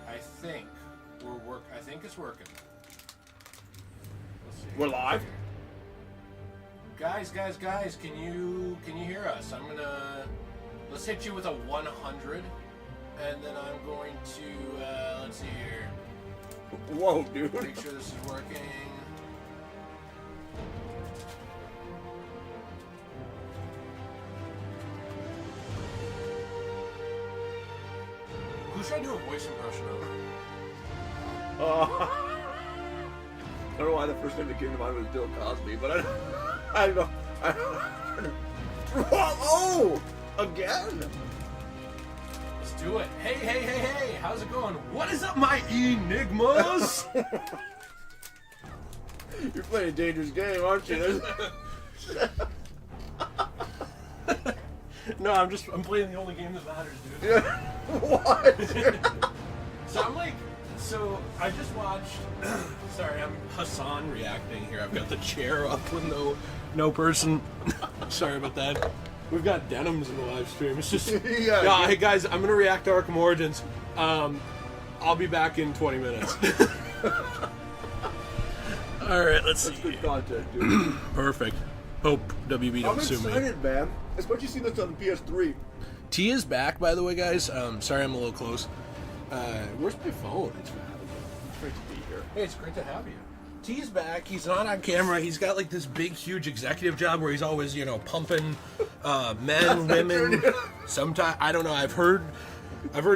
I think it's working. Let's see. We're live. Guys, can you hear us? Let's hit you with a 100, and then I'm going to let's see here. Whoa, dude. Make sure this is working. Who should I do a voice impression of? I don't know why the first name that came to mind was Bill Cosby, but I don't know. Oh! Again! Let's do it. Hey, how's it going? What is up, my enigmas? You're playing a dangerous game, aren't you? No, I'm playing the only game that matters, dude. Yeah. What? So I just watched, sorry, I'm Hassan reacting here. I've got the chair up with no person. Sorry about that. We've got denims in the live stream. It's just, hey guys, I'm going to react to Arkham Origins. I'll be back in 20 minutes. Alright, let's see. That's good content, dude. Perfect. Hope WB don't sue me. I'm excited, man. Especially seeing this on the PS3. T is back, by the way, guys. Sorry I'm a little close. Where's my phone? It's Great to be here. Hey, it's great to have you. T's back. He's not on camera. He's got like this big, huge executive job where he's always, pumping men, women. Sometimes I don't know. I've heard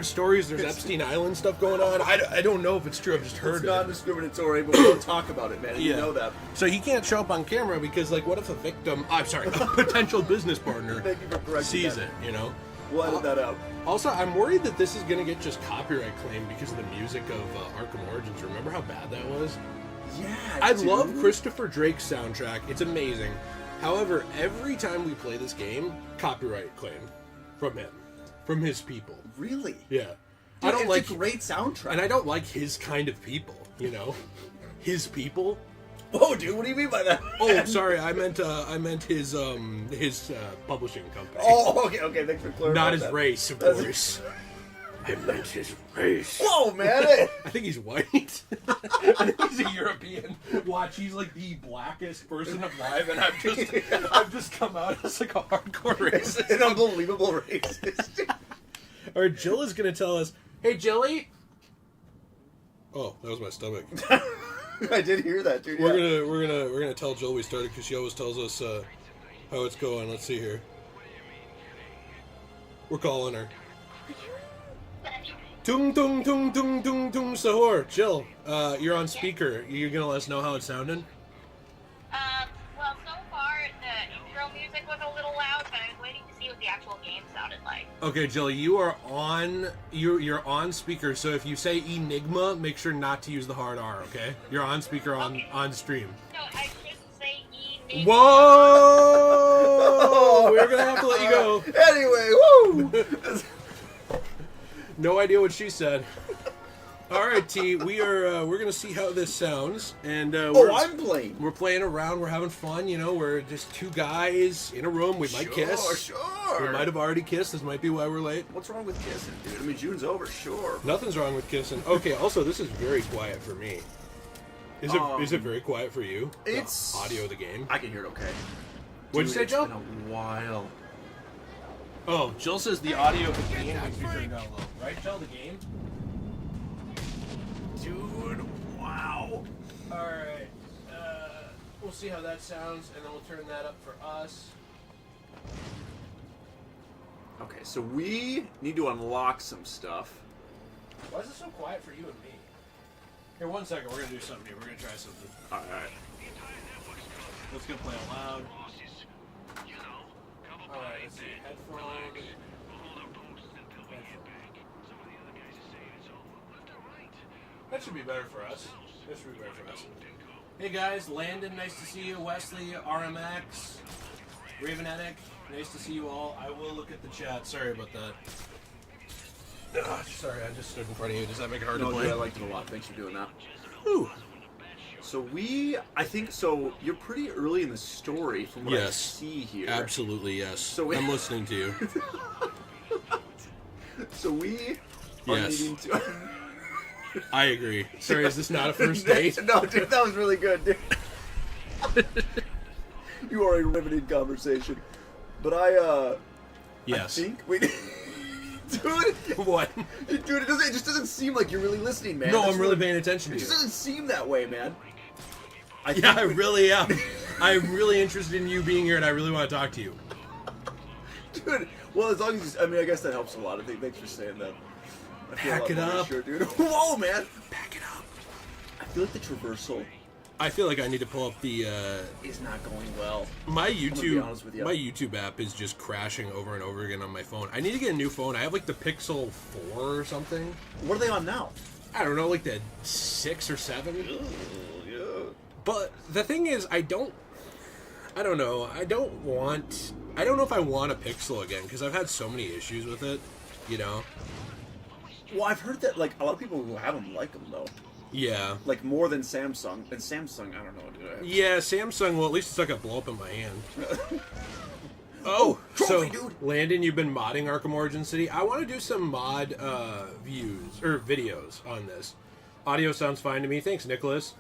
stories. There's Epstein Island stuff going on. I don't know if it's true. I've just heard it's not discriminatory, but we don't talk about it, man. Yeah. You know that. So he can't show up on camera because, what if a victim? I'm sorry, a potential business partner sees it? We'll edit that out. Also, I'm worried that this is going to get just copyright claimed because of the music of Arkham Origins. Remember how bad that was? Yeah, I love Christopher Drake's soundtrack. It's amazing. However, every time we play this game, copyright claim from him, from his people. Really? Yeah. Dude, it's a great soundtrack. And I don't like his kind of people, His people. Whoa, dude, what do you mean by that? Oh, sorry, I meant his publishing company. Oh, okay, thanks for clarifying. Not his race, of course. I meant his race. Whoa, man! I think he's white. I think he's a European. Watch, he's like the blackest person alive, and I've just come out as like a hardcore racist. An unbelievable racist. All right, Jill is gonna tell us. Hey, Jilly. Oh, that was my stomach. I did hear that, dude. We're gonna tell Jill we started because she always tells us how it's going. Let's see here. We're calling her. Tung tung tung tung tung tung sahur. Jill, you're on speaker. You're gonna let us know how it's sounding? Well, so far the intro music was a little loud, but I was waiting to see what the actual game sounded like. Okay, Jill, you are on. You're on speaker. So if you say enigma, make sure not to use the hard R. Okay, you're on speaker on stream. No, I shouldn't say enigma. Whoa! We're gonna have to let you go. Anyway, woo! No idea what she said. All right, T. We're gonna see how this sounds, and I'm playing. We're playing around. We're having fun. We're just two guys in a room. We might kiss. Sure. We might have already kissed. This might be why we're late. What's wrong with kissing, dude? I mean, June's over. Sure. Nothing's wrong with kissing. Okay. Also, this is very quiet for me. Is it very quiet for you? It's the audio of the game. I can hear it okay. What'd you say, Joe? It's been a while. Oh, Jill says the audio of the game needs to be turned down low. Right, Jill? The game? Dude, wow. Alright. We'll see how that sounds, and then we'll turn that up for us. Okay, so we need to unlock some stuff. Why is it so quiet for you and me? Here, 1 second. We're going to do something here. We're going to try something. Alright. Let's go play it loud. Alright, let's see. Headphones. That should be better for us. This should be better for us. Hey guys, Landon, nice to see you. Wesley, RMX, Ravenetic, nice to see you all. I will look at the chat. Sorry about that. Sorry, I just stood in front of you. Does that make it hard to play? Yeah, I liked it a lot. Thanks for doing that. Ooh. So I think you're pretty early in the story from what I see here. Absolutely, yes. So I'm listening to you. So we are needing to... I agree. Sorry, is this not a first date? No, dude, that was really good, dude. You are a riveting conversation. But yes. I think we... Dude! What? Dude, it just doesn't seem like you're really listening, man. No, I'm really paying attention to you. It just doesn't seem that way, man. I really am. I'm really interested in you being here, and I really want to talk to you. Dude, well, as long as I mean, I guess that helps a lot. I think. Thanks for saying that. I feel Pack it up. Sure, dude. Whoa, man. Pack it up. I feel like the traversal... I feel like I need to pull up the... is not going well. My I'm gonna be honest with you. my YouTube app is just crashing over and over again on my phone. I need to get a new phone. I have like the Pixel 4 or something. What are they on now? I don't know, like the 6 or 7. Yeah. But the thing is, I don't know. I don't know if I want a Pixel again, because I've had so many issues with it, you know? Well, I've heard that, like, a lot of people who have them like them, though. Yeah. Like, more than Samsung. And Samsung, I don't know, dude. Yeah, Samsung, well, at least it's not gonna blow up in my hand. Oh, trophy, so, dude. Landon, you've been modding Arkham Origins City. I want to do some mod videos on this. Audio sounds fine to me. Thanks, Nicholas.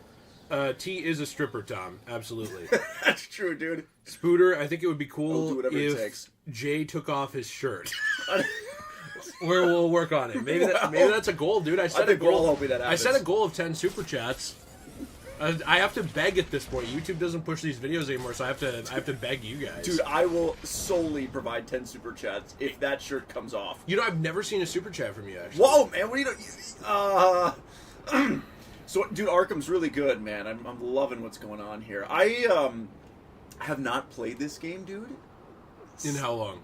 T is a stripper, Tom. Absolutely. That's true, dude. Spooter, I think it would be cool do whatever it if takes. Jay took off his shirt. Where we'll work on it. Maybe that's a goal, dude. I set a goal. I set a goal of 10 super chats. I have to beg at this point. YouTube doesn't push these videos anymore, so I have to beg you guys. Dude, I will solely provide 10 super chats if that shirt comes off. You know, I've never seen a super chat from you, actually. Whoa, man! What do you know? So, dude, Arkham's really good, man. I'm loving what's going on here. I have not played this game, dude. In how long?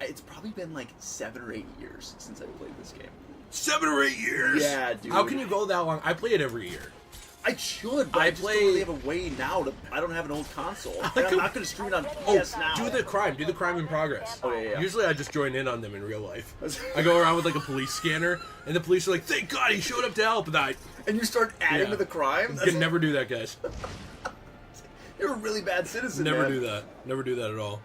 It's probably been like 7 or 8 years since I played this game. 7 or 8 years? Yeah, dude. How can you go that long? I play it every year. I should, but I just don't really have a way now to... I don't have an old console. And I'm not going to stream it on PS now. Do the crime in progress. Oh, yeah. Usually I just join in on them in real life. I go around with like a police scanner, and the police are like, thank God he showed up to help. And you start adding to the crime? You can never do that, guys. You're a really bad citizen, Never man. do that. Never do that at all.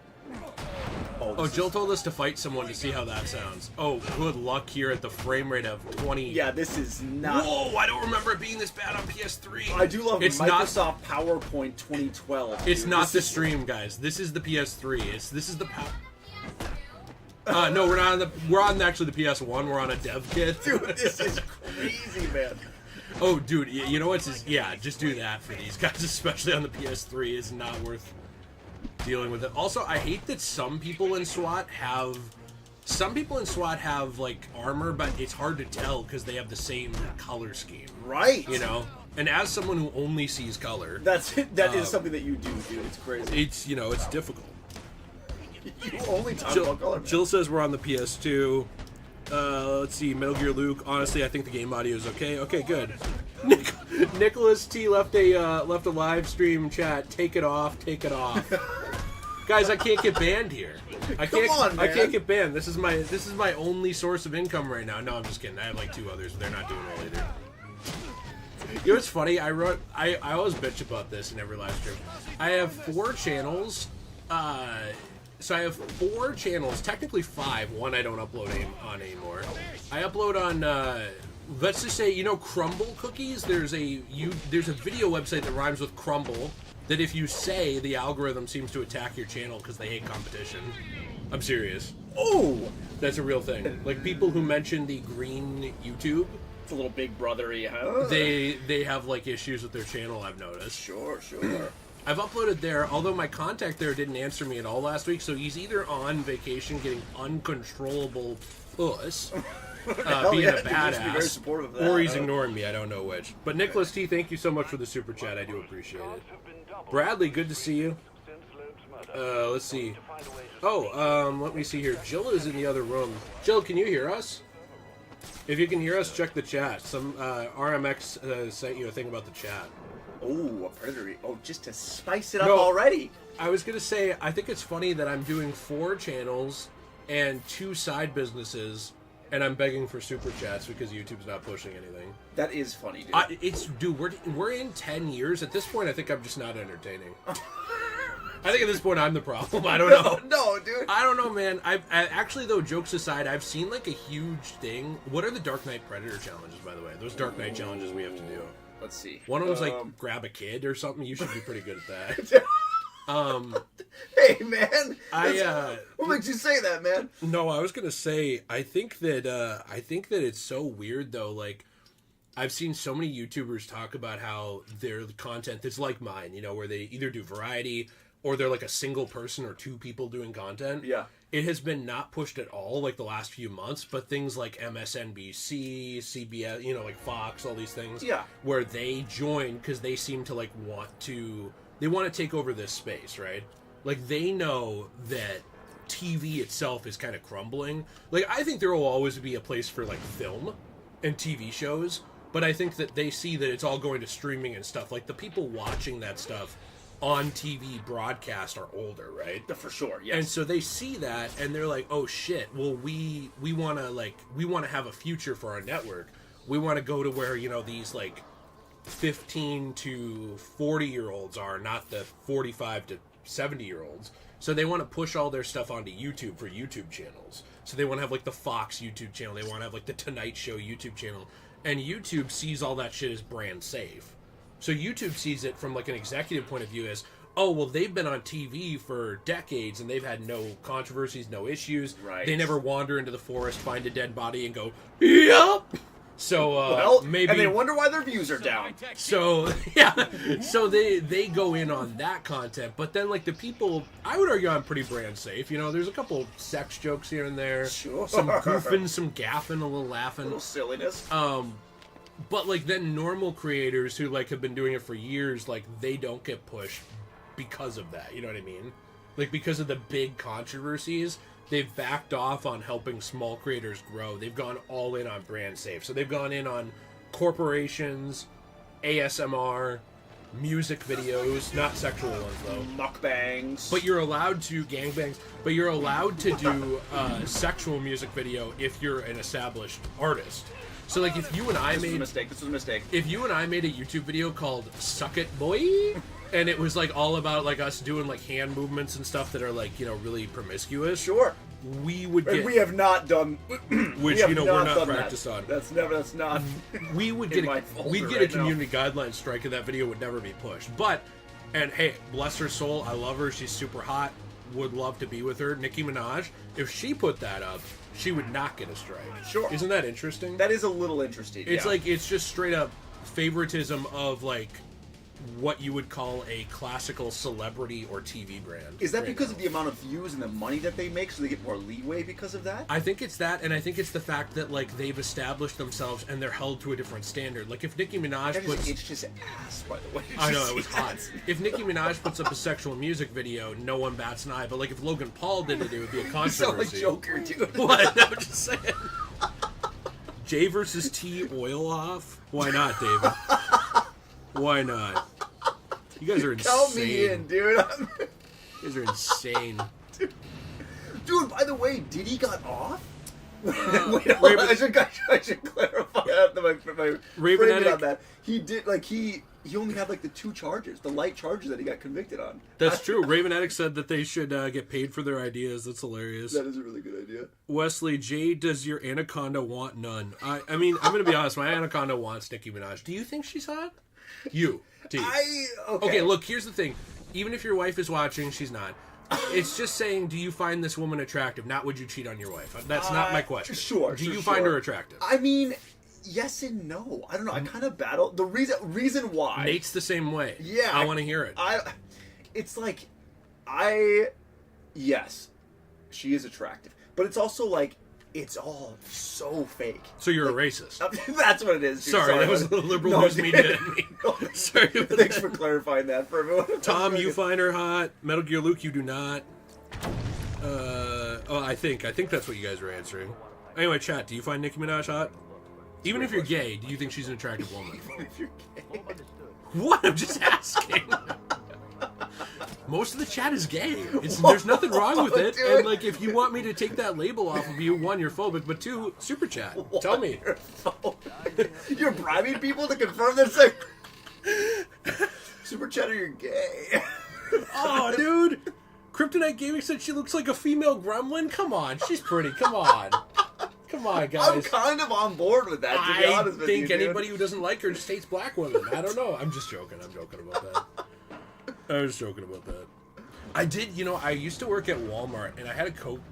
Oh, Jill told us to fight someone to see how that sounds. Oh, good luck here at the frame rate of 20. Yeah, this is not... Whoa, I don't remember it being this bad on PS3. I do love Microsoft PowerPoint 2012. It's not the stream, guys. This is the PS3. This is the no, we're on actually the PS1. We're on a dev kit. Dude, this is crazy, man. Oh, dude, you know what's... Yeah, just do that for these guys, especially on the PS3. It's not worth dealing with it. Also, I hate that some people in SWAT have like armor, but it's hard to tell because they have the same color scheme. Right. You know? And as someone who only sees color, that is something that you do, dude. It's crazy. It's, you know, it's difficult. You only talk about color, man. Jill says we're on the PS2. Let's see, Metal Gear Luke. Honestly, I think the game audio is okay. Okay, good. Nicholas T left a live stream chat. Take it off. Take it off. Guys, I can't get banned here. I can't get banned. This is my only source of income right now. No, I'm just kidding. I have like 2 others, but they're not doing well either. You know what's funny? I always bitch about this in every live stream. I have 4 channels. So I have 4 channels, technically 5. One I don't upload on anymore. I upload on, let's just say, you know, Crumble Cookies? There's a video website that rhymes with Crumble that if you say, the algorithm seems to attack your channel because they hate competition. I'm serious. Oh! That's a real thing. Like, people who mention the green YouTube, it's a little Big Brother-y, huh? They have, like, issues with their channel, I've noticed. Sure. I've uploaded there, although my contact there didn't answer me at all last week, so he's either on vacation getting uncontrollable puss, being a badass, or he's ignoring me, I don't know which. But Nicholas T, thank you so much for the super chat, I do appreciate it. Bradley, good to see you. Let's see. Oh, let me see here. Jill is in the other room. Jill, can you hear us? If you can hear us, check the chat. Some RMX sent you a thing about the chat. Oh, a predator. Oh, just to spice it up already. I was going to say, I think it's funny that I'm doing 4 channels and 2 side businesses, and I'm begging for super chats because YouTube's not pushing anything. That is funny, dude. Dude, we're in 10 years. At this point, I think I'm just not entertaining. I think at this point I'm the problem. I don't know. No, dude. I don't know, man. I actually, though, jokes aside, I've seen like a huge thing. What are the Dark Knight Predator challenges, by the way? Those Dark Knight challenges we have to do. Let's see. One of them's like grab a kid or something. You should be pretty good at that. Hey, man. What makes you say that, man? No, I was gonna say I think that it's so weird though. Like, I've seen so many YouTubers talk about how their content is like mine, you know, where they either do variety or they're like a single person or two people doing content. Yeah. It has been not pushed at all like the last few months, but things like MSNBC, CBS, you know, like Fox, all these things. Yeah. Where they join because they seem to like want to take over this space, right? Like they know that TV itself is kind of crumbling. Like I think there will always be a place for like film and TV shows, but I think that they see that it's all going to streaming and stuff. Like the people watching that stuff on TV broadcast are older, right? For sure, yes. And so they see that and they're like, "Oh shit, well we want to have a future for our network. We want to go to where, you know, these like 15 to 40-year-olds are, not the 45 to 70-year-olds." So they want to push all their stuff onto YouTube for YouTube channels. So they want to have like the Fox YouTube channel. They want to have like the Tonight Show YouTube channel. And YouTube sees all that shit as brand safe. So YouTube sees it from like an executive point of view as, oh, well, they've been on TV for decades and they've had no controversies, no issues. Right. They never wander into the forest, find a dead body, and go, yep. So maybe, and they wonder why their views are down. So yeah, so they go in on that content, but then like the people, I would argue I'm pretty brand safe. You know, there's a couple sex jokes here and there, sure, some goofing, some gaffing, a little laughing, a little silliness. But like then normal creators who like have been doing it for years, like they don't get pushed because of that. You know what I mean? Like because of the big controversies. They've backed off on helping small creators grow. They've gone all in on brand safe. So they've gone in on corporations, ASMR, music videos, not sexual ones though. Mukbangs. But you're allowed to gangbangs. But you're allowed to do sexual music video if you're an established artist. So like if you and I made This was a mistake. If you and I made a YouTube video called "Suck It Boy," and it was like all about like us doing like hand movements and stuff that are like, you know, really promiscuous. Sure. We would get. And we have not done. Which, you know, we're not practiced on. That's not. We would get we'd get a community guideline strike, and that video would never be pushed. But, and hey, bless her soul, I love her. She's super hot. Would love to be with her. Nicki Minaj. If she put that up, she would not get a strike. Sure. Isn't that interesting? That is a little interesting. It's like it's just straight up favoritism of like what you would call a classical celebrity or TV brand. Is that because of the amount of views and the money that they make, so they get more leeway because of that? I think it's that, and I think it's the fact that like they've established themselves and they're held to a different standard. Like if Nicki Minaj puts, it's just ass, by the way. I know, it was hot. If Nicki Minaj puts up a sexual music video, no one bats an eye. But like if Logan Paul did it, it would be a controversy. You sound like Joker, dude. What? I'm just saying. Jay versus T oil off? Why not, David? Why not? You guys are insane. Count me in, dude. You guys are insane. Dude, by the way, Diddy got off? Wait, hold on. I should clarify my framing on that. He did, like, he only had, like, the two charges, the light charges that he got convicted on. That's true. Raven Addict said that they should get paid for their ideas. That's hilarious. That is a really good idea. Wesley, Jay, does your anaconda want none? I mean, I'm going to be honest. My anaconda wants Nicki Minaj. Do you think she's hot? You. T. Okay, look, here's the thing. Even if your wife is watching, she's not. It's just saying, do you find this woman attractive? Not would you cheat on your wife? That's not my question. Sure. Do you find her attractive? I mean, yes and no. I don't know. I kind of battle. The reason why. Nate's the same way. Yeah. I want to hear it. It's like, yes, she is attractive. But it's also like, it's all so fake. So you're a racist. That's what it is. Dude. Sorry, that was the liberal news media in me. Sorry. Thanks for clarifying that for everyone. Tom, you find her hot. Metal Gear Luke, you do not. I think that's what you guys were answering. Anyway, chat, do you find Nicki Minaj hot? Even if you're gay, do you think she's an attractive woman? Even if you're gay. What? I'm just asking. Most of the chat is gay. There's nothing wrong with it. Dude. And like, if you want me to take that label off of you, one, you're phobic, but two, super chat. Tell me. You're bribing people to confirm this. Like, super chat, or you're gay. Oh, dude. Kryptonite Gaming said she looks like a female gremlin. Come on, she's pretty. Come on. Come on, guys. I'm kind of on board with that, to be honest with you, I think anybody who doesn't like her just hates black women. I don't know. I'm just joking. I'm joking about that. I was joking about that. I did, I used to work at Walmart, and I had a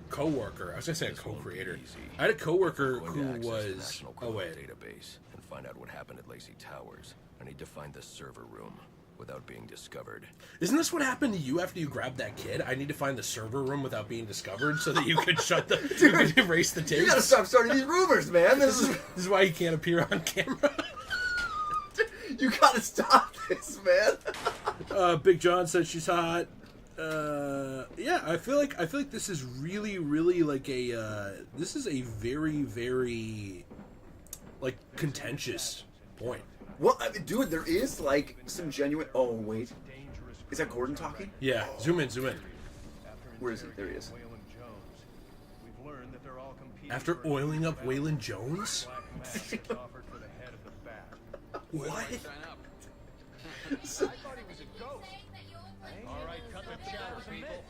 co-worker. I was going to say a co-creator. I had a co-worker who was... Oh, wait. Database and find out what happened at Lacey Towers. I need to find the server room without being discovered. Isn't this what happened to you after you grabbed that kid? I need to find the server room without being discovered so that you could you could erase the tapes. You gotta stop starting these rumors, man. This is why you can't appear on camera. You gotta stop this, man. Big John says she's hot. Yeah, I feel like this is really, really like this is a very, very like contentious point. Well, I mean, dude, there is like some genuine. Oh wait, is that Gordon talking? Yeah, zoom in. Where is he? There he is. After oiling up Waylon Jones? What? Alright, cut the chatter, people.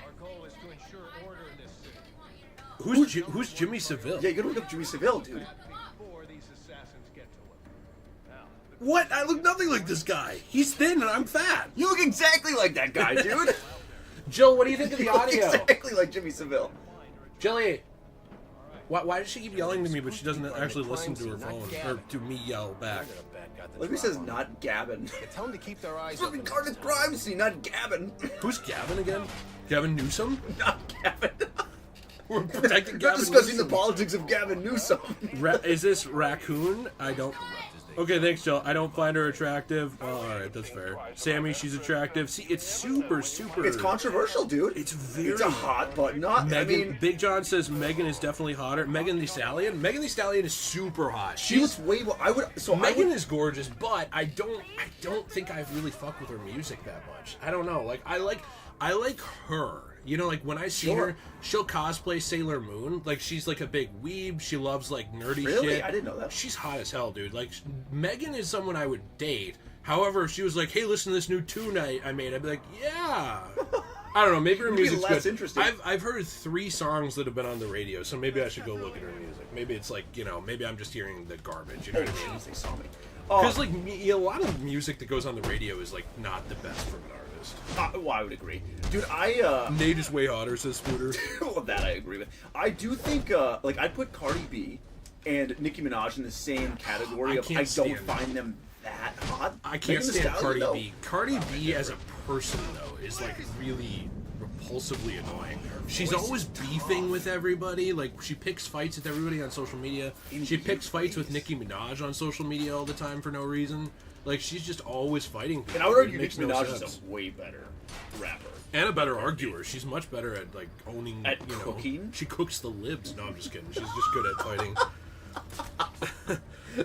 Our goal is to ensure order in this city. Who's Jimmy Seville? Yeah, you gotta look up Jimmy Seville, dude. Before these assassins get to him. What? I look nothing like this guy. He's thin and I'm fat. You look exactly like that guy, dude. Jill, what do you think of the You look audio? exactly like Jimmy Seville. Jilly, why does she keep yelling to me, but she doesn't actually listen to her phone or to me yell back? Look, he says not Gavin. Tell them to keep their eyes It's fucking Cardiff crime scene, not Gavin. Who's Gavin again? Gavin Newsom? Not Gavin. We're protecting We're Gavin discussing the Newsom. politics of Gavin Newsom. Is this Raccoon? I don't... Okay, thanks, Jill. I don't find her attractive. Well, alright, that's fair. Sammy, she's attractive. See, it's super... It's controversial, dude. It's a hot button. Not. I mean, Big John says Megan is definitely hotter. Megan Thee Stallion? Megan Thee Stallion is super hot. she looks way more. Megan is gorgeous, but I don't think I really fuck with her music that much. I don't know. Like I like her. You know, like when I see her, she'll cosplay Sailor Moon. Like she's like a big weeb. She loves like nerdy shit. Really? I didn't know that. She's hot as hell, dude. Like Megan is someone I would date. However, if she was like, "Hey, listen to this new tune I made," I'd be like, "Yeah." I don't know. Maybe her music's less good. interesting. I've heard 3 songs that have been on the radio, so maybe I should go look at her music. Maybe it's like, maybe I'm just hearing the garbage. You know what I mean? They saw me. Because like a lot of music that goes on the radio is like not the best from an artist. Well, I would agree, dude. Nate is way hotter, says Scooter. Well, that I agree with. I do think like I'd put Cardi B and Nicki Minaj in the same category of I don't find them that hot. I can't stand Cardi B. Cardi B as a person though is like really repulsively annoying. She's always beefing with everybody. Like she picks fights with everybody on social media. She picks fights with Nicki Minaj on social media all the time for no reason. Like she's just always fighting people. And I would argue Nicki Nicki Minaj is a way better rapper. And a better arguer. She's much better at like owning. At cooking. She cooks the libs. No, I'm just kidding. She's just good at fighting.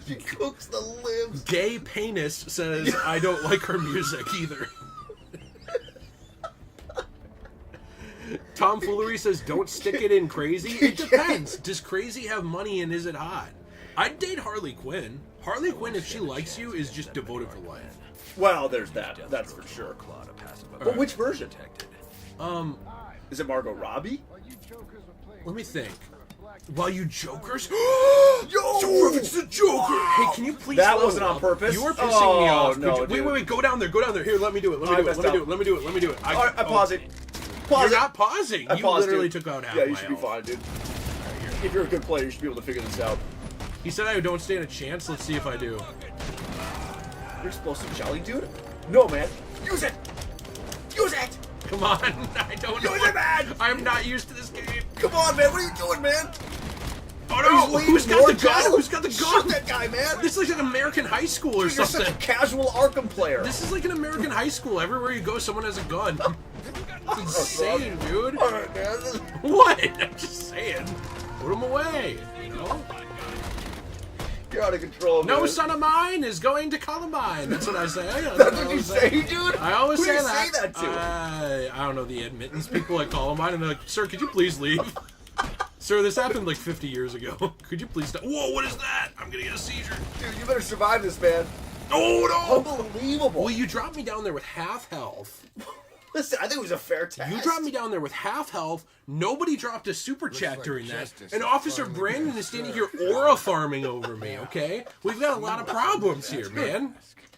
She cooks the libs. Gay Penis says I don't like her music either. Tomfoolery says don't stick it in Crazy. It depends. Does Crazy have money and is it hot? I'd date Harley Quinn. Harley Quinn, if she likes you, is just devoted for life. Well, there's that. That's for sure. But which version? Is it Margot Robbie? Let me think. While you jokers? Yo! It's the Joker! Hey, can you please That level wasn't on up? purpose. You are pissing me off. No, wait, go down there, Here, let me do it. Let me do it. Alright, I pause it. You're not pausing. You paused, literally dude. took out half Yeah, you my should be health. fine, dude. If you're a good player, you should be able to figure this out. He said I don't stand a chance. Let's see if I do. You're explosive jelly, dude? No, man. Use it! Use it! Come on. I don't know. Use it, man! I'm not used to this game. Come on, man. What are you doing, man? Oh, no. Who's got the gun? Who's got the gun? Shoot that guy, man! This is like an American high school or You're something. such a casual Arkham player. This is like an American high school. Everywhere you go, someone has a gun. It's insane, dude. Alright, man. What? I'm just saying. Put him away, you know? You're out of control, man. No son of mine is going to Columbine. That's what I say. That's what you say, dude? I always Who say do you that. say that to? I don't know, the admittance people at Columbine, and they're like, sir, could you please leave? Sir, this happened like 50 years ago. Could you please stop? Whoa, what is that? I'm gonna get a seizure. Dude, you better survive this, man. Oh, no! Unbelievable. Well, you dropped me down there with half health. Listen, I think it was a fair test. You dropped me down there with half health. Nobody dropped a super chat during that. And Officer Brandon is standing here aura farming over me, okay? We've got a lot of problems here, man.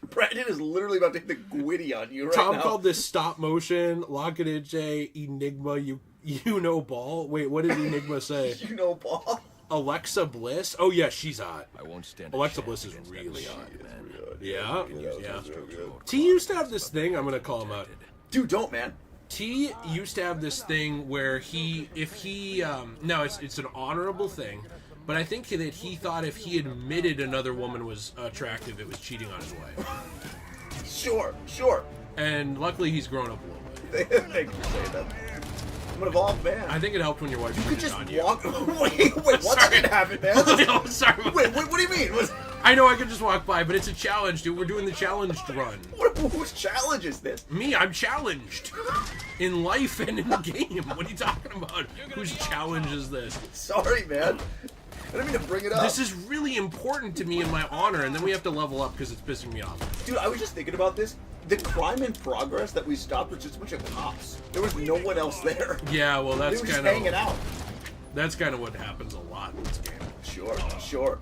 Brandon is literally about to hit the gwitty on you right Tom now. called this stop motion, Lockadij, Enigma, you know ball. Wait, what did Enigma say? You know ball. Alexa Bliss? Oh, yeah, she's hot. I won't stand Alexa a Bliss is chance really against hot. that man. Yeah? Yeah. T used to have this thing, I'm going to call him out. Dude, don't, man. T used to have this thing where no, it's an honorable thing, but I think that he thought if he admitted another woman was attractive, it was cheating on his wife. Sure. And luckily he's grown up a little bit. Thank you for saying that. I'm an evolved man. I think it helped when your wife You could cheated just on you. walk. Wait, what did happen, man? Oh, sorry. Wait, what do you mean? I know I could just walk by, but it's a challenge, dude. We're doing the challenged run. Whose challenge is this? Me, I'm challenged. In life and in the game. What are you talking about? Whose challenge is this? Sorry, man. I didn't mean to bring it up. This is really important to me in my honor, and then we have to level up because it's pissing me off. Dude, I was just thinking about this. The crime in progress that we stopped was just a bunch of cops. There was no one else there. Yeah, well, They that's were just kind of hanging out. That's kind of what happens a lot in this game. Sure.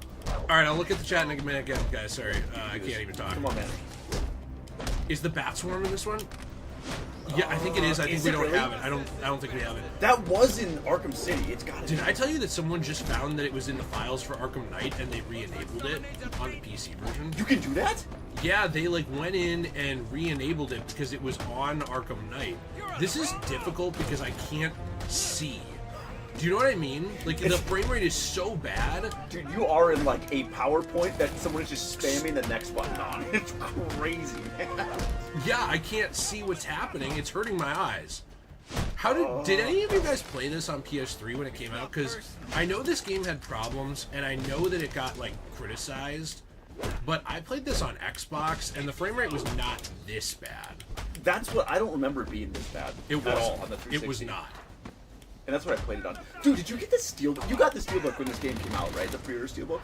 All right, I'll look at the chat in a minute again, guys. Sorry, I can't even talk. Come on, man. Is the bat swarm in this one? Yeah, I think it is. I think Is we it don't really? have it. I don't think we have it. That was in Arkham City. It's got to Did I tell you that someone just found that it was in the files for Arkham Knight and they re-enabled it on the PC version? You can do that? Yeah, they like went in and re-enabled it because it was on Arkham Knight. This is difficult because I can't see. Do you know what I mean? Like, the frame rate is so bad. Dude, you are in like a PowerPoint that someone is just spamming the next button on. It's crazy, man. Yeah, I can't see what's happening. It's hurting my eyes. Did any of you guys play this on PS3 when it came out? Because I know this game had problems, and I know that it got, like, criticized. But I played this on Xbox, and the frame rate was not this bad. That's what I don't remember it being this bad. It at was. all on the 360. It was not. And that's what I played it on. Dude, did you get the Steelbook? You got the Steelbook when this game came out, right? The pre-order Steelbook?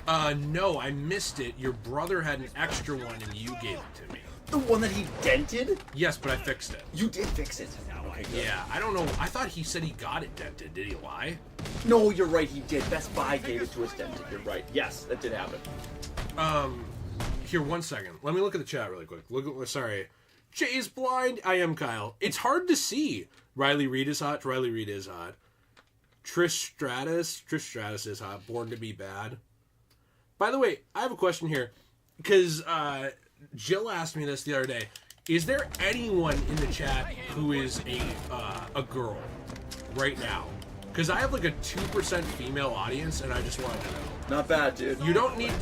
No, I missed it. Your brother had an extra one, and you gave it to me. The one that he dented? Yes, but I fixed it. You did fix it. Okay, good. Yeah, I don't know. I thought he said he got it dented. Did he lie? No, you're right, he did. Best Buy gave it to us dented. You're right. Yes, that did happen. Here, 1 second. Let me look at the chat really quick. Sorry. Jay's blind. I am Kyle. It's hard to see. Riley Reed is hot. Riley Reed is hot. Trish Stratus is hot. Born to be bad. By the way, I have a question here. Because Jill asked me this the other day. Is there anyone in the chat who is a girl right now? Because I have like a 2% female audience, and I just wanted to know. Not bad, dude. You don't need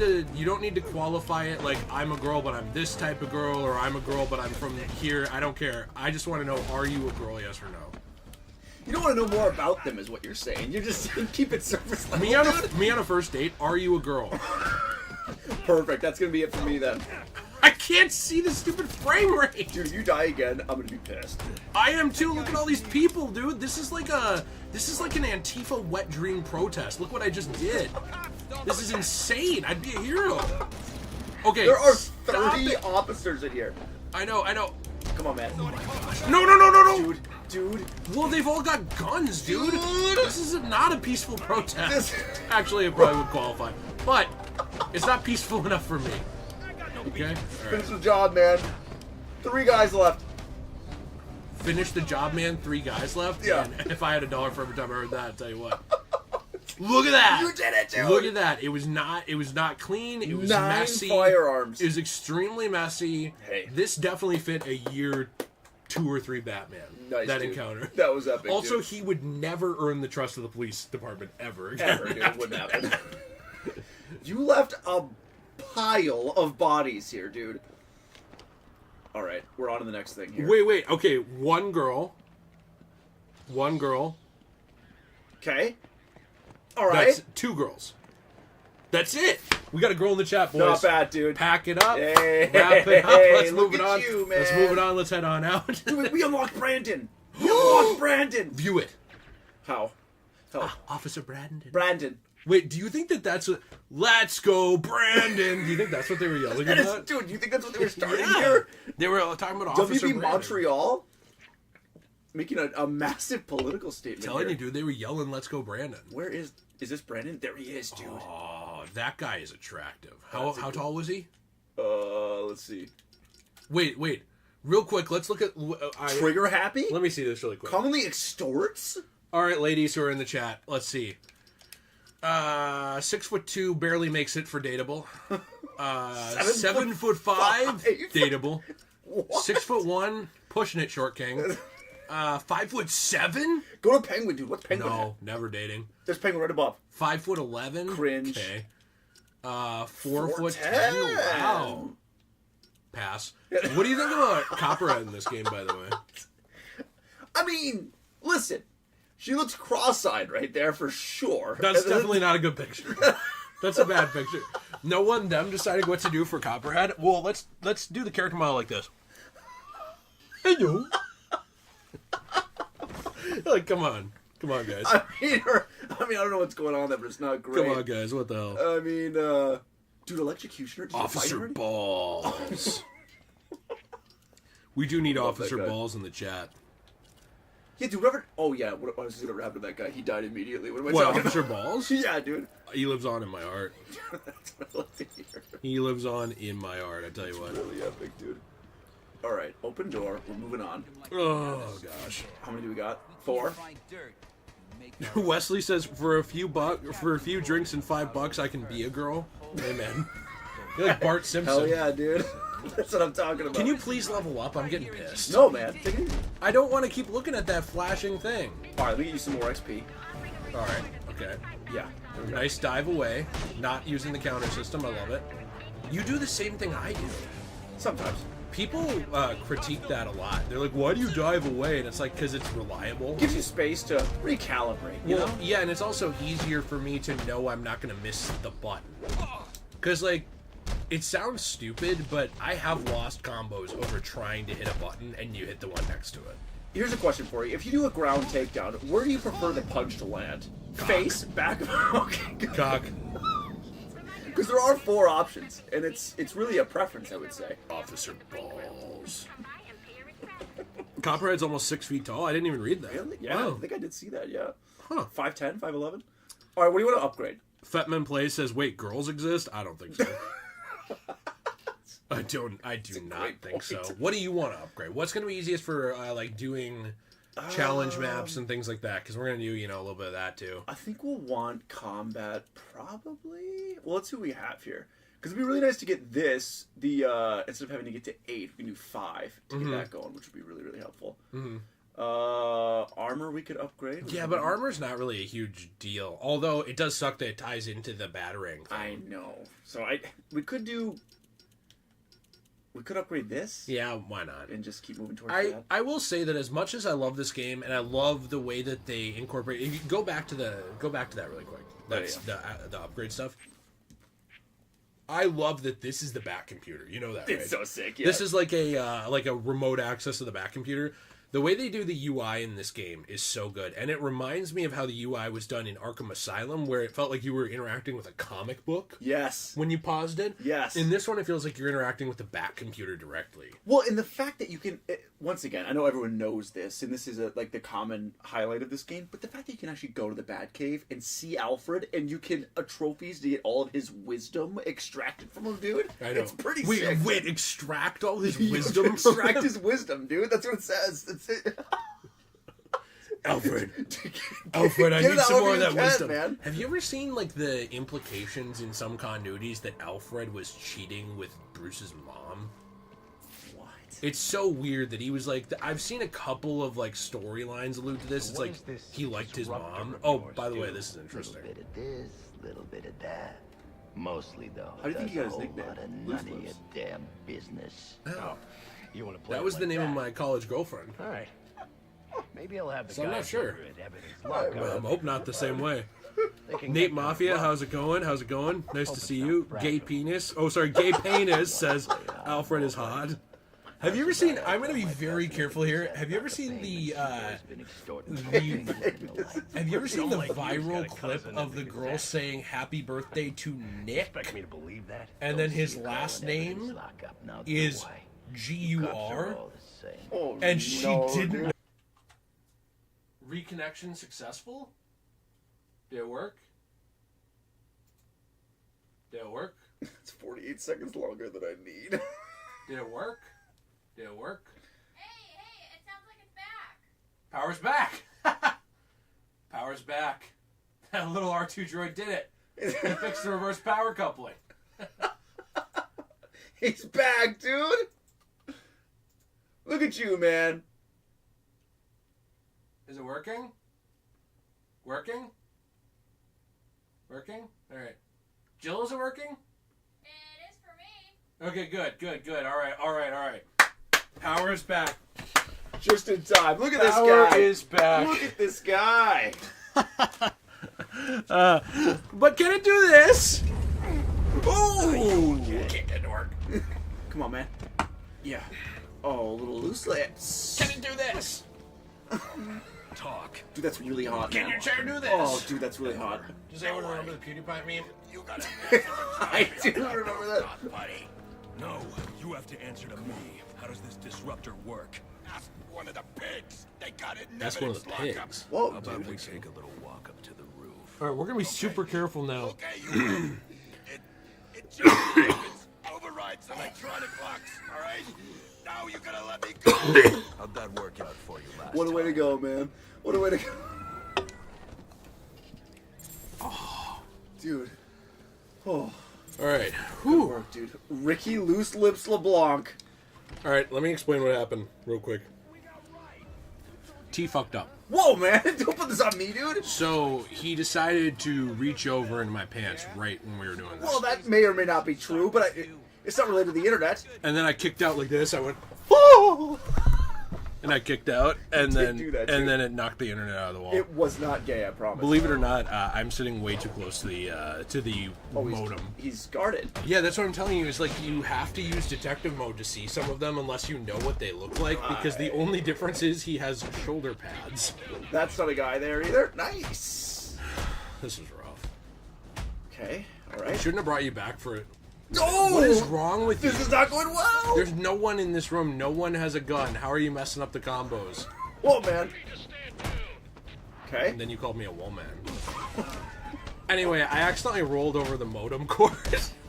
to qualify it like I'm a girl, but I'm this type of girl, or I'm a girl, but I'm from here. I don't care. I just want to know: are you a girl? Yes or no? You don't want to know more about them, is what you're saying. You're just keep it surface level. Me on a first date. Are you a girl? Perfect. That's gonna be it for me then. I can't see the stupid frame rate. Dude, you die again, I'm gonna be pissed. I am too. Look at all these people, dude. This is like an Antifa wet dream protest. Look what I just did. This is insane. I'd be a hero. Okay. There are stop 30 it. officers in here. I know. Come on, man. No. Dude. Well, they've all got guns, dude. This is not a peaceful protest. This- Actually, it probably would qualify. But it's not peaceful enough for me. Okay? All right. Finish the job, man. 3 guys left. Finish the job, man. 3 guys left. Yeah. And if I had $1 for every time I heard that, I'll tell you what. Look at that. You did it, dude. Look at that. It was not clean. It was 9 messy. firearms. It was extremely messy. Hey. This definitely fit a year 2 or 3 Batman. Nice, that dude. encounter. That was epic. Also, dude. he would never earn the trust of the police department ever again. Ever, dude. It wouldn't happen. You left a pile of bodies here, dude. All right, we're on to the next thing here. Wait. Okay, one girl. Okay. All right. That's 2 girls. That's it. We got a girl in the chat, boys. Not bad, dude. Pack it up. Hey, Wrap it up. Let's look move it at on. you, Let's man. move it on. Let's head on out. Dude, we unlocked Brandon. We unlocked Brandon. View it. How? Officer Brandon. Brandon. Wait, do you think that's what... Let's go, Brandon! Do you think that's what they were yelling That is, about? dude, you think that's what they were starting Yeah. here? They were talking about Officer WB Brandon. Montreal? making a massive political statement. Telling here. you, dude, they were yelling, "Let's go, Brandon." Where is this Brandon? There he is, dude. Oh, that guy is attractive. How tall was he? Let's see. Wait. Real quick, let's look at... Trigger happy? Let me see this really quick. Commonly extorts? All right, ladies who are in the chat, let's see. 6'2", barely makes it for dateable. 7'5", dateable. What? 6'1", pushing it, short king. 5'7"? Go to Penguin, dude. What's Penguin? No, never dating. There's Penguin right above. 5'11". Cringe. Okay. 4'10". Wow. Pass. What do you think about Copperhead in this game, by the way? I mean, listen. She looks cross-eyed right there for sure. That's definitely not a good picture. That's a bad picture. No one them deciding what to do for Copperhead. Well, let's do the character model like this. Hello. Like, come on, guys. I mean, I don't know what's going on there, but it's not great. Come on, guys. What the hell? I mean, dude, Electrocutioner. Officer Balls. We do need Officer guy. Balls in the chat. Yeah, dude. Whatever. Oh yeah. What was going to happen to that guy? He died immediately. What am I What, talking Officer about? Balls? Yeah, dude. He lives on in my heart. That's what I love to hear. He lives on in my heart. I tell you what. Really epic, dude. All right, open door. We're moving on. Oh gosh. How many do we got? 4. Wesley says, for a few drinks and $5, I can be a girl. Amen. You're like Bart Simpson. Hell yeah, dude. That's what I'm talking about. Can you please level up? I'm getting pissed. No, man. Take it easy. I don't want to keep looking at that flashing thing. All right, let me get you some more XP. All right. Okay. Yeah. There we go. Nice dive away. Not using the counter system. I love it. You do the same thing I do. Sometimes. People critique that a lot. They're like, why do you dive away? And it's like, because it's reliable. Gives you space to recalibrate, you know? Yeah, and it's also easier for me to know I'm not going to miss the button. Because, like, it sounds stupid, but I have lost combos over trying to hit a button and you hit the one next to it. Here's a question for you. If you do a ground takedown, where do you prefer the punch to land? Face? Back? Okay, good. Cock. Because there are 4 options, and it's really a preference, I would say. Officer Balls. Copperhead's almost 6 feet tall. I didn't even read that. Really? Yeah, Wow. I think I did see that, yeah. Huh. 5'10", 5'11"? All right, what do you want to upgrade? Fetman Plays says, wait, girls exist? I don't think so. I do not think so. What do you want to upgrade? What's going to be easiest for, like, doing challenge maps and things like that? Because we're going to do, a little bit of that, too. I think we'll want combat, probably. Well, let's see what we have here. Because it'd be really nice to get this, instead of having to get to 8, we can do 5 to get that going, which would be really, really helpful. Armor we could upgrade. Yeah, but armor's not really a huge deal. Although it does suck that it ties into the battering thing. I know. So we could upgrade this. Yeah, why not? And just keep moving towards that. I will say that as much as I love this game and I love the way that they incorporate, if you go back to that really quick. That's the upgrade stuff. I love that this is the back computer. You know that, right? It's so sick. Yeah. This is like a remote access to the back computer. The way they do the UI in this game is so good, and it reminds me of how the UI was done in Arkham Asylum, where it felt like you were interacting with a comic book. Yes. When you paused it. Yes. In this one, it feels like you're interacting with the back computer directly. Well, and the fact that you can, once again, I know everyone knows this, and this is the common highlight of this game, but the fact that you can actually go to the Batcave and see Alfred, and you can trophies to get all of his wisdom extracted from him, dude. I know. It's pretty sick. Wait, extract all his You wisdom? extract his wisdom, dude. That's what it says. That's it. Alfred, I need some more of that wisdom. Man. Have you ever seen like the implications in some continuities that Alfred was cheating with Bruce's mom? What? It's so weird that he was like. I've seen a couple of like storylines allude to this. It's like he liked his mom. Oh, by the way, this is interesting. Little bit of this, little bit of that. Mostly though. How do you think he got his There's a nickname? whole lot of Loose none of lips. your damn business. Oh, You want to play that it was the like name of that? my college girlfriend. All right. Maybe I'll have the So I'm guys not sure. over at Evidence Lock Well, I hope not the same way. They can Nate get to Mafia, the how's it going? How's it going? Nice to it's see not you. fragile. Gay penis. Oh, sorry, gay penis says Alfred is hot. Have you ever seen? I'm gonna be very careful here. Have you ever seen the? Have you ever seen the viral clip of the girl saying "Happy Birthday" to Nick, Expect me to believe that? and then his last name is GUR, Oh, and she no, didn't. dude. connection successful? Did it work? Did it work? It's 48 seconds longer than I need. Did it work? Did it work? Hey, it sounds like it's back. Power's back! Power's back. That little R2 droid did it. He fixed the reverse power coupling. He's back, dude! Look at you, man. Is it working? Working? Working? Alright. Jill, is it working? It is for me. Okay, good. Alright. Power is back. Just in time. Look at this guy. Power is back. Look at this guy. But can it do this? Oh! Can't get it to work. Come on, man. Yeah. Oh, little loose lips. Can it do this? Talk. Dude, that's really hot. Can now. your chair do this? Oh, dude, that's really hot. Does anyone remember the PewDiePie meme? You gotta I do remember that. buddy. No, you have to answer to me. How does this disruptor work? Ask one of the pigs. They got it. That's one of the pigs. Whoa, How about dude. we take a little walk up to the roof? Alright, we're gonna be super careful now. Okay, you. it just overrides electronic locks. All right. Now you gotta let me go. How'd that work out for you last What a way to time? go, man. What a way to go. Dude. Oh. Alright. Good work, dude. Ricky Loose Lips LeBlanc. Alright, let me explain what happened real quick. T fucked up. Whoa, man. Don't put this on me, dude. So he decided to reach over into my pants right when we were doing this. Well, that may or may not be true, but it's not related to the internet. And then I kicked out like this. I went, oh! And I kicked out, and did then do that, and too. then it knocked the internet out of the wall. It was not gay, I promise. Believe it or not, I'm sitting way too close to the Oh, modem. He's guarded. Yeah, that's what I'm telling you. Is like you have to use detective mode to see some of them, unless you know what they look like. Because the only difference is he has shoulder pads. That's not a guy there either. Nice. This is rough. Okay, I alright. shouldn't have brought you back for it. Oh! What is wrong with you? This is not going well! There's no one in this room. No one has a gun. How are you messing up the combos? Whoa, man. Okay. And then you called me a woman. Anyway, I accidentally rolled over the modem cord.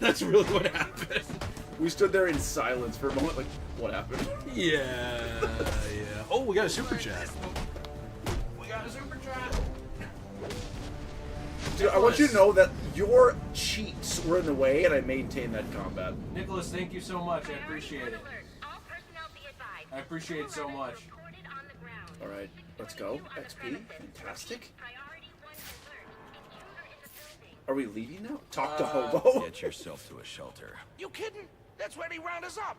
That's really what happened. We stood there in silence for a moment, like, what happened? Yeah. Oh, we got a super chat. We got a super chat. Dude, I want you to know that your cheats were in the way, and I maintained that combat. Nicholas, thank you so much. I appreciate it. All personnel be advised. I appreciate it so much. Reported on the ground. Alright, let's go. XP. Fantastic. Priority 1 alert. Intruder in the building. Are we leaving now? Talk to Hobo. Get yourself to a shelter. You kidding? That's when he round us up.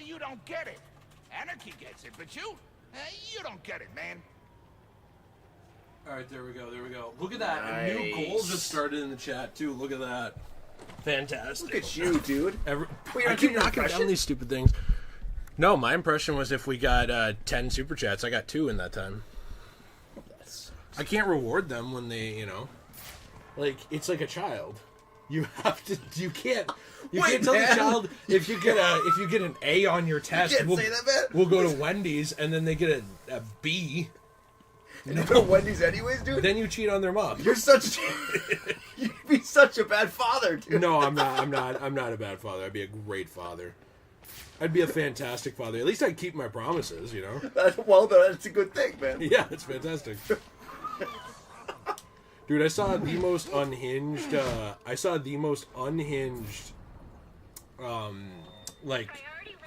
You don't get it. Anarchy gets it, but you you don't get it, man. Alright, there we go. Look at that. A new Nice. goal just started in the chat, too. Look at that. Fantastic. Look at you, dude. Wait, I aren't keep you your knocking impression? down these stupid things. No, my impression was if we got 10 super chats. I got 2 in that time. I can't reward them when they, like, it's like a child. You have to. You can't Wait, tell man. the child if you get an A on your test. can't say that, man. We'll go to Wendy's and then they get a B. And you go to Wendy's anyways, dude? Then you cheat on their mom. You're such... You'd be such a bad father, dude. No, I'm not. I'm not a bad father. I'd be a great father. I'd be a fantastic father. At least I'd keep my promises, Well, that's a good thing, man. Yeah, it's fantastic. Dude, I saw the most unhinged.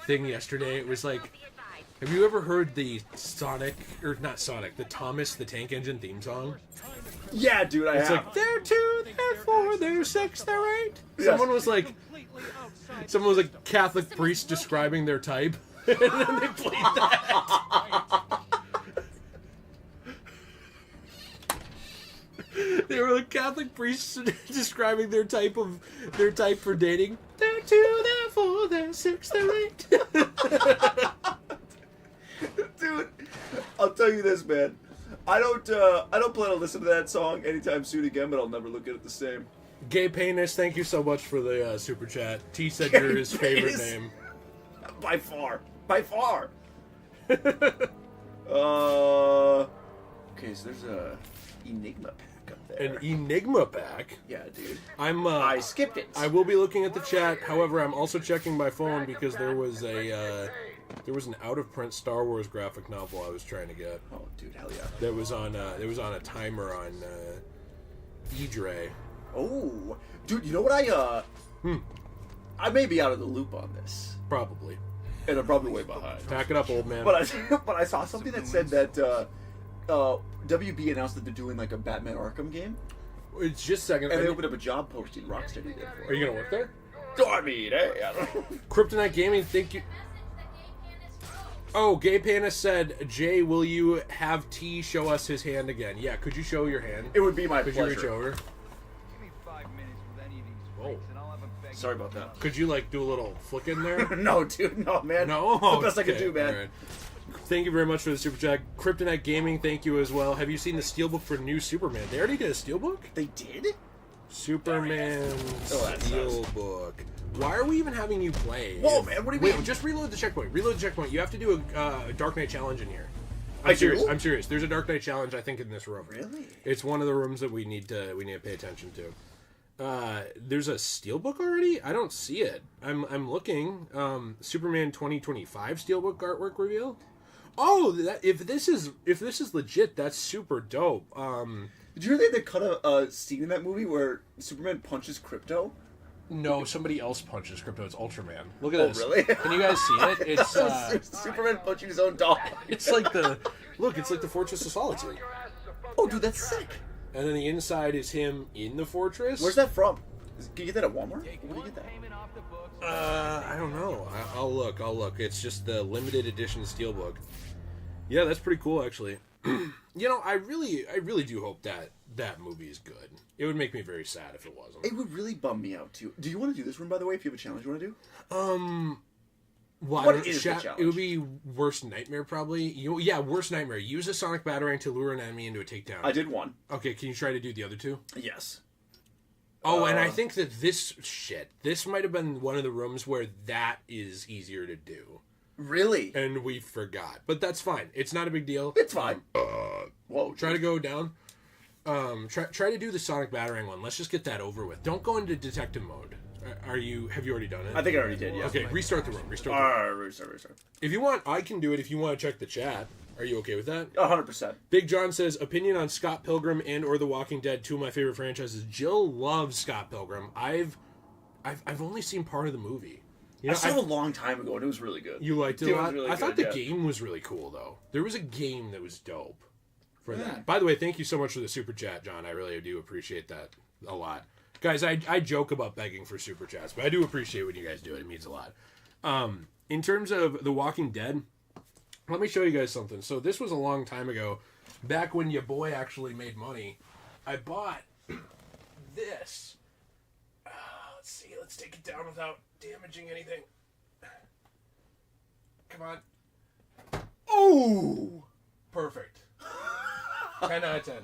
Thing yesterday. It was like, have you ever heard the Thomas the Tank Engine theme song? Yeah, dude, I It's have. like, they're 2, they're 4, they're 6, they're 8. Yes. Someone was like Catholic priest describing their type, and then they played that. They were like Catholic priests describing their type for dating. They're 2, they're 4, they're 6, they're 8. Dude, I'll tell you this, man. I don't plan to listen to that song anytime soon again, but I'll never look at it the same. Gay Penis, thank you so much for the super chat. T said you're his favorite Penis. name. By far. Okay, Okay, so there's a Enigma pack up there. An Enigma pack? Yeah, dude. I skipped it. I will be looking at the chat. However, I'm also checking my phone because there was an out-of-print Star Wars graphic novel I was trying to get. Oh, dude, hell yeah. That was on a timer on E-Dre. Oh, dude, you know what I may be out of the loop on this. Probably. And I'm probably way behind. Pack it up, old man. But I saw something that said that WB announced that they're doing like a Batman Arkham game. It's just a second. And they opened up a job posting Rocksteady did for it. Are you gonna work there? I mean, hey, I don't know. Kryptonite Gaming, thank you. Oh, Gay Panda said, Jay, will you have T show us his hand again? Yeah, could you show your hand? It would be my pleasure. Could you reach over? Give me 5 minutes with any of these freaks, and I'll have them beg. Sorry about that. Could you, like, do a little flick in there? No, dude, no, man. No? It's the best I can do, man. Right. Thank you very much for the super chat. Kryptonite Gaming, thank you as well. Have you seen the steelbook for New Superman? They already did a steelbook? They did? Superman that steelbook. Why are we even having you play? Whoa, man, what do you mean? Wait, just reload the checkpoint. Reload the checkpoint. You have to do a Dark Knight challenge in here. I I'm serious. do? I'm serious. There's a Dark Knight challenge, I think, in this room. Really? It's one of the rooms that we need to pay attention to. There's a steelbook already? I don't see it. I'm looking. Superman 2025 steelbook artwork reveal. Oh, if this is legit, that's super dope. Did you hear they cut a scene in that movie where Superman punches Crypto? No, somebody else punches Crypto. It's Ultraman. Look at this. Really? Can you guys see it? It's Superman punching his own dog. it's like the Fortress of Solitude. Oh, dude, that's sick. And then the inside is him in the fortress. Where's that from? Can you get that at Walmart? Where do you get that? I don't know. I'll look. It's just the limited edition steelbook. Yeah, that's pretty cool, actually. You know, I really do hope that movie is good. It would make me very sad if it wasn't. It would really bum me out too. Do you want to do this room, by the way? If you have a challenge you want to do? Well, What is the challenge? It would be Worst Nightmare, probably. Worst Nightmare. Use a sonic batarang to lure an enemy into a takedown. I did one. Okay, can you try to do the other two? Yes. Oh, and I think that this might have been one of the rooms where that is easier to do. Really? And we forgot. But that's fine. It's not a big deal. It's fine. Whoa. Try to go down. Try to do the sonic batarang one. Let's just get that over with. Don't go into detective mode. Have you already done it? I think I already did, yeah. Okay, restart the room. Restart. If you want, I can do it if you want to check the chat. Are you okay with that? 100%. Big John says, opinion on Scott Pilgrim and or The Walking Dead, two of my favorite franchises. Jill loves Scott Pilgrim. I've only seen part of the movie. You know, I saw it a long time ago, and it was really good. You liked it a lot? Really I thought good, the game was really cool, though. There was a game that was dope for Yeah. that. By the way, thank you so much for the super chat, John. I really do appreciate that a lot. Guys, I joke about begging for super chats, but I do appreciate when you guys do it. It means a lot. In terms of The Walking Dead, let me show you guys something. So this was a long time ago, back when your boy actually made money. I bought this. Let's see. Let's take it down without damaging anything. Come on. Oh! Perfect. 10 out of 10.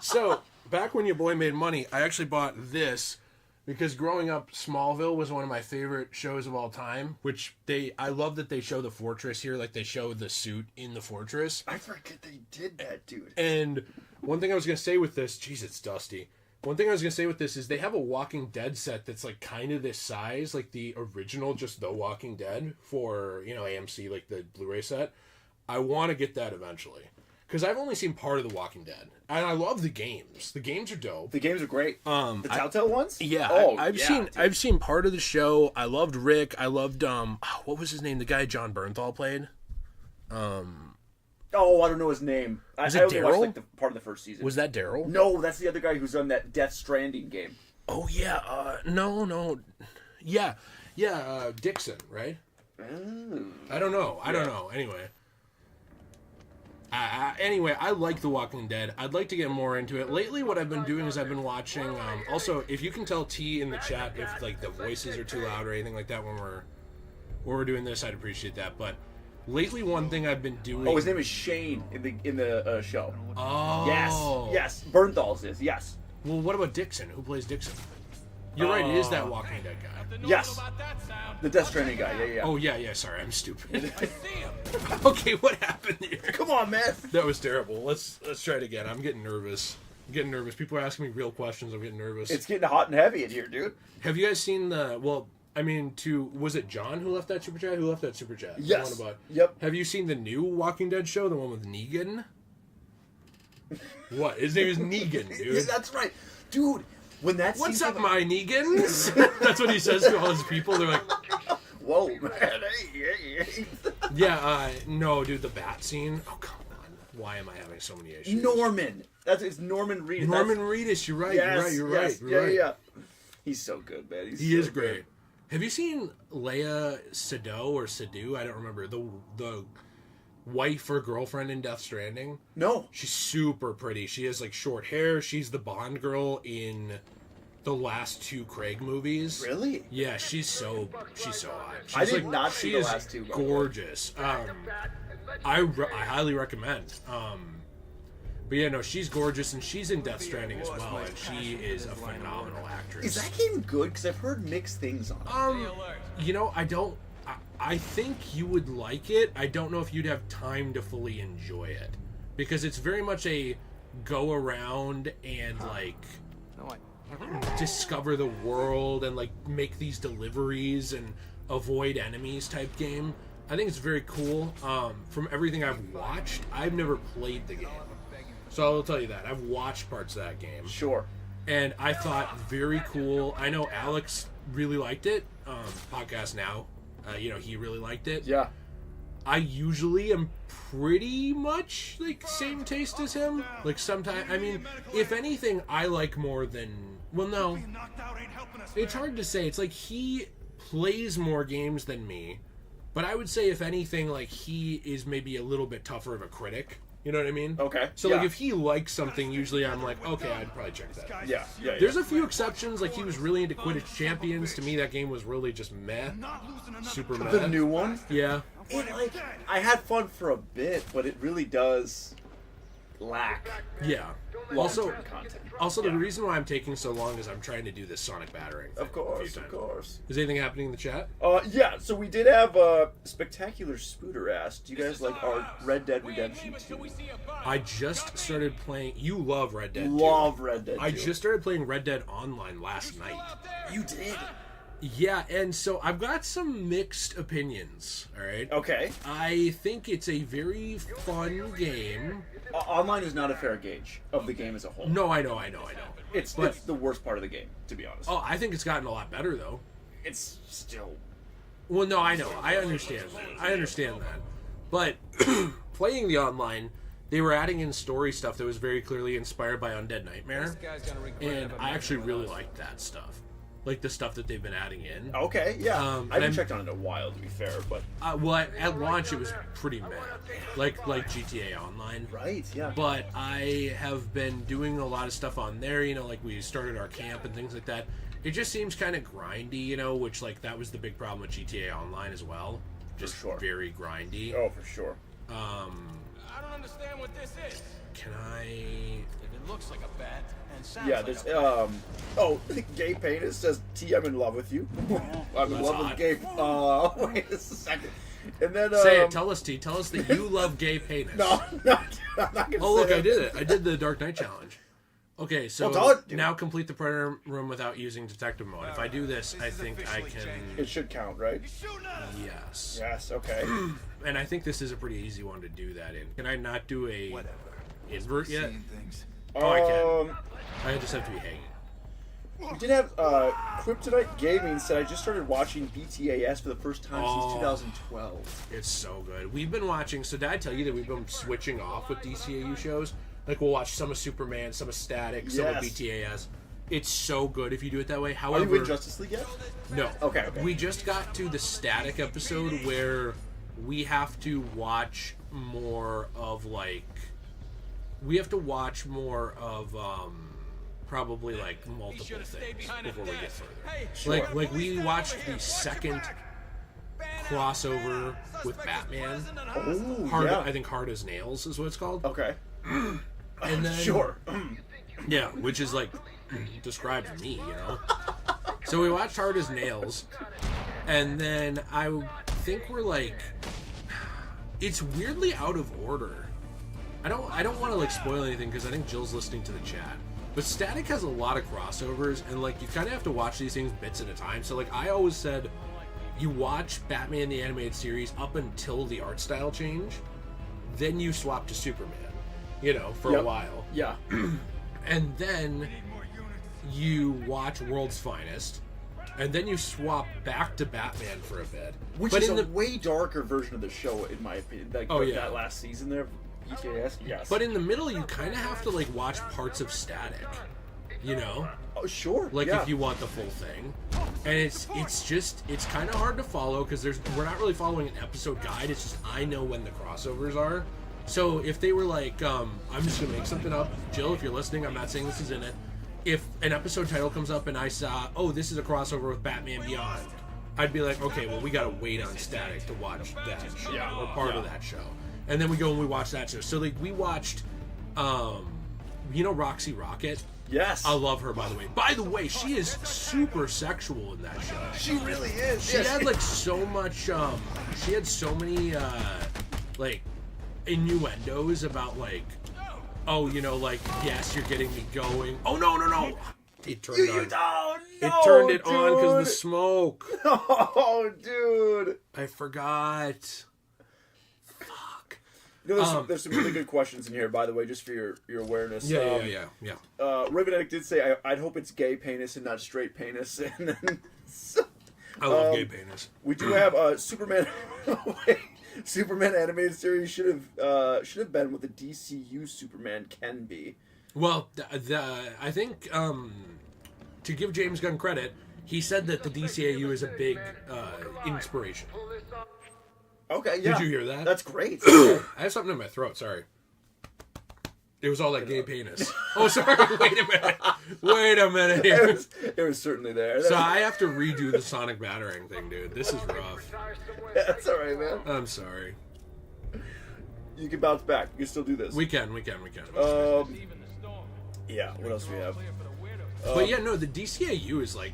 So, back when your boy made money, I actually bought this because growing up, Smallville was one of my favorite shows of all time, which I love that they show the fortress here, like they show the suit in the fortress. I forget they did that, dude. And one thing I was going to say with this, jeez, it's dusty. One thing I was going to say with this is they have a Walking Dead set that's like kind of this size, like the original, just The Walking Dead for, AMC, like the Blu-ray set. I want to get that eventually. Because I've only seen part of The Walking Dead. And I love the games. The games are dope. The games are great. The Telltale ones? Yeah. Oh, I've seen part of the show. I loved Rick. I loved, what was his name? The guy John Bernthal played? Oh, I don't know his name. Was I it only watched, Daryl? part of the first season. Was that Daryl? No, that's the other guy who's on that Death Stranding game. Oh, yeah. No. Yeah, Dixon, right? I don't know. Anyway. Anyway, I like The Walking Dead. I'd like to get more into it. Lately, what I've been doing is I've been watching... also, if you can tell T in the chat if like the voices are too loud or anything like that when we're doing this, I'd appreciate that. But lately, one thing I've been doing... Oh, his name is Shane in the show. Oh. Yes. Bernthal's is, yes. Well, what about Dixon? Who plays Dixon? You're right, it is that Walking Dead guy. Yes. The Death Stranding guy, yeah. Oh, yeah, sorry, I'm stupid. Okay, what happened here? Come on, man. That was terrible. Let's try it again. I'm getting nervous. People are asking me real questions. I'm getting nervous. It's getting hot and heavy in here, dude. Have you guys seen was it John who left that super chat? Who left that super chat? Yes. Yep. Yep. Have you seen the new Walking Dead show, the one with Negan? What? His name is Negan, dude. Yeah, that's right. Dude, when that What's up, my Negans? That's what he says to all his people. They're like, whoa, man. Hey. yeah, no, dude, the bat scene. Oh, come on. Why am I having so many issues? Norman. It's Norman Reedus. Norman Reedus, you're right. Yes, you're yes, right. Yeah. He's so good, man. He is great. Have you seen Leia Sadu? I don't remember. The wife or girlfriend in Death Stranding? No. She's super pretty. She has like short hair. She's the Bond girl in the last 2 Craig movies. Really? Yeah, she's so hot. I did not see the last 2. Gorgeous. I highly recommend. But yeah, no, she's gorgeous, and she's in Death Stranding as well, and she is a phenomenal actress. Is that game good? Because I've heard mixed things on it. You know, I think you would like it. I don't know if you'd have time to fully enjoy it, because it's very much a go around and like discover the world and like make these deliveries and avoid enemies type game. I think it's very cool. From everything I've watched, I've never played the game, so I'll tell you that I've watched parts of that game. Sure. And I thought very cool. I know Alex really liked it. Podcast now, he really liked it. Yeah. I usually am pretty much like same taste as him. Like sometimes, I mean, if anything, I like more than. Well, no, it's hard to say. It's like he plays more games than me, but I would say if anything, like he is maybe a little bit tougher of a critic. You know what I mean? Okay. So like if he likes something, usually I'm like, okay, I'd probably check that out. Yeah. There's a few exceptions, like he was really into Quidditch Champions. To me, that game was really just meh. Super meh. The new one? Yeah. I had fun for a bit, but it really does lack. Yeah. Long-term content. Also, the reason why I'm taking so long is I'm trying to do this Sonic battering thing. Of course. Is anything happening in the chat? Yeah, so we did have Spectacular Spooter asked, do you guys like our Red Dead Redemption 2? I just started playing. You love Red Dead 2. Love Red Dead 2. I just started playing Red Dead Online last night. You did? Yeah, and so I've got some mixed opinions, alright? Okay. I think it's a very fun game. Online is not a fair gauge of the game as a whole. No, I know. It's the worst part of the game, to be honest. Oh, I think it's gotten a lot better, though. It's still... Well, no, I know. I understand that. But playing the online, they were adding in story stuff that was very clearly inspired by Undead Nightmare. And I actually really liked that stuff. Like the stuff that they've been adding in. Okay, yeah. I haven't checked on it in a while, to be fair, but... well, at launch it was pretty mad. Like GTA Online. Right, yeah. But I have been doing a lot of stuff on there, like we started our camp and things like that. It just seems kind of grindy, which, like, that was the big problem with GTA Online as well. Just very grindy. Oh, for sure. I don't understand what this is. Can I... If it looks like a bat and sounds yeah, like there's, a bat. Gay Penis says, T, I'm in love with you. I'm in love with gay... wait a second. And then, say it, tell us, T. Tell us that you love Gay Penis. No, I'm not gonna say look, that. I did it. I did the Dark Knight challenge. Okay, so now complete the Predator room without using detective mode. If I do this, I think I can... It should count, right? Yes. Yes, okay. And I think this is a pretty easy one to do that in. Can I not do a invert yet? Oh, I can. I just have to be hanging. We did have Kryptonite Gaming said, I just started watching BTAS for the first time since 2012. It's so good. We've been watching... So did I tell you that we've been switching off with DCAU shows? Like, we'll watch some of Superman, some of Static, some of BTAS. It's so good if you do it that way. However, are you in Justice League yet? No. Okay. We just got to the Static episode where we have to watch more of, like... We have to watch more of, probably, like, multiple things before we get further. Like, we watched the second crossover with Batman. Oh, I think Hard as Nails is what it's called. Okay. And then, sure. Yeah, which is like describes me, So we watched Hard as Nails, and then I think we're like, it's weirdly out of order. I don't want to like spoil anything because I think Jill's listening to the chat. But Static has a lot of crossovers, and like you kind of have to watch these things bits at a time. So like I always said, you watch Batman the Animated Series up until the art style change, then you swap to Superman, you know, for a while. Yeah. And then you watch World's Finest, and then you swap back to Batman for a bit. Which is a way darker version of the show, in my opinion. Like that last season there, EJS. Yes. But in the middle, you kind of have to like watch parts of Static, you know? Oh, sure. Like if you want the full thing. And it's kind of hard to follow because we're not really following an episode guide. It's just I know when the crossovers are. So if they were like, I'm just gonna make something up. Jill, if you're listening, I'm not saying this is in it. If an episode title comes up and I saw, oh, this is a crossover with Batman Beyond, I'd be like, okay, well, we gotta wait on Static to watch that show, or part of that show. And then we go and we watch that show. So like we watched, you know, Roxy Rocket? Yes. I love her, by the way. By the way, she is super sexual in that show. She really is. She had like so much, she had so many, like, innuendos about like, oh, you know, like, yes, you're getting me going. Oh, no. It turned on. Oh, no, it turned it on because of the smoke. Oh, dude. I forgot. Fuck. You know, there's some really good questions in here, by the way, just for your awareness. Yeah. Ravenetic did say, I'd hope it's gay penis and not straight penis. And then, I love gay penis. We do have Superman. Superman animated series should have been what the DCU Superman can be. Well, I think to give James Gunn credit, he said that the DCAU is a big inspiration. Okay, yeah. Did you hear that? That's great. I have something in my throat. Sorry. It was all that gay penis. Oh, sorry. Wait a minute here. It was certainly there. So I have to redo the sonic battering thing, dude. This is rough. That's all right, man. I'm sorry. You can bounce back. You can still do this. We can. Yeah. What else do we have? But yeah, no. The DCAU is like,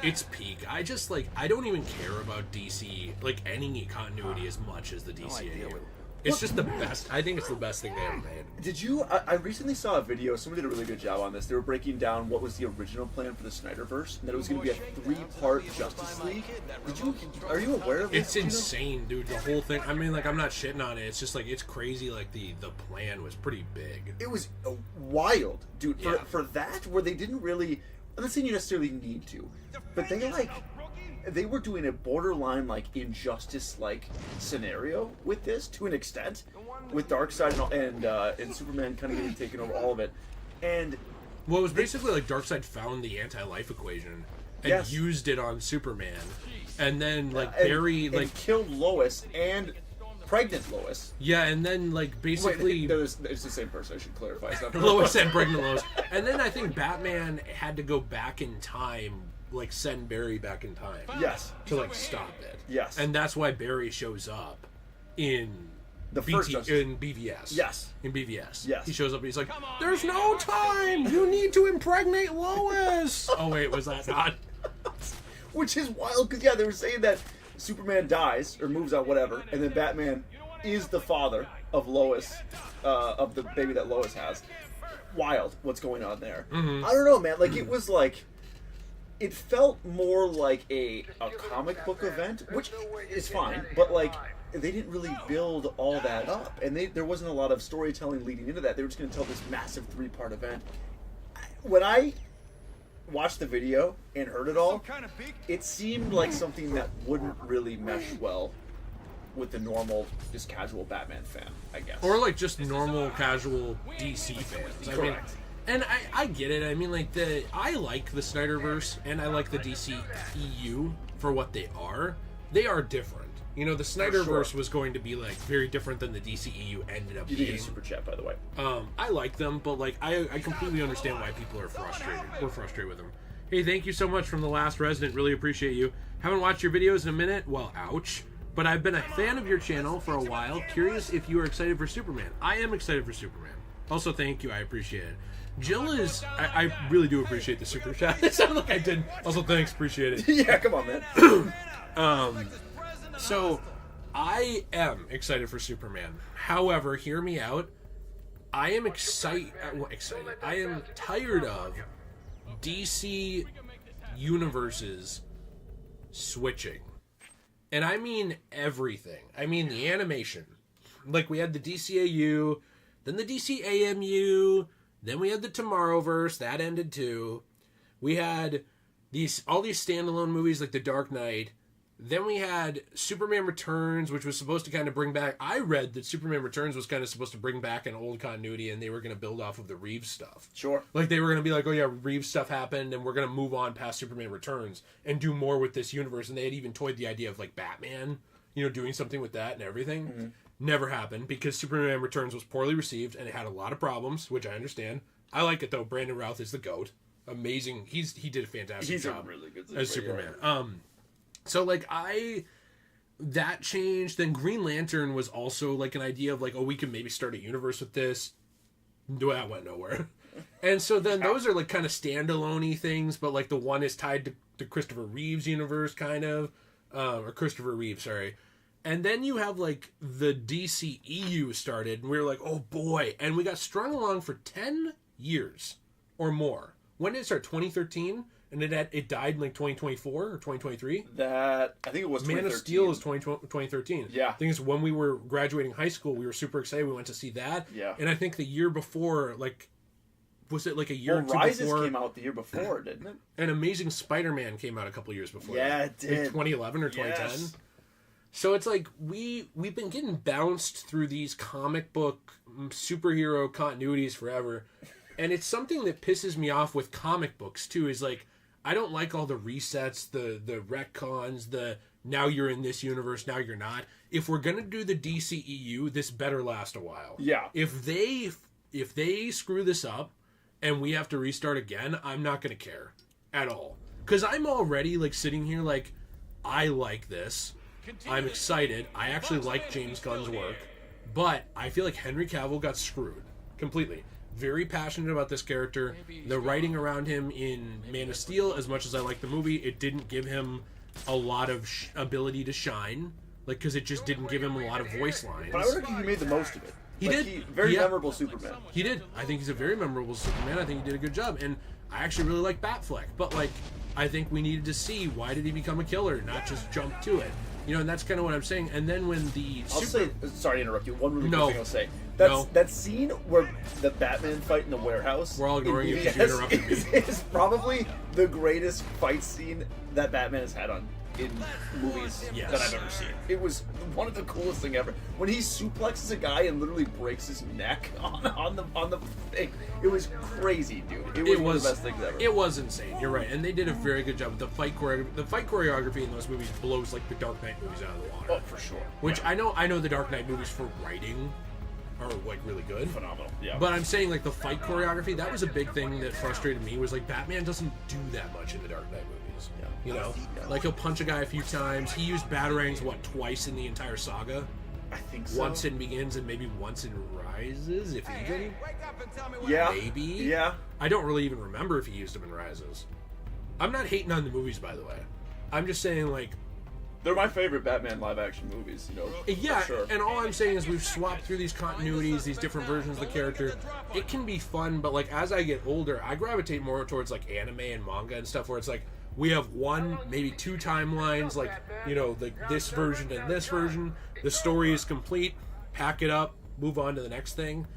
it's peak. I just like, I don't even care about DC, like any continuity as much as the DCAU. It's just the best. I think it's the best thing they ever made. Did you? I recently saw a video. Someone did a really good job on this. They were breaking down what was the original plan for the Snyderverse, and that it was going to be a 3-part Justice League. Are you aware of this? It's insane, dude. The whole thing. I mean, like, I'm not shitting on it. It's just like, it's crazy. Like the plan was pretty big. It was wild, dude. For that, where they didn't really. I'm not saying you necessarily need to, but they were doing a borderline like Injustice like scenario with this to an extent, with Darkseid and Superman kind of getting taken over all of it, and well, it was basically like Darkseid found the anti-life equation and used it on Superman, and then like Barry and killed Lois and pregnant Lois. Yeah, and then like basically it's the same person. I should clarify. It's not Lois and pregnant Lois, and then I think Batman had to go back in time. Like send Barry back in time. Yes. To like stop it. Yes. And that's why Barry shows up in the first in BVS. Yes. In BVS. Yes. He shows up and he's like, "There's no time. You need to impregnate Lois." Oh wait, was that not? Which is wild because they were saying that Superman dies or moves out, whatever, and then Batman is the father of Lois, of the baby that Lois has. Wild. What's going on there? Mm-hmm. I don't know, man. Like it was like. It felt more like a comic book event, which is fine, but like they didn't really build all that up, and there wasn't a lot of storytelling leading into that. They were just going to tell this massive 3-part event. When I watched the video and heard it all, it seemed like something that wouldn't really mesh well with the normal, just casual Batman fan, I guess, or like just normal casual DC fans. Correct. I mean, and I get it. I mean, like I like the Snyderverse and I like the DC EU for what they are. They are different. You know, the Snyderverse was going to be like very different than the DC EU ended up being. You did a super chat, by the way. I like them, but like I completely understand why people are frustrated. We're frustrated with them. Hey, thank you so much from the last resident. Really appreciate you. Haven't watched your videos in a minute. Well, ouch. But I've been a fan of your channel for a while. Curious if you are excited for Superman. I am excited for Superman. Also, thank you. I appreciate it. Jill is... I really do appreciate the super chat. It sounded like I did. Also, thanks. Appreciate it. Yeah, come on, man. So, I am excited for Superman. However, hear me out. I am excited. I am tired of DC universes switching. And I mean everything. I mean the animation. Like, we had the DCAU, then the DCAMU, then we had the Tomorrowverse. That ended too. We had all these standalone movies like The Dark Knight. Then we had Superman Returns, which was supposed to kind of bring back... I read that Superman Returns was kind of supposed to bring back an old continuity, and they were going to build off of the Reeves stuff. Sure. Like, they were going to be like, oh yeah, Reeves stuff happened, and we're going to move on past Superman Returns and do more with this universe. And they had even toyed the idea of, like, Batman, doing something with that and everything. Mm-hmm. Never happened, because Superman Returns was poorly received, and it had a lot of problems, which I understand. I like it, though. Brandon Routh is the GOAT. Amazing. He did a fantastic job a really good as Superman. So, like, that changed. Then Green Lantern was also, like, an idea of, like, oh, we can maybe start a universe with this. That went nowhere. And so then those are, like, kind of standalone-y things, but, like, the one is tied to Christopher Reeve's universe, kind of. Or Christopher Reeve, sorry. And then you have, like, the DCEU started, and we were like, oh, boy. And we got strung along for 10 years or more. When did it start? 2013? And it died in like 2024 or 2023? I think it was 2013. Man of Steel is 2013. Yeah. I think it's when we were graduating high school, we were super excited. We went to see that. Yeah. And I think the year before, like, was it like a year or two Rises before? came out the year before, didn't it? And Amazing Spider-Man came out a couple years before. Yeah, it did. Like 2011 or 2010. Yes. So it's like we've been getting bounced through these comic book superhero continuities forever. And it's something that pisses me off with comic books, too, is like, I don't like all the resets, the retcons, the now you're in this universe, now you're not. If we're going to do the DCEU, this better last a while. Yeah. If they screw this up and we have to restart again, I'm not going to care at all. Because I'm already, like, sitting here like, I like this. I'm excited. I actually like James Gunn's work. But I feel like Henry Cavill got screwed completely. Very passionate about this character. The writing around him in Man of Steel, as much as I like the movie, it didn't give him a lot of ability to shine. Like, because it just didn't give him a lot of voice lines. But I would argue he made the most of it. He did. Very memorable Superman. He did. I think he's a very memorable Superman. I think he did a good job. And I actually really like Batfleck. But, like, I think we needed to see why did he become a killer, not just jump to it. And that's kind of what I'm saying. And then when the sorry to interrupt you. One really quick thing I'll say. That scene where the Batman fight in the warehouse. We're all ignoring you because you interrupted me. Is probably the greatest fight scene that Batman has had in movies that I've ever seen. It was one of the coolest thing ever. When he suplexes a guy and literally breaks his neck on the thing. It was crazy, dude. It was one of the best things ever. It was insane. You're right, and they did a very good job. The fight choreography in those movies blows like the Dark Knight movies out of the water. Oh, for sure. Which I know the Dark Knight movies for writing are like really good, phenomenal. Yeah. But I'm saying like the fight choreography, that was a big thing that frustrated me. Was like Batman doesn't do that much in the Dark Knight movies. Yeah. Like he'll punch a guy a few times. He used batarangs twice in the entire saga. I think so. Once in Begins and maybe once in Rises, if even. Yeah. Maybe. Yeah. I don't really even remember if he used them in Rises. I'm not hating on the movies, by the way. I'm just saying, like... They're my favorite Batman live-action movies, Yeah, for sure. And all I'm saying is we've swapped through these continuities, these different versions of the character. It can be fun, but, like, as I get older, I gravitate more towards, like, anime and manga and stuff where it's like, we have one, maybe two timelines, like, this version and this version. The story is complete. Pack it up. Move on to the next thing.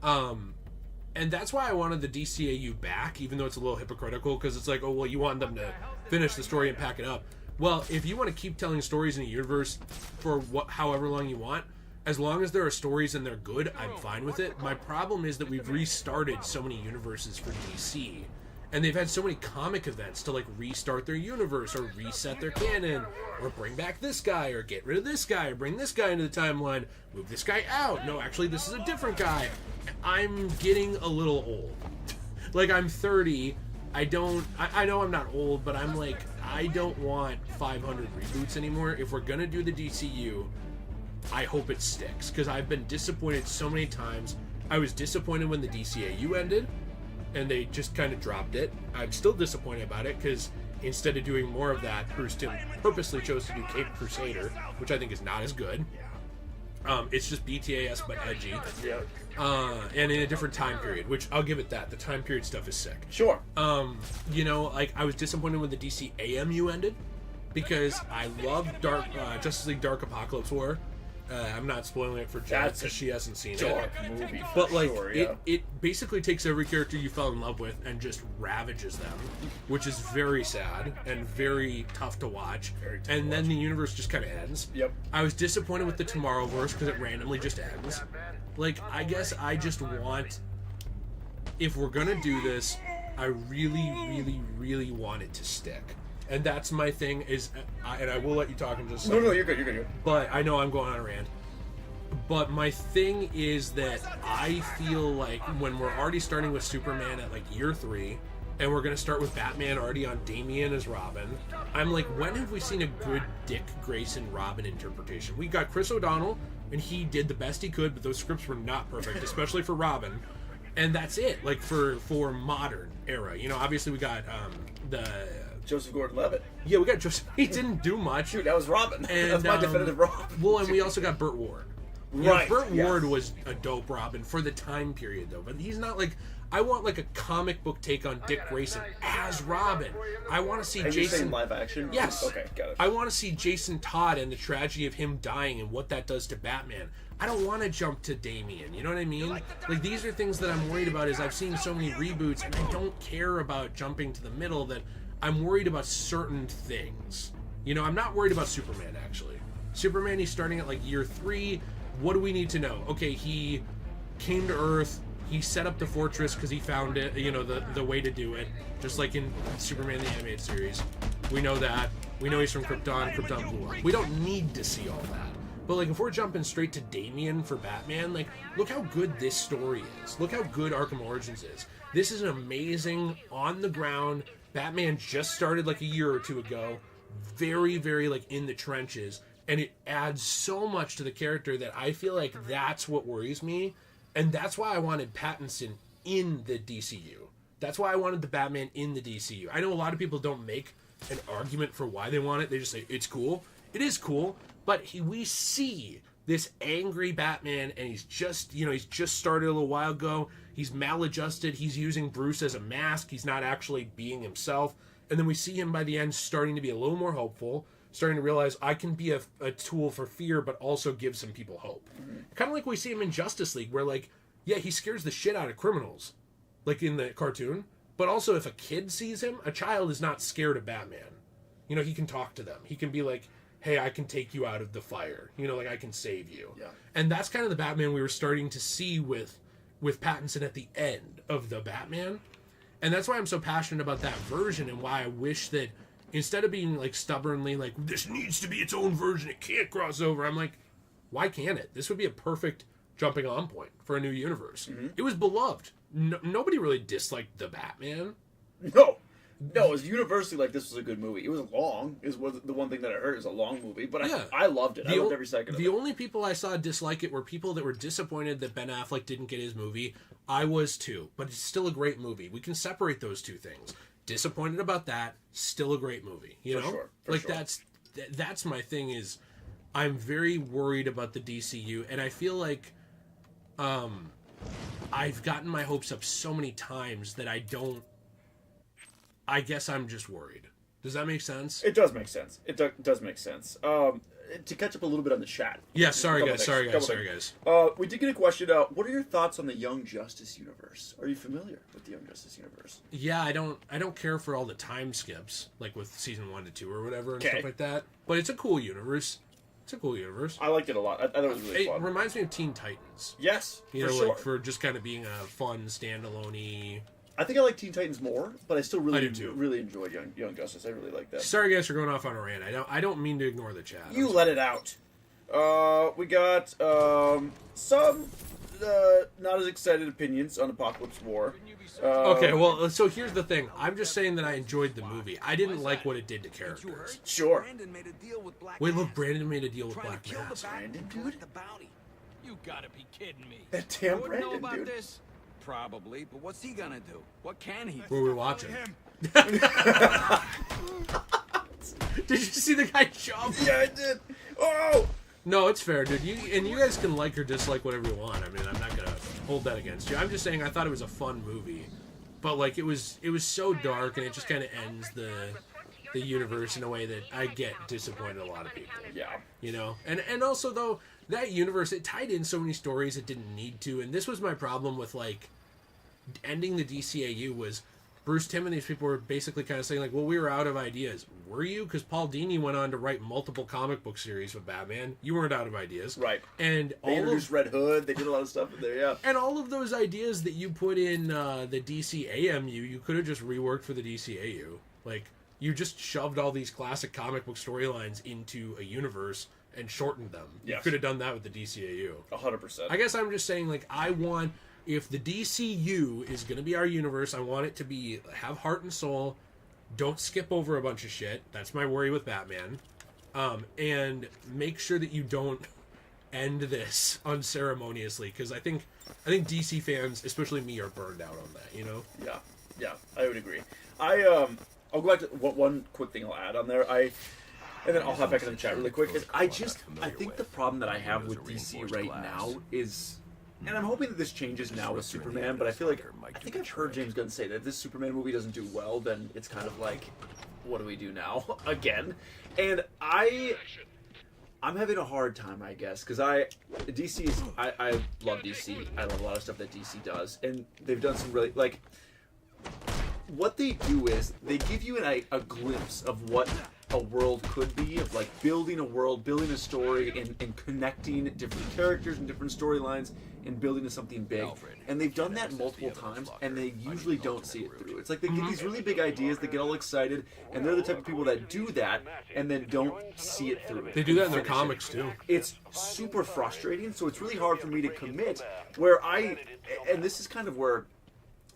And that's why I wanted the DCAU back, even though it's a little hypocritical, because it's like, oh, well, you want them to finish the story and pack it up. Well, if you want to keep telling stories in a universe for however long you want, as long as there are stories and they're good, I'm fine with it. My problem is that we've restarted so many universes for DC. And they've had so many comic events to, like, restart their universe or reset their canon or bring back this guy or get rid of this guy or bring this guy into the timeline, move this guy out. No, actually, this is a different guy. I'm getting a little old. Like, I'm 30. I know I'm not old, but I'm like, I don't want 500 reboots anymore. If we're going to do the DCU, I hope it sticks. Because I've been disappointed so many times. I was disappointed when the DCAU ended, and they just kind of dropped it. I'm still disappointed about it, because instead of doing more of that, Bruce Timm purposely chose to do Cape Crusader, which I think is not as good. It's just BTAS but edgy. Yeah. And in a different time period, which I'll give it that. The time period stuff is sick. Sure. You know, like, I was disappointed when the DC AMU ended, because I love Justice League Dark Apocalypse War. I'm not spoiling it for Jen because she hasn't seen Dark it. movie, But like, sure, yeah. it basically takes every character you fell in love with and just ravages them, which is very sad and very tough to watch. And then the universe just kind of ends. Yep. I was disappointed with the Tomorrowverse because it randomly just ends. Like, I guess I just want, if we're gonna do this, I really, really, really want it to stick. And that's my thing, and I will let you talk in just a second. No, you're good. But I know I'm going on a rant. But my thing is that I feel like when we're already starting with Superman at like year 3, and we're going to start with Batman already on Damian as Robin, I'm like, when have we seen a good Dick Grayson Robin interpretation? We got Chris O'Donnell, and he did the best he could, but those scripts were not perfect, especially for Robin. And that's it, like, for modern era. You know, obviously we got the... Joseph Gordon-Levitt. Yeah, we got Joseph. He didn't do much. Dude, that was Robin. And, that's my definitive Robin. Well, and we also got Burt Ward. Right. Burt Ward was a dope Robin for the time period, though. But he's not like... I want like a comic book take on Dick Grayson as Robin. I want to see Are Jason... you saying live action? Yes. Okay, got it. I want to see Jason Todd and the tragedy of him dying and what that does to Batman. I don't want to jump to Damian, you know what I mean? Like, these are things that I'm worried about, is I've seen so many reboots, and I don't care about jumping to the middle, that I'm worried about certain things. You know, I'm not worried about Superman, actually. Superman, he's starting at, like, year 3. What do we need to know? Okay, he came to Earth, he set up the fortress because he found it, you know, the way to do it, just like in Superman the Animated Series. We know that. We know he's from Krypton blew up. We don't need to see all that. But, like, if we're jumping straight to Damian for Batman, like, look how good this story is. Look how good Arkham Origins is. This is an amazing, on-the-ground, Batman just started, like, a year or 2 ago. Very, very, like, in the trenches. And it adds so much to the character that I feel like that's what worries me. And that's why I wanted Pattinson in the DCU. That's why I wanted the Batman in the DCU. I know a lot of people don't make an argument for why they want it. They just say, it's cool. It is cool. But we see this angry Batman, and he's just started a little while ago. He's maladjusted. He's using Bruce as a mask. He's not actually being himself. And then we see him by the end starting to be a little more hopeful, starting to realize I can be a tool for fear, but also give some people hope. Mm-hmm. Kind of like we see him in Justice League, where, like, yeah, he scares the shit out of criminals, like in the cartoon. But also, if a kid sees him, a child is not scared of Batman. You know, he can talk to them. He can be like, hey, I can take you out of the fire. You know, like, I can save you. Yeah. And that's kind of the Batman we were starting to see with Pattinson at the end of the Batman. And that's why I'm so passionate about that version, and why I wish that instead of being, like, stubbornly, like, this needs to be its own version, it can't cross over, I'm like, why can't it? This would be a perfect jumping on point for a new universe. Mm-hmm. It was beloved. Nobody really disliked the Batman. No, it was universally like this was a good movie. It was long. It was the one thing that I heard. It was a long movie, but yeah. I loved it. I loved every second of it. The only people I saw dislike it were people that were disappointed that Ben Affleck didn't get his movie. I was too, but it's still a great movie. We can separate those two things. Disappointed about that, still a great movie. You know? For sure. That's my thing, is I'm very worried about the DCU, and I feel like I've gotten my hopes up so many times that I guess I'm just worried. Does that make sense? It does make sense. It does make sense. To catch up a little bit on the chat. Yeah, sorry guys. We did get a question. What are your thoughts on the Young Justice universe? Are you familiar with the Young Justice universe? Yeah, I don't care for all the time skips, like with season 1 to 2 or whatever and stuff like that. But it's a cool universe. I liked it a lot. I thought it was really fun. It reminds me of Teen Titans. Yes, like for just kind of being a fun standalone-y. I think I like Teen Titans more, but I still really enjoyed Young Justice. I really like that. Sorry guys for going off on a rant. I don't mean to ignore the chat. You let it out. We got some not as excited opinions on Apocalypse War. Okay, well, so here's the thing. I'm just saying that I enjoyed the movie. I didn't like what it did to characters. Sure. Wait, look, Brandon made a deal with Black Mask. Brandon, dude? You gotta be kidding me. That damn You wouldn't know Brandon, about dude. this? Probably, but what's he gonna do? What can he do? What were we watching? Him. Did you see the guy jump? Yeah, I did. Oh! No, it's fair, dude. You guys can like or dislike whatever you want. I mean, I'm not gonna hold that against you. I'm just saying I thought it was a fun movie, but like it was so dark and it just kind of ends the universe in a way that I get disappointed a lot of people. Yeah. You know, and also though that universe, it tied in so many stories it didn't need to, and this was my problem with like ending the DCAU was Bruce Timm and these people were basically kind of saying like, well, we were out of ideas. Were you? Because Paul Dini went on to write multiple comic book series with Batman. You weren't out of ideas. Right. And They introduced Red Hood. They did a lot of stuff in there, yeah. and all of those ideas that you put in the DCAMU, you could have just reworked for the DCAU. Like, you just shoved all these classic comic book storylines into a universe and shortened them. Yes. You could have done that with the DCAU. 100%. I guess I'm just saying, like, I want... If the DCU is going to be our universe, I want it to be have heart and soul. Don't skip over a bunch of shit. That's my worry with Batman. And make sure that you don't end this unceremoniously, because I think DC fans, especially me, are burned out on that. You know? Yeah, I would agree. I'll go back to one quick thing I'll add on there. And then I'll hop back into the chat really quick. I think the problem that I have with DC right now is, and I'm hoping that this changes now with Superman, but I feel like, I think I've heard James Gunn say that if this Superman movie doesn't do well, then it's kind of like, what do we do now? Again. And I'm having a hard time, I guess, because I love DC. I love a lot of stuff that DC does, and they've done some really, like, what they do is they give you a glimpse of what a world could be, of like building a world, building a story, and connecting different characters and different storylines and building to something big. And they've done that multiple times, and they usually don't see it through. It's like they get these really big ideas, they get all excited, and they're the type of people that do that and then don't see it through. They do that in their comics too. It's super frustrating, so it's really hard for me to commit. And this is kind of where,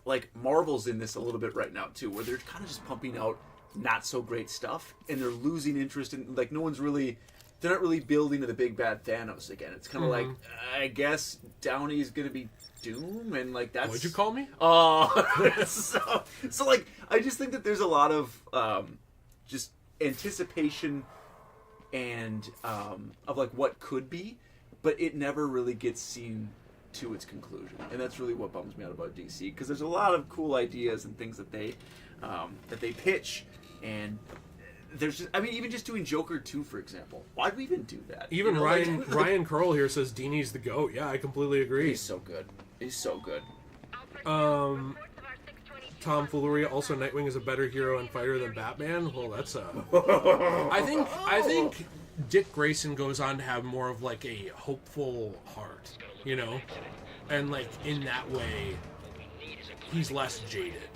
like, Marvel's in this a little bit right now too, where they're kind of just pumping out not so great stuff, and they're losing interest in, like, they're not really building to the big bad Thanos again. It's kind of like, I guess Downey's gonna be Doom, and like that's. What'd you call me? So like, I just think that there's a lot of just anticipation and of like what could be, but it never really gets seen to its conclusion, and that's really what bums me out about DC, because there's a lot of cool ideas and things that they pitch, and there's just, I mean, even just doing Joker 2, for example. Why'd we even do that? Even Ryan Curl here says Dini's the GOAT. Yeah, I completely agree. He's so good. He's so good. Tom Fluria, also Nightwing is a better hero and fighter than Batman. Well, that's I think Dick Grayson goes on to have more of like a hopeful heart, you know, and like in that way, he's less jaded,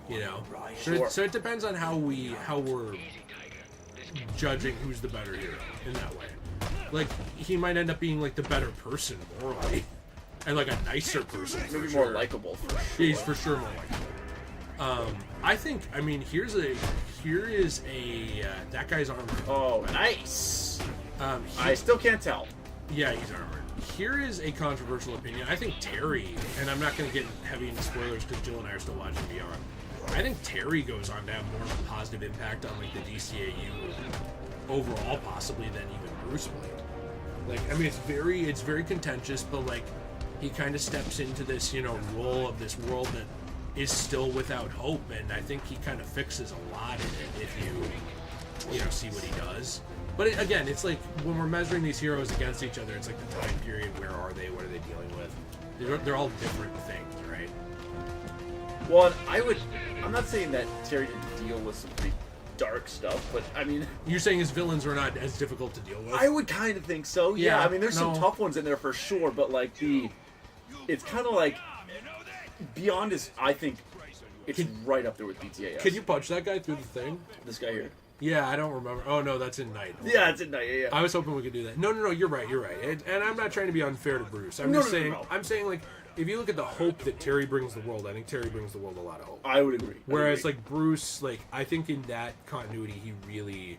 you know. So it depends on how we're judging who's the better hero in that way. Like, he might end up being like the better person morally, and like a nicer person. Maybe more likable. He's for sure more likable. I think. I mean, here is a that guy's armored. Oh, nice. I still can't tell. Yeah, he's armored. Here is a controversial opinion. I think Terry, and I'm not going to get heavy into spoilers because Jill and I are still watching VR. I think Terry goes on to have more of a positive impact on like the DCAU overall, possibly, than even Bruce Wayne. Like, I mean, it's very contentious, but like he kind of steps into this, you know, role of this world that is still without hope, and I think he kind of fixes a lot in it if you know, see what he does. But again, it's like when we're measuring these heroes against each other, it's like the time period. Where are they? What are they dealing with? They're all different things, right? Well, I'm not saying that Terry didn't deal with some pretty dark stuff, but I mean, you're saying his villains are not as difficult to deal with? I would kind of think so. Yeah, I mean, there's some tough ones in there for sure, but like it's kind of like beyond his. I think it's right up there with BTA. Can you punch that guy through the thing? This guy here. Yeah, I don't remember. Oh no, that's in Night. Yeah, it's in Night. Yeah. I was hoping we could do that. No, you're right. And I'm not trying to be unfair to Bruce. I'm just saying. I'm saying, like, if you look at the hope that Terry brings the world, I think Terry brings the world a lot of hope. I would agree. Whereas, like, Bruce, like, I think in that continuity, he really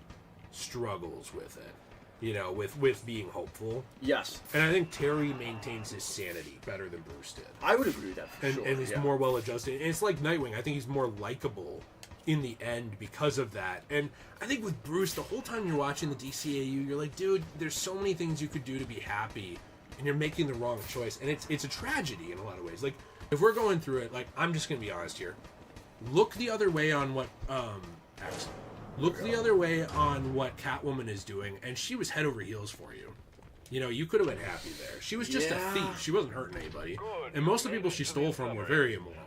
struggles with it. you know, with being hopeful. Yes. And I think Terry maintains his sanity better than Bruce did. I would agree with that for sure. And he's more well-adjusted. And it's like Nightwing. I think he's more likable in the end because of that. And I think with Bruce, the whole time you're watching the DCAU, you're like, dude, there's so many things you could do to be happy, and you're making the wrong choice. And it's a tragedy in a lot of ways. Like, if we're going through it, like, I'm just going to be honest here. Look the other way on what, Look the other way on what Catwoman is doing, and she was head over heels for you. You know, you could have been happy there. She was just a thief. She wasn't hurting anybody. And most of the people she stole from were very immoral.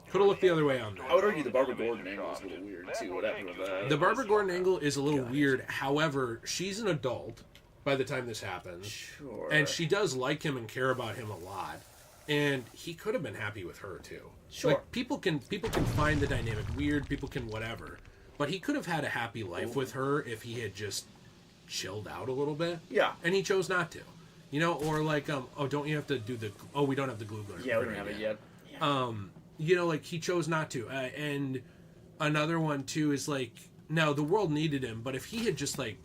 Could have looked the other way on that. I would argue the Barbara Gordon angle is a little weird, too. What happened with that? The Barbara Gordon angle is a little weird. However, she's an adult by the time this happens. Sure. And she does like him and care about him a lot. And he could have been happy with her, too. Sure. Like, people can find the dynamic weird. People can whatever. But he could have had a happy life with her if he had just chilled out a little bit. Yeah. And he chose not to. You know, or like, oh, don't you have to do the... Oh, we don't have the glue gun. Yeah, we don't have it yet. Yeah. You know, like, he chose not to. And another one, too, is like, no, the world needed him, but if he had just, like,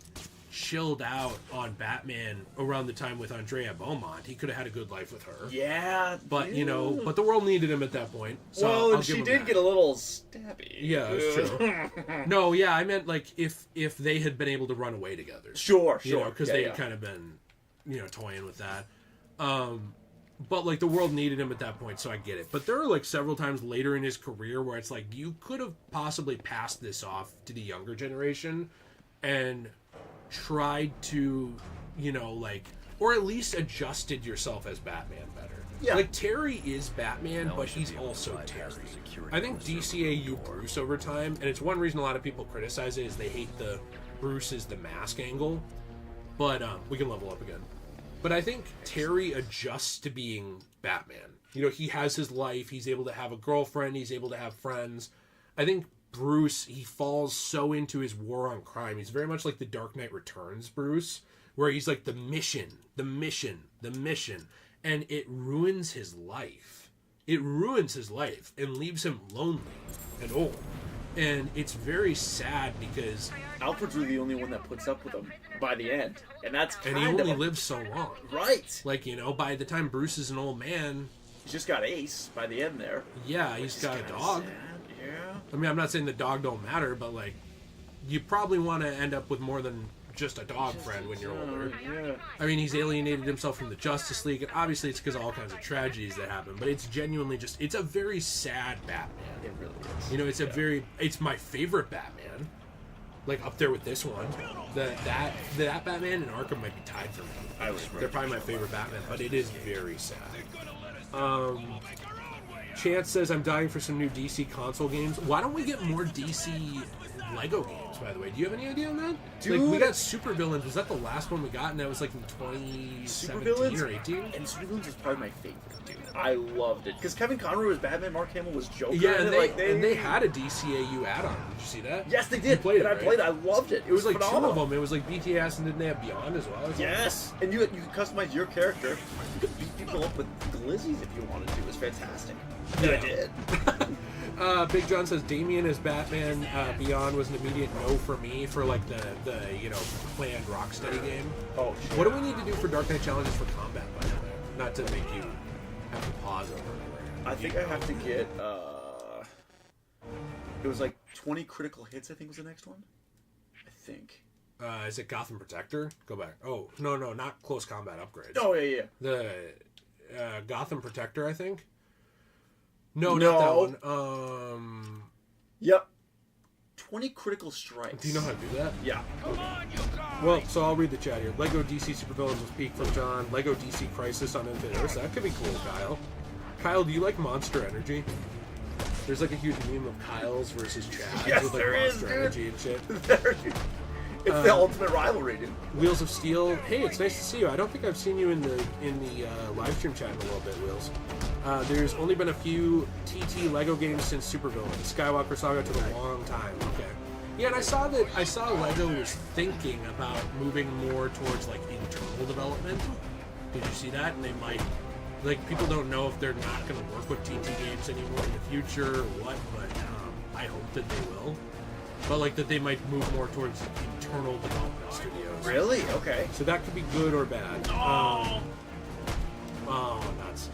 chilled out on Batman around the time with Andrea Beaumont, he could have had a good life with her. Yeah. But, you know, but the world needed him at that point. So well, I'll and give she him did that. get a little stabby. Yeah, that's true. No, yeah, I meant, like, if they had been able to run away together. Sure. You know, because they had kind of been, you know, toying with that. But, like, the world needed him at that point, so I get it. But there are, like, several times later in his career where it's like, you could have possibly passed this off to the younger generation and tried to, you know, like, or at least adjusted yourself as Batman better. Yeah. Like, Terry is Batman, but he's also Terry. I think DCAU Bruce over time, and it's one reason a lot of people criticize it, is they hate the Bruce is the mask angle. But, we can level up again. But I think Terry adjusts to being Batman. You know, he has his life. He's able to have a girlfriend. He's able to have friends. I think Bruce, he falls so into his war on crime. He's very much like the Dark Knight Returns Bruce, where he's like the mission. And it ruins his life. It ruins his life and leaves him lonely and old. And it's very sad because Alfred's really the only one that puts up with him by the end, and that's kind and he only lives so long. Right. Like, you know, by the time Bruce is an old man, he's just got Ace by the end there. Yeah, he's got a dog. Sad. Yeah. I mean, I'm not saying the dog don't matter, but like, you probably want to end up with more than just a dog friend when you're older. Yeah. I mean, he's alienated himself from the Justice League, and obviously it's because of all kinds of tragedies that happen, but it's genuinely just, it's a very sad Batman. It really is. You know, it's my favorite Batman. Like, up there with this one. That Batman and Arkham might be tied for me. They're probably my favorite Batman, but it is very sad. Chance says, I'm dying for some new DC console games. Why don't we get more DC Lego games, by the way? Do you have any idea on that? Dude. Like, we got Supervillains. Was that the last one we got? And that was like in 2017 or 18? And Supervillains was probably my favorite, dude. I loved it. Because Kevin Conroy was Batman, Mark Hamill was Joker. Yeah, and and they had a DCAU add-on. Did you see that? Yes, they did. You played and it, I right? played it. I loved it. It was like phenomenal. 2 of them. It was like BTS, and then they have Beyond as well. Yes, and you could customize your character. You could beat people up with glizzies if you wanted to. It was fantastic. And I did. Big John says Damian as Batman Beyond was an immediate no for me for like the you know, planned Rocksteady game. Oh, shit. What do we need to do for Dark Knight challenges for combat, by the way? Not to make you have to pause over. I think I have to get it was like 20 critical hits, I think was the next one. I think. Is it Gotham Protector? Go back. Oh, no, not close combat upgrades. Oh, yeah. The Gotham Protector, I think. No, not that one. Yep. 20 critical strikes. Do you know how to do that? Yeah. Come on, you guys! Well, so I'll read the chat here. Lego DC Supervillains was peak from John. Lego DC Crisis on Infinite Earths. That could be cool, Kyle. Kyle, do you like Monster Energy? There's like a huge meme of Kyle's versus Chad's Yes, with like there Monster is, dude. Energy and shit. It's the ultimate rivalry, dude. Wheels of Steel. Hey, it's nice to see you. I don't think I've seen you in the live stream chat in a little bit, Wheels. There's only been a few TT Lego games since Supervillains. Skywalker Saga took a long time. Okay. Yeah, and I saw Lego was thinking about moving more towards like internal development. Did you see that? And they might, like, people don't know if they're not going to work with TT games anymore in the future or what, but I hope that they will. But like that they might move more towards internal development studios videos. Really? Okay. So that could be good or bad. Nuts.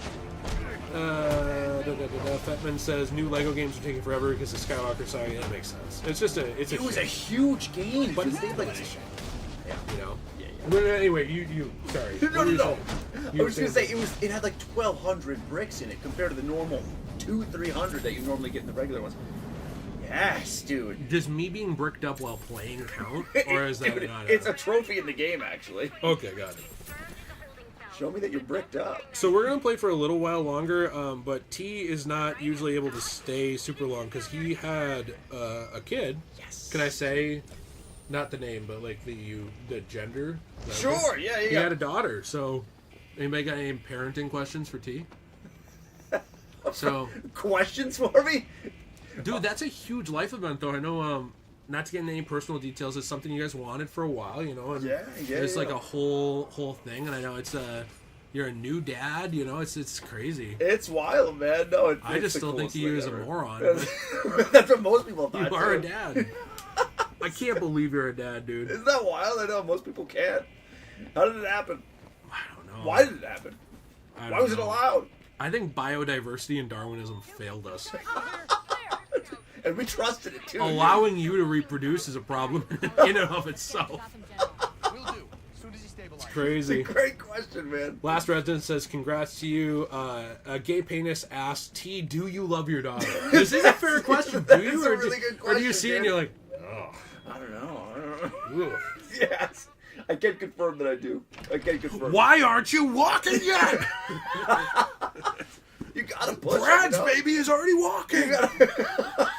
Fetman says new Lego games are taking forever because the Skywalker saga. That makes sense. It's just a. It was a huge game, but it's it's like. Yeah. You know. Yeah. But anyway, you sorry. No. I was gonna say it had like 1,200 bricks in it compared to the normal 200-300 that you normally get in the regular ones. Yes, dude. Does me being bricked up while playing count, or is that Dude, not? It's a trophy in the game, actually. Okay, got it. Show me that you're bricked up. So we're gonna play for a little while longer, but T is not usually able to stay super long because he had a kid. Yes. Can I say, not the name, but like the gender? Sure. Yeah. He had a daughter. So, anybody got any parenting questions for T? So, questions for me? dude, that's a huge life event, though. I know. Not to get into any personal details, it's something you guys wanted for a while, you know. And there's like a whole thing, and I know it's you're a new dad, you know. It's crazy. It's wild, man. No, I just still think of you as a moron. That's what most people thought. You are a dad. I can't believe you're a dad, dude. Isn't that wild? I know most people can't. How did it happen? I don't know. Why did it happen? Why was it allowed? I think biodiversity and Darwinism failed us. And we trusted it too. Allowing you to reproduce is a problem in and of itself. Will do. As soon as he stabilizes. It's crazy. It's a great question, man. Last resident says, congrats to you. A gay penis asked, T, do you love your daughter? This is a fair question. Do you? That's a really good Or do you question, see it and dude. you're like, oh. I don't know. Ugh. Yes. I can confirm that I do. I can confirm. Why aren't you walking yet? You gotta push Brad's it, you know? baby is already walking. You gotta...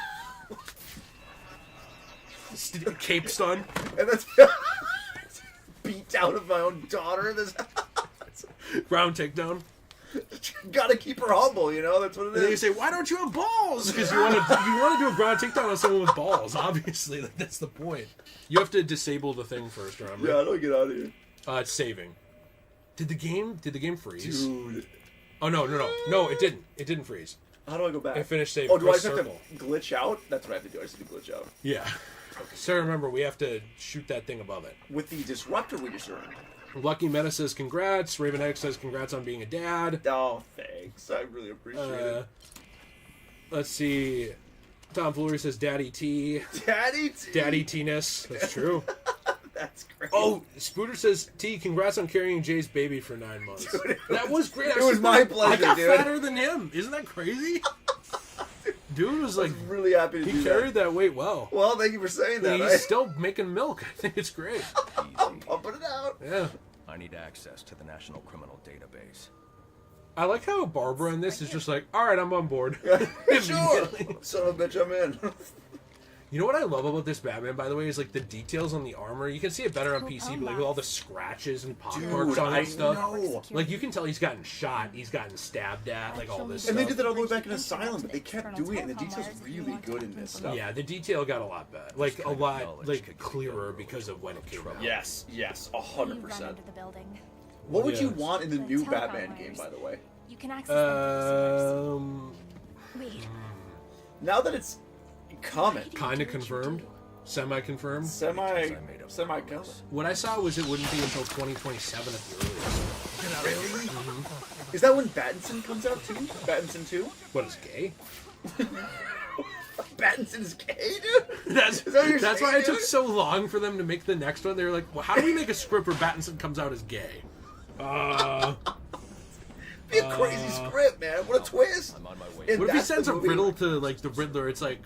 Cape stun. And that's beat down of my own daughter. This Ground takedown. gotta keep her humble, you know. That's what it And then you is. say, "Why don't you have balls?" Because you want to do a ground takedown on someone with balls. Obviously, like, that's the point. You have to disable the thing first, remember? Yeah, I don't get out of here, It's saving. Did the game freeze? dude. Oh no, it didn't. It didn't freeze. How do I go back? It finished saving. Oh, do I Press just have circle. to glitch out? That's what I have to do. I just have to glitch out. Yeah. So remember, we have to shoot that thing above it. With the disruptor we just earned. Lucky Meta says congrats. Raven X says congrats on being a dad. Oh, thanks. I really appreciate it. Let's see. Tom Flery says Daddy T. Daddy T. Daddy T-ness. That's true. That's great. Oh, Spooter says, T, congrats on carrying Jay's baby for 9 months. Dude, that was great. it was my pleasure, I got dude. fatter than him. Isn't that crazy? Dude was like, I'm really happy to do he that. carried that weight well. Well, thank you for saying that. He's still making milk. I think it's great. I'm pumping it out. Yeah. I need access to the National Criminal Database. I like how Barbara in this is just like, all right, I'm on board. Sure. Son of a bitch, I'm in. You know what I love about this Batman, by the way, is like the details on the armor. You can see it better on PC, but like with all the scratches and pop marks on it and stuff. know. Like you can tell he's gotten shot, he's gotten stabbed at, like all this And stuff. they did that all the way back in Asylum, but they kept doing it, and the details are really good in this stuff. Yeah, the detail got a lot better, like a lot like clearer because of when it came out. Yes, 100%. building. What would you Yes. want in the new Batman game, by the way? You can access them. Wait. Now that it's coming, Kind of confirmed, semi-confirmed. semi-coming. What I saw was it wouldn't be until 2027 at the earliest. Really? Is that when Battinson comes out too? Battinson 2? What is gay? Battinson is gay, dude? That's Is that what you're why saying, it took dude? so long for them to make the next one. They were like, well, how do we make a script where Battinson comes out as gay? Be a crazy script, man. What a twist. I'm on my way. And What if he that's the sends a movie- riddle to like the Riddler? It's like,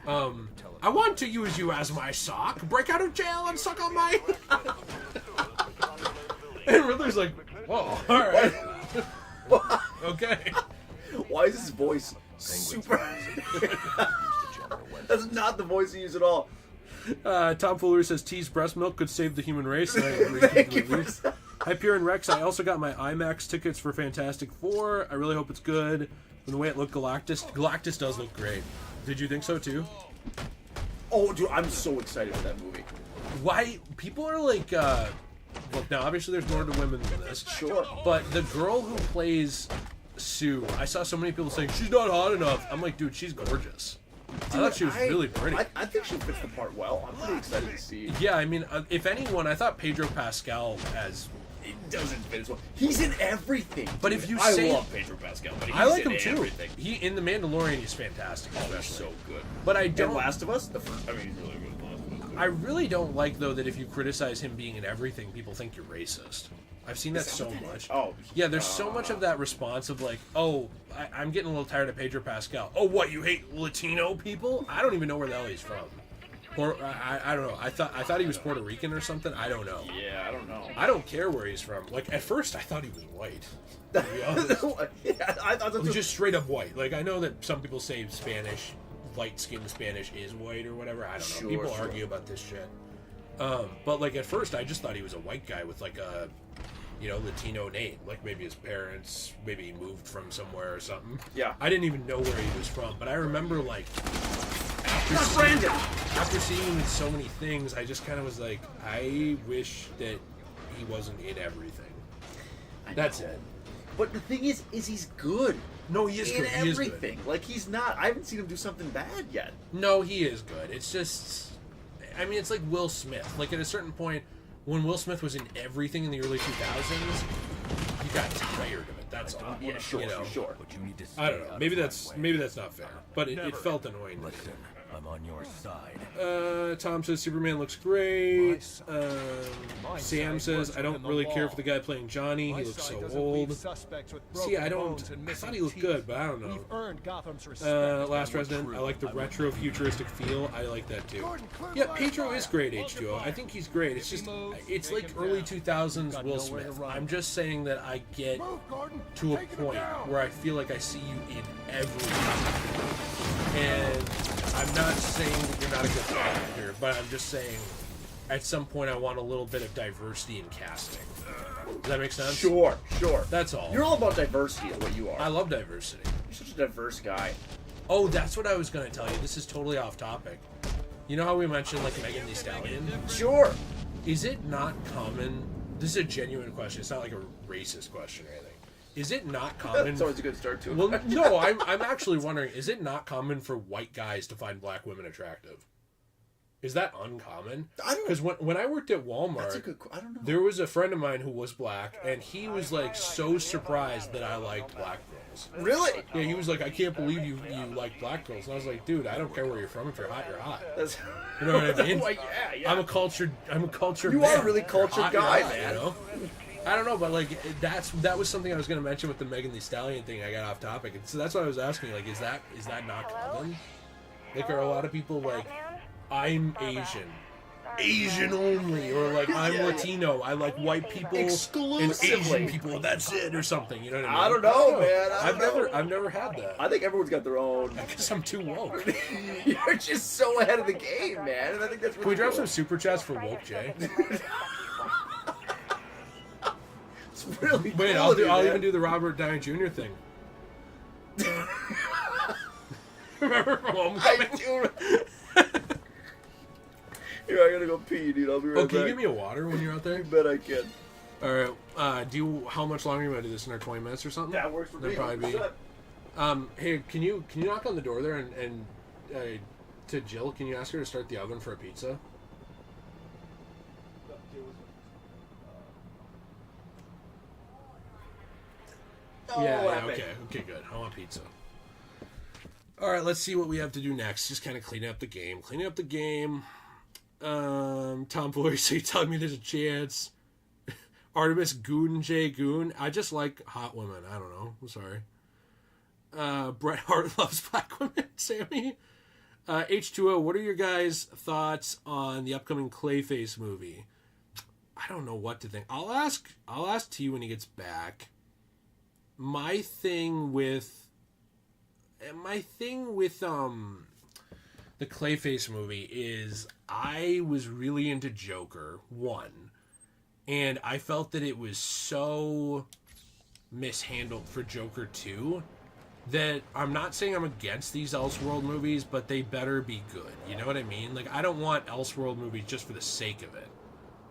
I want to use you as my sock. Break out of jail and suck on my. And Riddler's like, whoa, all right, okay. Why is his voice super... That's not the voice he used at all. Tom Fuller says T's breast milk could save the human race. And I agree Thank you completely. for... Hi, Pure and Rex. I also got my IMAX tickets for Fantastic Four. I really hope it's good. From the way it looked, Galactus does look great. Did you think so too? Oh, dude, I'm so excited for that movie. Why people are like, look, now obviously there's more to women than this. Sure. But the girl who plays Sue, I saw so many people saying she's not hot enough. I'm like, dude, she's gorgeous. I thought she was really pretty. I think she fits the part well. I'm pretty excited to see. Yeah, I mean, if anyone, I thought Pedro Pascal as... He doesn't fit as well. He's in everything. But if you I say... love Pedro Pascal, but he's I like in him too. everything. He in The Mandalorian, he's fantastic. Oh, he's so good. But I don't... And Last of Us, the first... I mean, he's really good in Last of Us. I really don't like, though, that if you criticize him being in everything, people think you're racist. I've seen that so much. Oh. Yeah, there's so much of that response of like, oh, I'm getting a little tired of Pedro Pascal. Oh, what, you hate Latino people? I don't even know where the hell he's from. Or I don't know. I thought he was Puerto Rican or something. I don't know. Yeah, I don't know. I don't care where he's from. Like, at first, I thought he was white. To be honest. Yeah, I thought He's just straight up white. Like, I know that some people say Spanish, light-skinned Spanish is white or whatever. I don't know. People argue about this shit. But, like, at first, I just thought he was a white guy with, like, a... Latino name. Like maybe his parents, maybe he moved from somewhere or something. Yeah. I didn't even know where he was from, but I remember like after seeing him in so many things, I just kind of was like, I wish that he wasn't in everything. That's it. But the thing is he's good. No, he is good. In everything. Like he's not. I haven't seen him do something bad yet. No, he is good. It's just, I mean, it's like Will Smith. Like at a certain point. When Will Smith was in everything in the early 2000s, you got tired of it. That's all. Yeah, sure, sure. But you need to I don't know. Maybe that's not fair, but it felt annoying. Listen, I'm on your side. Tom says Superman looks great. Sam says I don't really care for the guy playing Johnny. He looks so old. See, I thought he looked good, but I don't know. Last Resident. I like the retro futuristic feel. I like that too. Yeah, Pedro is great. H2O. I think he's great. It's just it's like early 2000s Will Smith. I'm just saying that I get to a point where I feel like I see you in everything, and I'm not saying that you're not a good actor, but I'm just saying at some point I want a little bit of diversity in casting. Does that make sense? Sure. That's all. You're all about diversity is what you are. I love diversity. You're such a diverse guy. Oh, that's what I was going to tell you. This is totally off topic. You know how we mentioned like Megan Thee Stallion? Sure. Is it not common? This is a genuine question. It's not like a racist question or anything. Is it not common? That's always a good start to it. Well, no, I'm actually wondering, is it not common for white guys to find black women attractive? Is that uncommon? Because when I worked at Walmart, That's a good, I don't know. There was a friend of mine who was black, and he was like so surprised that I liked black girls. Really? Yeah, he was like, I can't believe you like black girls. And I was like, dude, I don't care where you're from. If you're hot, you're hot. You know what I mean? Well, yeah. I'm a cultured You man. are a really cultured Hot, guy, hot, man. You know? I don't know, but like that was something I was going to mention with the Megan Thee Stallion thing. I got off topic, and so that's why I was asking. Like, is that not common? Like, are a lot of people like, I'm Asian only, or like I'm Latino, I like white people and Asian people. That's it, or something. You know what I mean? I don't know, man. I've never had that. I think everyone's got their own. I guess I'm too woke. You're just so ahead of the game, man. And I think that's. Can we drop some super chats for woke Jay? Really Wait, cool I'll even do the Robert Downey Jr. thing. Remember from Homecoming? I do. Here, I gotta go pee, dude. I'll be right back. Can you give me a water when you're out there? You bet I can. Alright, how much longer are you going to do this? In our 20 minutes or something? That works for me. Probably be. Hey, can you knock on the door there and to Jill, can you ask her to start the oven for a pizza? Okay, good. I want pizza. Alright, let's see what we have to do next. Just kind of cleaning up the game. Tom Boy, so you're telling me there's a chance. Artemis Goon J. Goon. I just like hot women. I don't know. I'm sorry. Bret Hart loves black women. Sammy. H2O, what are your guys' thoughts on the upcoming Clayface movie? I don't know what to think. I'll ask T when he gets back. My thing with the Clayface movie is I was really into Joker 1, and I felt that it was so mishandled for Joker 2 that I'm not saying I'm against these Elseworld movies, but they better be good. You know what I mean? Like, I don't want Elseworld movies just for the sake of it.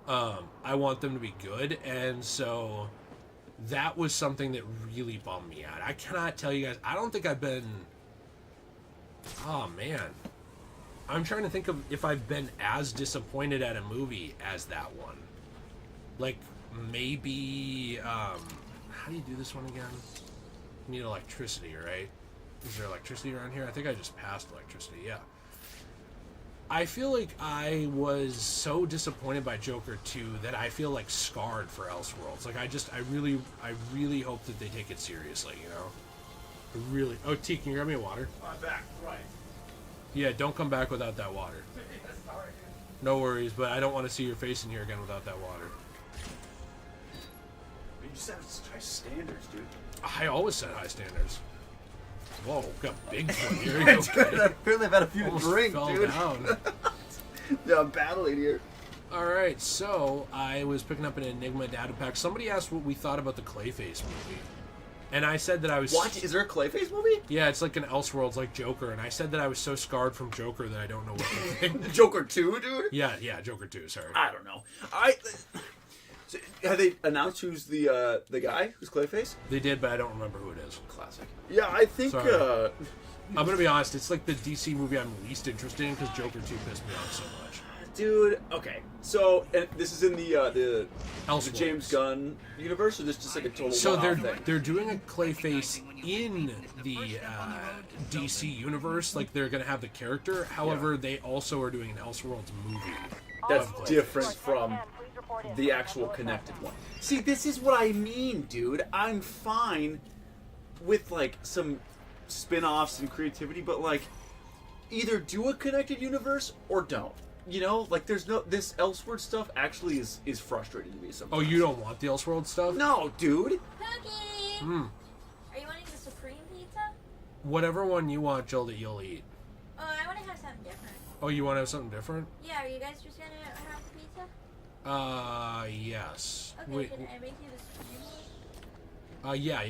I want them to be good, and so that was something that really bummed me out. I cannot tell you guys, I don't think I've been Oh man, I'm trying to think of if I've been as disappointed at a movie as that one. Like maybe how do you do this one again? You need electricity, right? Is there electricity around here? I think I just passed electricity. Yeah. I feel like I was so disappointed by Joker 2 that I feel like scarred for Elseworlds. Like I really hope that they take it seriously, you know? I really. Oh, T, can you grab me a water? I'm back, right. Yeah, don't come back without that water. Sorry. No worries, but I don't want to see your face in here again without that water. You just have high standards, dude. I always set high standards. Whoa, got Bigfoot here. Dude, apparently I've had a few to drink, fell dude. down. Yeah, I'm battling here. Alright, so I was picking up an Enigma data pack. Somebody asked what we thought about the Clayface movie. And I said that I was... What? Is there a Clayface movie? Yeah, it's like an Elseworlds, like Joker. And I said that I was so scarred from Joker that I don't know what to think. Joker 2, dude? Yeah, Joker 2, sorry. I don't know. So, have they announced who's the guy who's Clayface? They did, but I don't remember who it is. Classic. Yeah, I think. Sorry. I'm gonna be honest. It's like the DC movie I'm least interested in because Joker 2 pissed me off so much. Dude, okay. So, and this is in the Elseworlds. James Gunn universe, or this just like a total So one-off thing? they're doing a Clayface in the DC universe. Like they're gonna have the character. However, they also are doing an Elseworlds movie. That's different from the actual connected one. See, this is what I mean, dude. I'm fine with like some spin-offs and creativity, but like either do a connected universe or don't. You know, like there's no this Elseworld stuff actually is frustrating to me sometimes. Oh, you don't want the Elseworld stuff? No, dude. Cookie! Hmm. Are you wanting the Supreme pizza? Whatever one you want, Jill, that you'll eat. Oh, I want to have something different. Oh, you want to have something different? Yeah, are you guys just gonna have the pizza? Yes. Okay, Wait. can I make you the Supreme one? Yeah.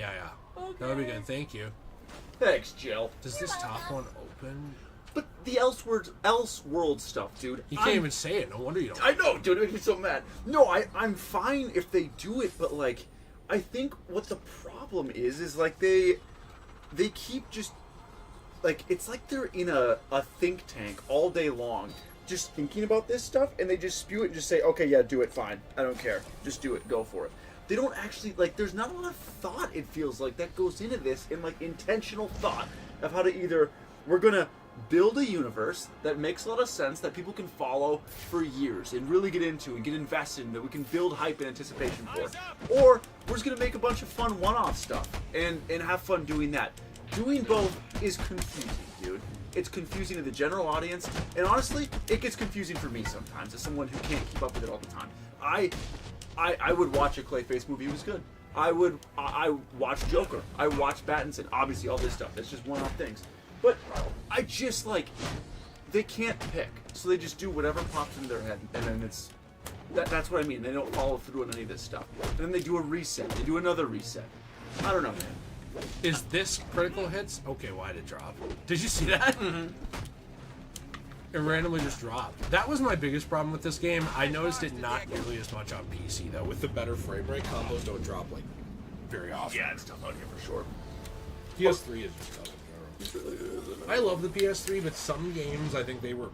Okay. That would be good. Thank you. Thanks, Jill. Does this top one open? But the Elseworld stuff, dude. You can't even say it. No wonder you don't. I know, dude. It makes me so mad. No, I'm fine if they do it, but like, I think what the problem is like they keep just like it's like they're in a think tank all day long, just thinking about this stuff, and they just spew it and just say, okay, yeah, do it, fine. I don't care. Just do it. Go for it. They don't actually like. There's not a lot of thought. It feels like that goes into this, in like intentional thought of how to either we're gonna build a universe that makes a lot of sense that people can follow for years and really get into and get invested in, that we can build hype and anticipation for, or we're just gonna make a bunch of fun one-off stuff and have fun doing that. Doing both is confusing, dude. It's confusing to the general audience, and honestly, it gets confusing for me sometimes as someone who can't keep up with it all the time. I would watch a Clayface movie. It was good. I watch Joker. I watch Pattinson. Obviously, all this stuff. That's just one-off things. But I just like they can't pick, so they just do whatever pops into their head, and then it's that's what I mean. They don't follow through on any of this stuff. And then they do a reset. They do another reset. I don't know, man. Is this critical hits? Okay, why did it drop? Did you see that? Mm-hmm. It randomly just dropped. That was my biggest problem with this game. I noticed it not nearly as much on PC though. With the better frame rate, combos don't drop like very often. Yeah, it's tough out here for sure. PS3 is just tough. I love the PS3, but some games I think they were.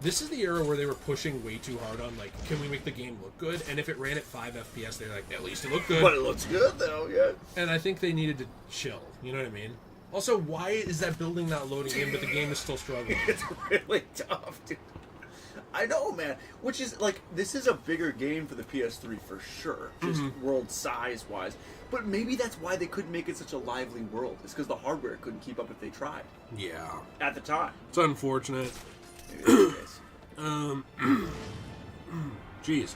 This is the era where they were pushing way too hard on like, can we make the game look good? And if it ran at 5 FPS, they're like, at least it looked good. But it looks good though, yeah. And I think they needed to chill. You know what I mean? Also, why is that building not loading in, but the game is still struggling? It's really tough, dude. I know, man. Which is like, this is a bigger game for the PS3 for sure, just world size wise. But maybe that's why they couldn't make it such a lively world. It's because the hardware couldn't keep up if they tried. Yeah. At the time. It's unfortunate. Maybe that's the case.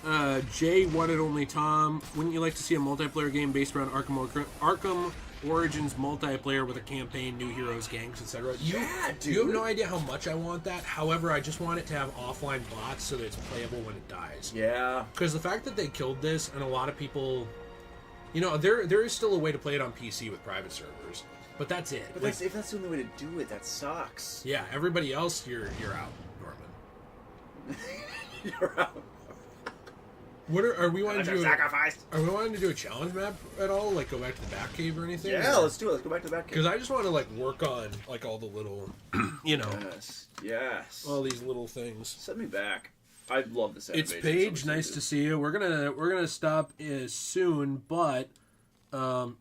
Jeez. Jay, one and only Tom. Wouldn't you like to see a multiplayer game based around Arkham Origins multiplayer with a campaign, new heroes, gangs, etc.? Yeah, dude. You have no idea how much I want that. However, I just want it to have offline bots so that it's playable when it dies. Yeah. Because the fact that they killed this, and a lot of people, you know, there is still a way to play it on PC with private servers, but that's it. But if that's the only way to do it, that sucks. Yeah, everybody else, you're out, Norman. You're out. Are we wanting to do? Sacrificed. Are we wanting to do a challenge map at all? Like go back to the Batcave or anything? Yeah, let's do it. Let's go back to the Batcave. Because I just want to like work on like all the little, you know, yes, all these little things. Send me back. I love this. It's Paige. Nice to see you. We're gonna stop soon, but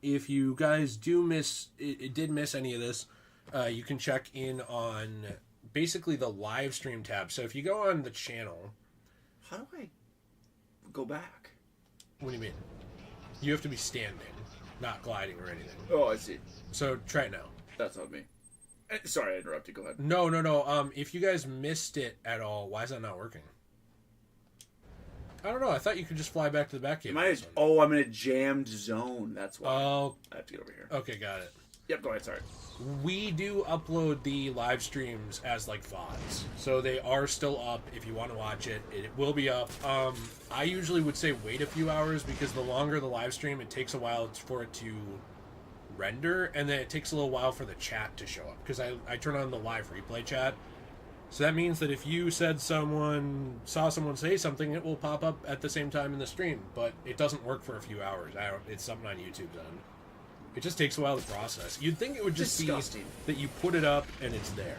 if you guys do miss any of this, you can check in on basically the live stream tab. So if you go on the channel, how do I go back? What do you mean? You have to be standing, not gliding or anything. Oh, I see. So try it now. That's on me. Sorry, I interrupted. Go ahead. No. If you guys missed it at all, why is that not working? I don't know. I thought you could just fly back to the Batcave. I'm in a jammed zone. That's why. Oh. I have to get over here. Okay, got it. Yep, go ahead. Sorry. We do upload the live streams as like VODs, so they are still up. If you want to watch it, it will be up. I usually would say wait a few hours because the longer the live stream, it takes a while for it to render, and then it takes a little while for the chat to show up because I turn on the live replay chat. So that means that if you saw someone say something, it will pop up at the same time in the stream, but it doesn't work for a few hours. It's something on YouTube's end. It just takes a while to process. You'd think it would just be that you put it up and it's there,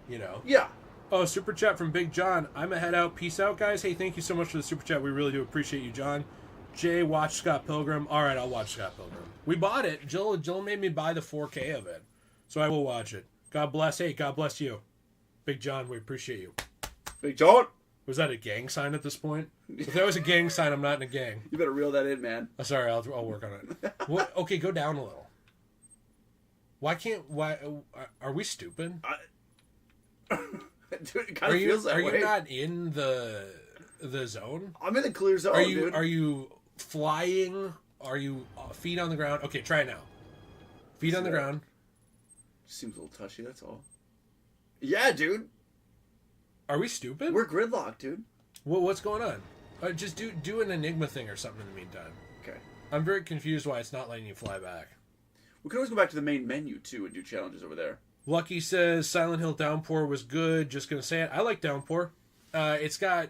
you know? Yeah. Oh, super chat from Big John. I'm a head out. Peace out, guys. Hey, thank you so much for the super chat. We really do appreciate you, John. Jay, watch Scott Pilgrim. All right, I'll watch Scott Pilgrim. We bought it. Jill made me buy the 4K of it, so I will watch it. God bless. Hey, God bless you. Big John, we appreciate you. Big John? Was that a gang sign at this point? If that was a gang sign, I'm not in a gang. You better reel that in, man. Sorry, I'll work on it. What? Okay, go down a little. Why? Are we stupid? Dude, it kind of feels that way. Are you not in the zone? I'm in the clear zone, dude. Are you flying? Are you feet on the ground? Okay, try it now. Feet on the ground. Seems a little touchy, that's all. Yeah, dude. Are we stupid? We're gridlocked, dude. What's going on? Just do an Enigma thing or something in the meantime. Okay. I'm very confused why it's not letting you fly back. We can always go back to the main menu, too, and do challenges over there. Lucky says Silent Hill Downpour was good. Just going to say it. I like Downpour. It's got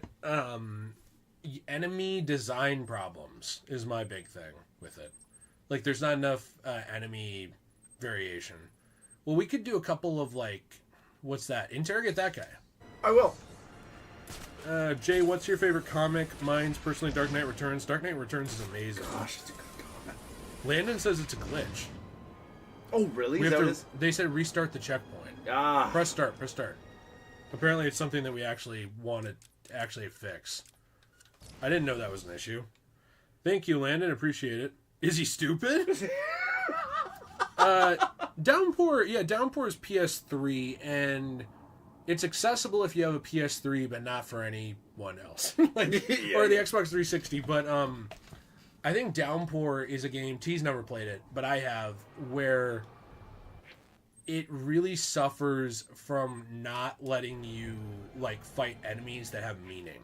enemy design problems is my big thing with it. Like, there's not enough enemy variation. Well, we could do a couple of, like, what's that? Interrogate that guy. I will. Jay, what's your favorite comic? Mine's personally Dark Knight Returns. Dark Knight Returns is amazing. Gosh, it's a good comment. Landon says it's a glitch. Oh, really? They said restart the checkpoint. Ah. Press start. Apparently it's something that we actually want to actually fix. I didn't know that was an issue. Thank you, Landon. Appreciate it. Is he stupid? Downpour is PS3, and it's accessible if you have a PS3, but not for anyone else. Or the Xbox 360. But I think Downpour is a game, T's never played it, but I have, where it really suffers from not letting you like fight enemies that have meaning.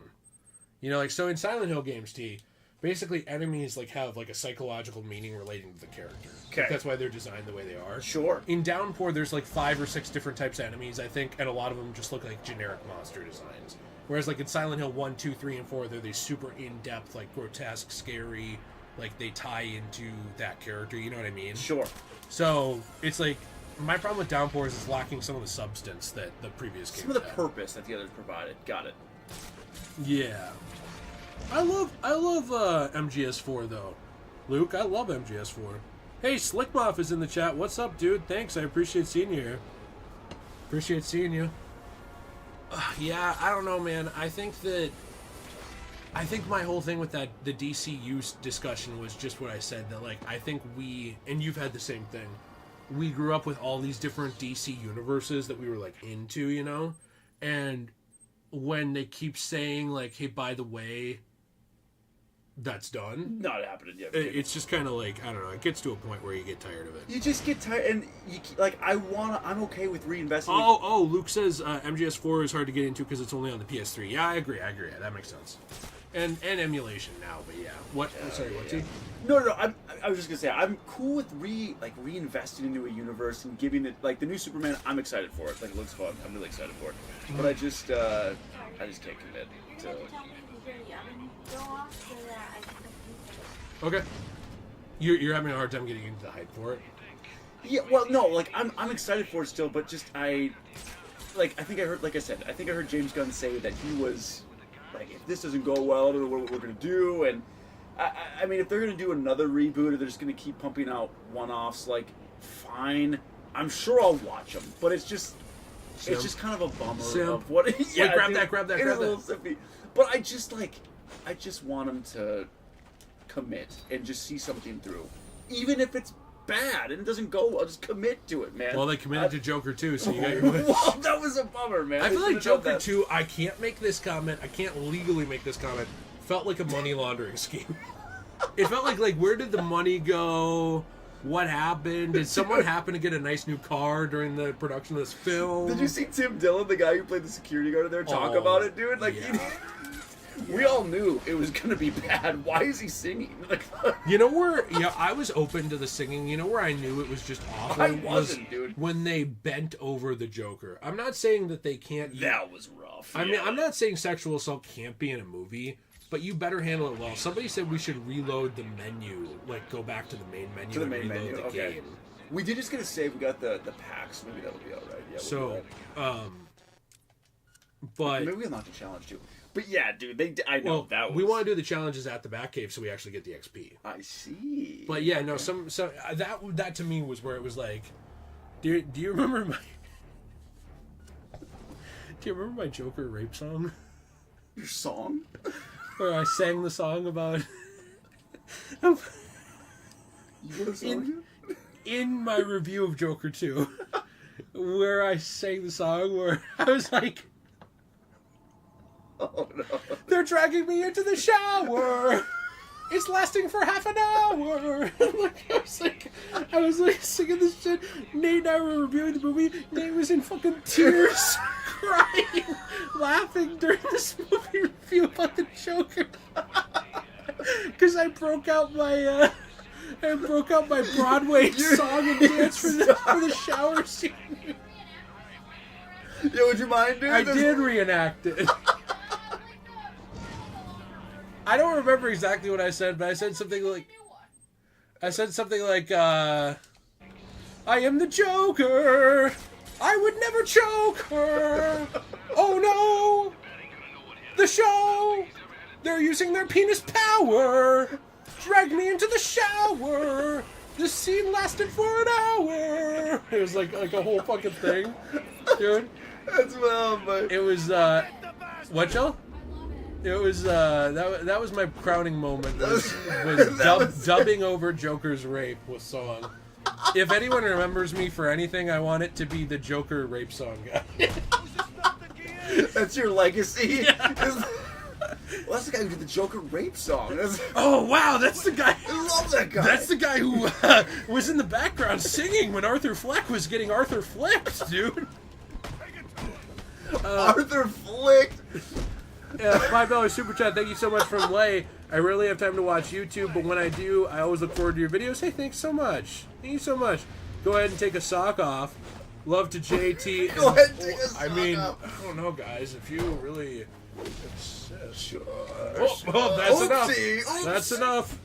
You know, like, so in Silent Hill games, T, basically enemies like have like a psychological meaning relating to the character. Okay. Like, that's why they're designed the way they are. Sure. In Downpour, there's like 5 or 6 different types of enemies, I think, and a lot of them just look like generic monster designs. Whereas like in Silent Hill 1, 2, 3, and 4, they're these super in-depth, like grotesque, scary, like they tie into that character, you know what I mean? Sure. So it's like, my problem with Downpour is it's lacking some of the substance that the previous games Some of the had. purpose that the others provided. Got it. Yeah. I love MGS4 though. Luke, I love MGS4. Hey, Slickmoff is in the chat. What's up, dude? Thanks. I appreciate seeing you here. Appreciate seeing you. Yeah, I don't know, man. I think my whole thing with the DCU discussion was just what I said, that like I think we, and you've had the same thing, we grew up with all these different DC universes that we were like into, you know? And when they keep saying like, hey, by the way, that's done. Not happening yet. It's just kind of like, I don't know, it gets to a point where you get tired of it. You just get tired, and you like, I'm okay with reinvesting. Oh, Luke says MGS4 is hard to get into because it's only on the PS3. Yeah, I agree. That makes sense. And emulation now, but yeah. What? Sorry, what's he? No. I was just gonna say I'm cool with reinvesting into a universe and giving it, like, the new Superman. I'm excited for it. Like, it looks fun. I'm really excited for it. But I just can't commit to. go off so that I can complete it. Okay. You're having a hard time getting into the hype for it. Yeah, well, no, like I'm excited for it still, but just I think I heard, like I said, I think I heard James Gunn say that he was like, if this doesn't go well, I don't know what we're gonna do, and I mean, if they're gonna do another reboot or they're just gonna keep pumping out one-offs, like, fine, I'm sure I'll watch them, but it's just kind of a bummer of what. Yeah, wait, grab that. It is a little simpy, but I just want them to commit and just see something through, even if it's bad and it doesn't go well. Just commit to it, man. Well, they committed to Joker 2, so you got your wish. Well, that was a bummer, man. I feel like Joker 2, I can't make this comment. I can't legally make this comment. Felt like a money laundering scheme. It felt like where did the money go? What happened? Did someone happen to get a nice new car during the production of this film? Did you see Tim Dillon, the guy who played the security guard in there, talk about it, dude? Like, yeah. We all knew it was going to be bad. Why is he singing? Like, you know where? Yeah, I was open to the singing. You know where I knew it was just awful? I wasn't, dude. When they bent over the Joker. I'm not saying that they can't. That was rough. I mean, I'm not saying sexual assault can't be in a movie, but you better handle it well. Somebody said we should reload the menu, like go back to the main menu. To the and main reload menu. the Okay. game. We did just get a save. We got the packs. Maybe that would be all right. Yeah. So, but maybe we'll knock the challenge too. But yeah, dude, I know that was. We want to do the challenges at the Batcave so we actually get the XP. I see. But yeah, no, some that to me was where it was like, do you remember my? Do you remember my Joker rape song? Your song? Where I sang the song about. In my review of Joker 2, where I sang the song where I was like. Oh no. They're dragging me into the shower. It's lasting for half an hour. I was like singing this shit. Nate and I were reviewing the movie. Nate was in fucking tears, crying, laughing during this movie review about the Joker. Because I broke out my Broadway song and dance for the shower scene. Yo, would you mind doing I this? did reenact it. I don't remember exactly what I said, but I said something like, I am the Joker. I would never choke her. Oh no. The show. They're using their penis power. Drag me into the shower. The scene lasted for an hour. It was like a whole fucking thing, dude. That's well, but it was what, Joe? It was that was my crowning moment. Was dubbing over Joker's rape with song. If anyone remembers me for anything, I want it to be the Joker rape song guy. That's your legacy. Yeah. Well, that's the guy who did the Joker rape song. Oh wow, that's the guy. I love that guy. That's the guy who was in the background singing when Arthur Fleck was getting Arthur flicked, dude. Arthur flicked. $5 super chat. Thank you so much from Lay. I rarely have time to watch YouTube, but when I do, I always look forward to your videos. Hey, thanks so much. Thank you so much. Go ahead and take a sock off. Love to JT. Go ahead and take a sock off. I don't know, guys. If you really insist. Sure. Oh, that's enough. Oopsie. That's enough.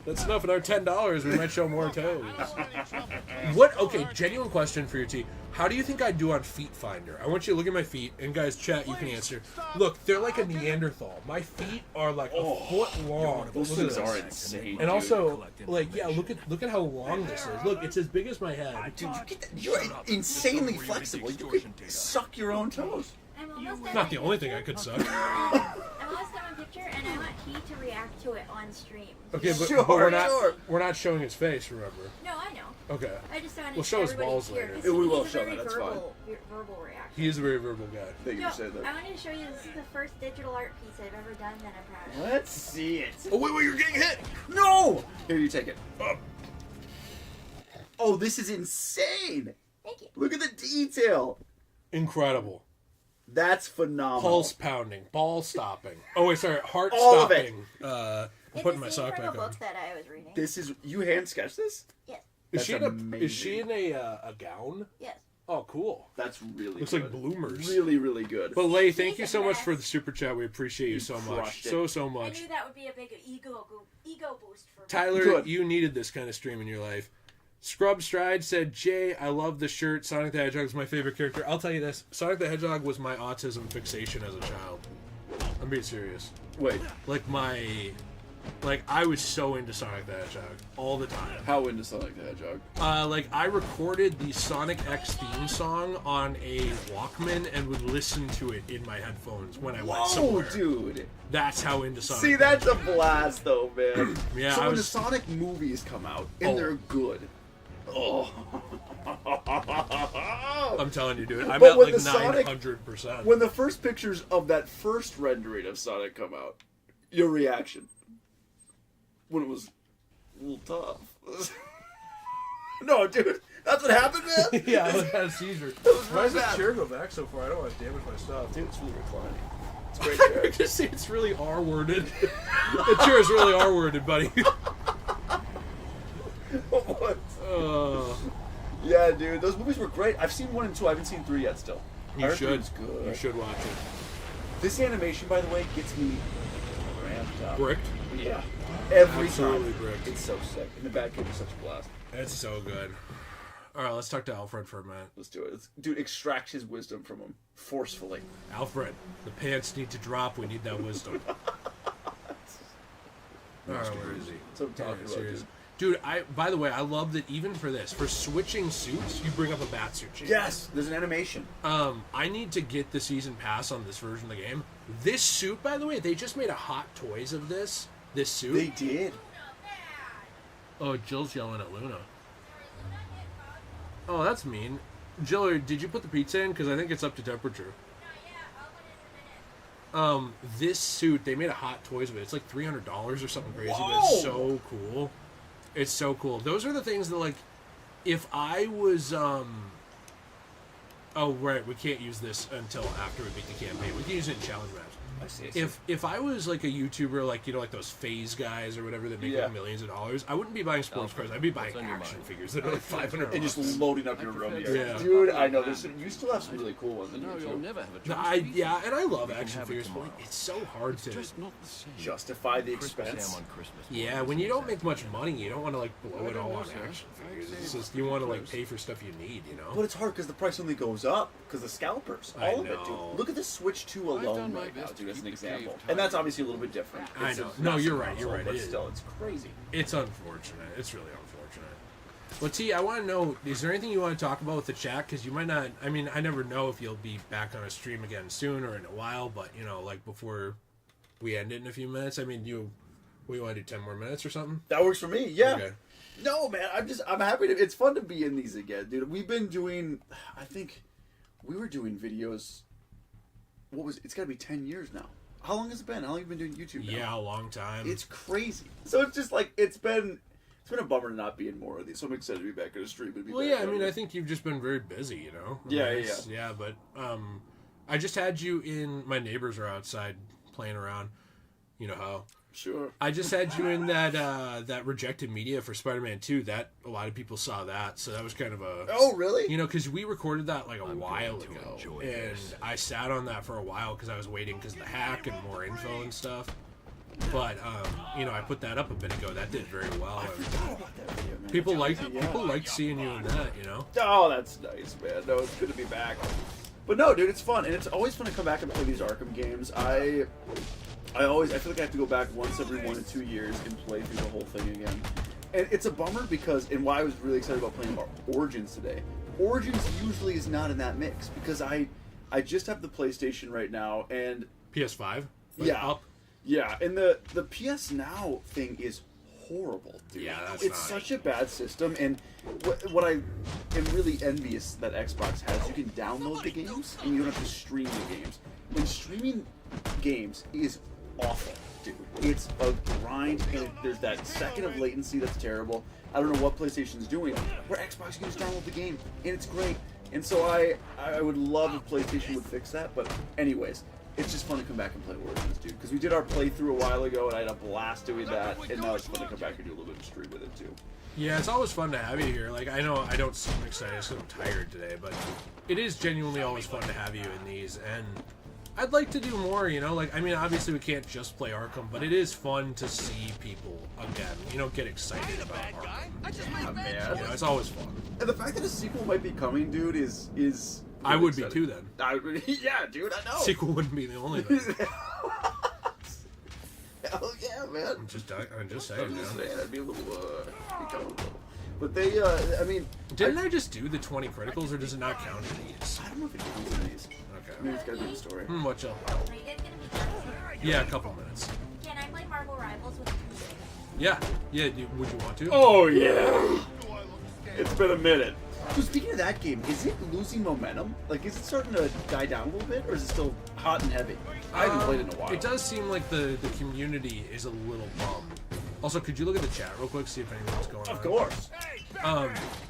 That's enough. At our $10, we might show more toes. What? Okay, genuine question for your T. How do you think I do on Feet Finder? I want you to look at my feet, and guys, chat, you can answer. Look, they're like a Neanderthal. My feet are like a foot long. Those things are insane. And also, like, yeah, look at how long this is. Look, it's as big as my head. Dude, you're insanely flexible. You can suck your own toes. Not the only thing I could suck. I'm almost done my picture, and I want he to react to it on stream. Okay, but, Sure, we're not showing his face, remember? No, I know. Okay. I just wanted We'll show his everybody balls to hear, later. 'cause Yeah, we he's will a show very that, that's verbal reaction. He is a very verbal guy. Thank you No, for saying I that. wanted to show you this is the first digital art piece I've ever done that I'm proud of. Let's see it. Oh, wait, you're getting hit! No! Here, you take it. Oh, this is insane. Thank you. Look at the detail. Incredible. That's phenomenal. Pulse pounding, ball stopping. Oh wait, sorry, heart All of it. stopping. I'm It's putting the my scene sock from back a on. book that I was reading. This is, you hand sketched this? Yes. Is That's she in amazing. a gown? Yes. Oh, cool. That's really looks good. like bloomers. Really, really good. But Lay, thank you so much for the super chat. We appreciate you so much. crushed it. So much. I knew that would be a big ego boost for me. Tyler, Good. you needed this kind of stream in your life. Scrub Stride said, Jay, I love the shirt. Sonic the Hedgehog is my favorite character. I'll tell you this. Sonic the Hedgehog was my autism fixation as a child. I'm being serious. Wait, Like, I was so into Sonic the Hedgehog all the time. how into Sonic the Hedgehog? I recorded the Sonic X theme song on a Walkman and would listen to it in my headphones when I went somewhere. Dude. That's how into Sonic. See, that's a blast, though, man. Yeah, so I when the was- Sonic movies come out, and they're good. Oh. I'm telling you, dude. I'm But at when like the Sonic- 900%. When the first pictures of that first rendering of Sonic come out, your reaction? When it was a little tough. No, dude, that's what happened, man. Yeah, I had a seizure. was Why really does the bad. chair go back so far? I don't want to damage my stuff. Dude, it's really reclining. It's a great I chair. just say it's really R-worded. The chair is really R-worded, buddy. What? Yeah, dude, those movies were great. I've seen 1 and 2. I haven't seen 3 yet. Still, I You heard should. 3 was good. You should watch it. This animation, by the way, gets me ramped up. Bricked? Yeah. Every Absolutely time. bricked. It's so sick. And the Batcave is such a blast. It's so good. All right, let's talk to Alfred for a minute. Let's do it. Dude, extract his wisdom from him forcefully. Alfred, the pants need to drop. We need that wisdom. Where is he? That's what I'm talking about, serious. dude. Dude, by the way, I love that even for this, for switching suits, you bring up a Batsuit chain. Yes, there's an animation. I need to get the season pass on this version of the game. This suit, by the way, they just made a Hot Toys of this suit. They did. Oh, Jill's yelling at Luna. Oh, that's mean. Jill, did you put the pizza in? Because I think it's up to temperature. This suit, they made a Hot Toys of it. It's like $300 or something crazy, but it's so cool. It's so cool. Those are the things that, like, if I was, oh, right, we can't use this until after we beat the campaign. We can use it in challenge maps. I see. If I was like a YouTuber, like, you know, like those Phase guys or whatever that make like millions of dollars, I wouldn't be buying sports cars. I'd be buying action figures that are like $500 And just loading up your room. Yeah. Dude, I know. You still have some really cool ones in here, too. never have a And I love action figures, but like, it's so hard to not the same. Justify the expense. on Christmas. Yeah, when you don't make much money, you don't want to like blow it all on action figures. It's just you want to like pay for stuff you need, you know. But it's hard because the price only goes up because the scalpers. I All of it, know. dude. Look at the Switch 2 alone right now, dude, as an example. And that's obviously a little bit different. I It's a know. No, massive you're right. console, You're right. But It is. still, it's crazy. It's unfortunate. It's really unfortunate. Well, T, I want to know, is there anything you want to talk about with the chat? Because you might not, I mean, I never know if you'll be back on a stream again soon or in a while, but, you know, like before we end it in a few minutes. I mean, we want to do 10 more minutes or something? That works for me, yeah. Okay. No, man, I'm happy to, it's fun to be in these again, dude. We've been doing, I think, we were doing videos, it's got to be 10 years now. How long has it been? How long have you been doing YouTube now? Yeah, a long time. It's crazy. So it's just like, it's been a bummer to not be in more of these, so I'm excited to be back on a stream. Well, yeah, I mean, I think you've just been very busy, you know? Yeah, but I just had you in, my neighbors are outside playing around, you know how. Sure. I just had you in that rejected media for Spider-Man 2. That a lot of people saw that, so that was kind of a. Oh, really? You know, because we recorded that like a while ago, and I sat on that for a while because I was waiting because of the hack and more info and stuff. But you know, I put that up a bit ago. That did very well. I forgot about that video, man. People liked seeing you in that. You know. Oh, that's nice, man. No, it's good to be back. But no, dude, it's fun, and it's always fun to come back and play these Arkham games. I feel like I have to go back once every 1 to 2 years and play through the whole thing again. And it's a bummer because, and why I was really excited about playing Origins today. Origins usually is not in that mix because I just have the PlayStation right now and PS5. Up. Yeah, and the PS Now thing is horrible, dude. Yeah, it's such a bad system, and what I am really envious that Xbox has, you can download the games and you don't have to stream the games. And streaming games is awful, dude. It's a grind, and there's that second of latency that's terrible. I don't know what PlayStation's doing, where Xbox you can just download the game, and it's great. And so I would love if PlayStation would fix that, but anyways, it's just fun to come back and play Origins, dude. Because we did our playthrough a while ago, and I had a blast doing that, and now it's fun to come back and do a little bit of stream with it too. Yeah, it's always fun to have you here. Like, I know I don't seem excited because I'm tired today, but it is genuinely always fun to have you in these, and I'd like to do more, you know? Like, I mean, obviously we can't just play Arkham, but it is fun to see people, again, you know, get excited about Arkham. Yeah, man. You know, it's always fun. And the fact that a sequel might be coming, dude, is really I would exciting. be too, then. Yeah, dude, I know. Sequel wouldn't be the only thing. Hell yeah, man. I'm just saying, I'm just man. saying, that'd be a little, But they, I mean... Didn't I just do the 20 criticals, or does it not count in these? I don't know if it counts in these. Okay. Maybe it's gotta be the story. What y'all? Are you guys gonna be done? Yeah, a couple minutes. Can I play Marvel Rivals with you? Yeah. Yeah, would you want to? Oh, yeah. It's been a minute. So speaking of that game, is it losing momentum? Like, is it starting to die down a little bit, or is it still hot and heavy? I haven't played it in a while. It does seem like the community is a little bummed. Also, could you look at the chat real quick, see if anything's going on? Of course.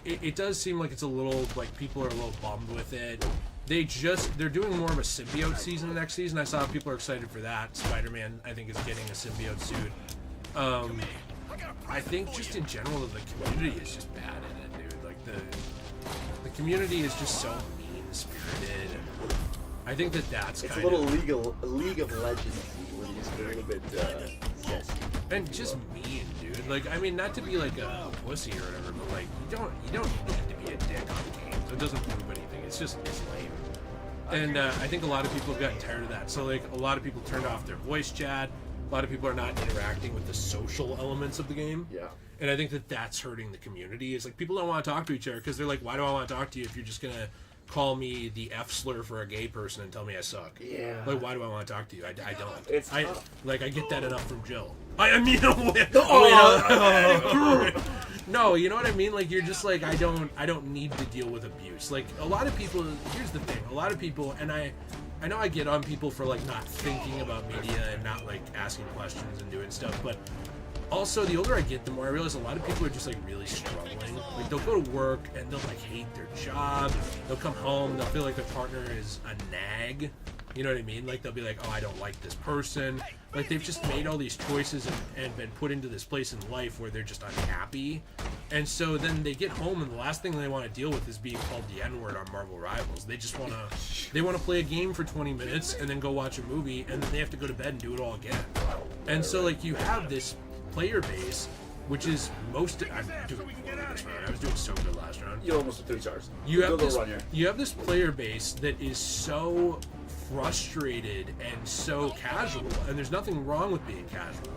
It does seem like it's a little, like, people are a little bummed with it. They're doing more of a symbiote season next season. I saw people are excited for that. Spider-Man, I think, is getting a symbiote suit. I think just in general, the community is just bad in it, dude. Like, the community is just so mean-spirited. I think that's it's kind a of... little League of Legends when you just get a little bit sassy. And just mean, dude. Like, I mean, not to be like a pussy or whatever, but like, you don't need to be a dick on the game. So it doesn't prove anything. It's lame. And I think a lot of people have gotten tired of that. So like, a lot of people turned off their voice chat. A lot of people are not interacting with the social elements of the game. Yeah. And I think that's hurting the community. It's like, people don't want to talk to each other because they're like, why do I want to talk to you if you're just gonna call me the F slur for a gay person and tell me I suck? Yeah. Like, why do I want to talk to you? I don't. It's tough. I get that enough from Jill. I mean, no, you know what I mean? Like, you're just like, I don't need to deal with abuse. Like, a lot of people, here's the thing, a lot of people, and I know I get on people for like not thinking about media and not like asking questions and doing stuff, but also the older I get, the more I realize a lot of people are just like really struggling. Like, they'll go to work and they'll like hate their job. They'll come home, they'll feel like their partner is a nag. You know what I mean? Like, they'll be like, oh, I don't like this person. Like, they've just made all these choices and been put into this place in life where they're just unhappy. And so then they get home and the last thing they want to deal with is being called the N-word on Marvel Rivals. They just want to play a game for 20 minutes and then go watch a movie, and then they have to go to bed and do it all again. And so, like, you have this player base, which is I'm doing poorly this round. I was doing so good last round. You almost did 3 stars. You have this player base that is so frustrated and so casual, and there's nothing wrong with being casual,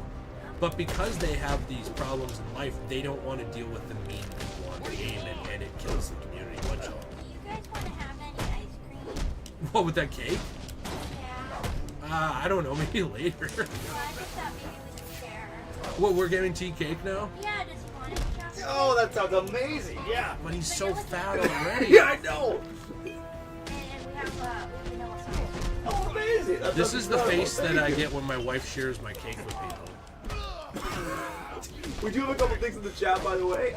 but because they have these problems in life, they don't want to deal with the mean people on the game, and it kills the community. What, y'all? Do you guys want to have any ice cream? What, with that cake? Yeah. I don't know, maybe later. Well, I just thought maybe we could share. What, we're getting tea cake now? Yeah, does he want it? Chocolate? Oh, that sounds amazing. Yeah. But he's so fat already. Yeah, I know. And we have vanilla sauce. Oh, amazing. This is the face that I get when my wife shares my cake with people. We do have a couple things in the chat, by the way.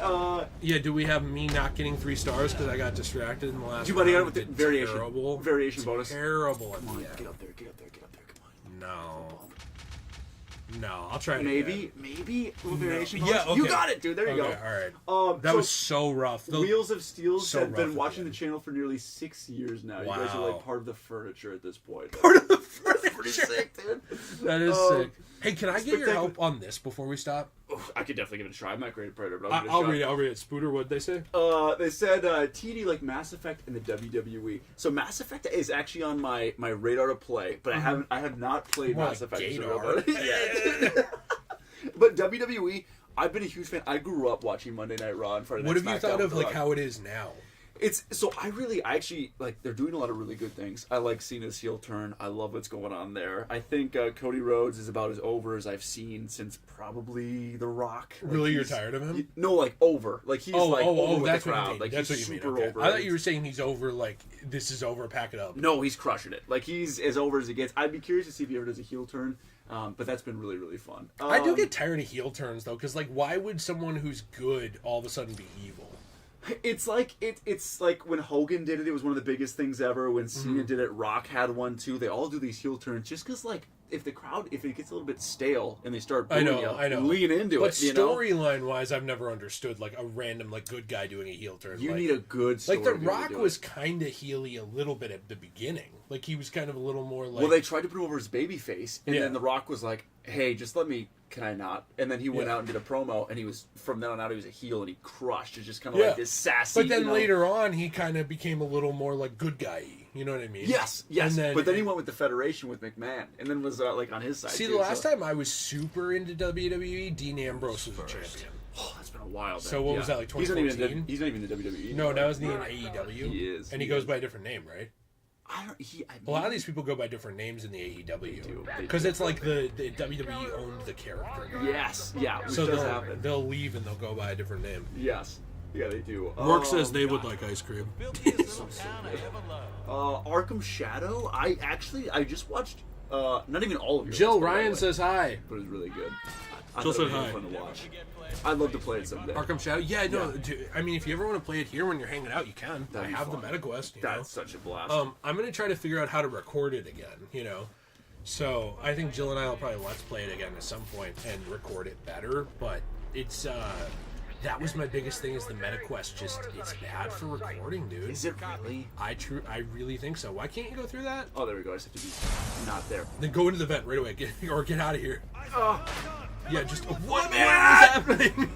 Yeah, do we have me not getting 3 stars because I got distracted in the last Do you want to get round? it with the variation? Terrible. Variation bonus. Terrible. Come on, get up there, come on. No, I'll try it Maybe a little variation bonus. Yeah, okay. You got it, dude. There you go. All right. That was so rough. Wheels of Steel so have been rough watching the channel for nearly 6 years now. Wow. You guys are like part of the furniture at this point. Part of the furniture. Pretty sick, dude. That is sick. Hey, can I get your help on this before we stop? I could definitely give it a try. I'm not great at Predator, but I'll read it. Spooter, what'd they say? They said TD like Mass Effect and the WWE. So Mass Effect is actually on my radar to play, but I have not played Mass Effect. Yet. But WWE, I've been a huge fan. I grew up watching Monday Night Raw and Friday Night SmackDown. What have you thought of like how it is now? It's so I actually like they're doing a lot of really good things. I like Cena's heel turn. I love what's going on there. I think Cody Rhodes is about as over as I've seen since probably The Rock. Like, really, you're tired of him? No, like over. Like he's over with that's the crowd. What you mean. Like that's he's what you super mean. Okay. over. I thought you were saying he's over. Like this is over. Pack it up. No, he's crushing it. Like he's as over as it gets. I'd be curious to see if he ever does a heel turn. But that's been really, really fun. I do get tired of heel turns though, because like, why would someone who's good all of a sudden be evil? It's like it's like when Hogan did it. It was one of the biggest things ever. When Cena did it, Rock had one too. They all do these heel turns just because, like, if it gets a little bit stale and they start booing I know. lean into but it. But storyline wise, I've never understood like a random like good guy doing a heel turn. You like, need a good story. Like The Rock was kind of heely a little bit at the beginning. Like he was kind of a little more like. Well, they tried to put him over his baby face, and then The Rock was like, "Hey, just let me. Can I not?" And then he went out and did a promo, and he was from then on out he was a heel, and he crushed. It's just kind of like this sassy. But then later on, he kind of became a little more like good guy-y. You know what I mean? Yes. But then he went with the Federation with McMahon, and then was like on his side. See, the last time I was super into WWE, Dean Ambrose was the champion. Oh, that's been a while. So what was that, like 2014? He's not even in the WWE. No, now he's in AEW. He is. And he goes by a different name, right? A lot of these people go by different names in the AEW because it's like the WWE owned the character. Yes, yeah. So they'll leave and they'll go by a different name. Yes, yeah, they do. Rourke says they would like ice cream. Arkham Shadow. I just watched. Not even all of your. Jill Ryan says hi, but it was really good. Jill said hi. Fun to watch. I'd love to play it someday. Arkham Shadow? Yeah, no. Dude, I mean, if you ever want to play it here when you're hanging out, you can. I have the MetaQuest. That's such a blast. I'm going to try to figure out how to record it again, So I think Jill and I will probably let's play it again at some point and record it better. But it's, that was my biggest thing is the MetaQuest. It's bad for recording, dude. Is it really? I really think so. Why can't you go through that? Oh, there we go. I just have to be not there. Then go into the vent right away. Get out of here. Yeah, just what is happening?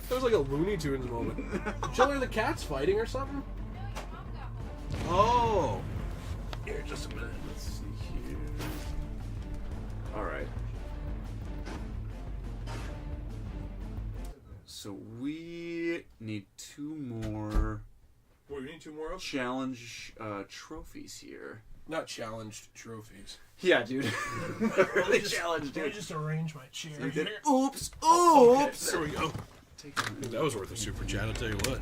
That was like a Looney Tunes moment. Jill, are the cats fighting or something? Oh. Here, just a minute. Let's see here. All right. So we need 2 more. Wait, we need 2 more challenge trophies here. Not challenged trophies. Yeah, dude. Really challenged, dude. Let me just arrange my chair here. Oops. Okay, there we go. That was worth a super chat, I'll tell you what.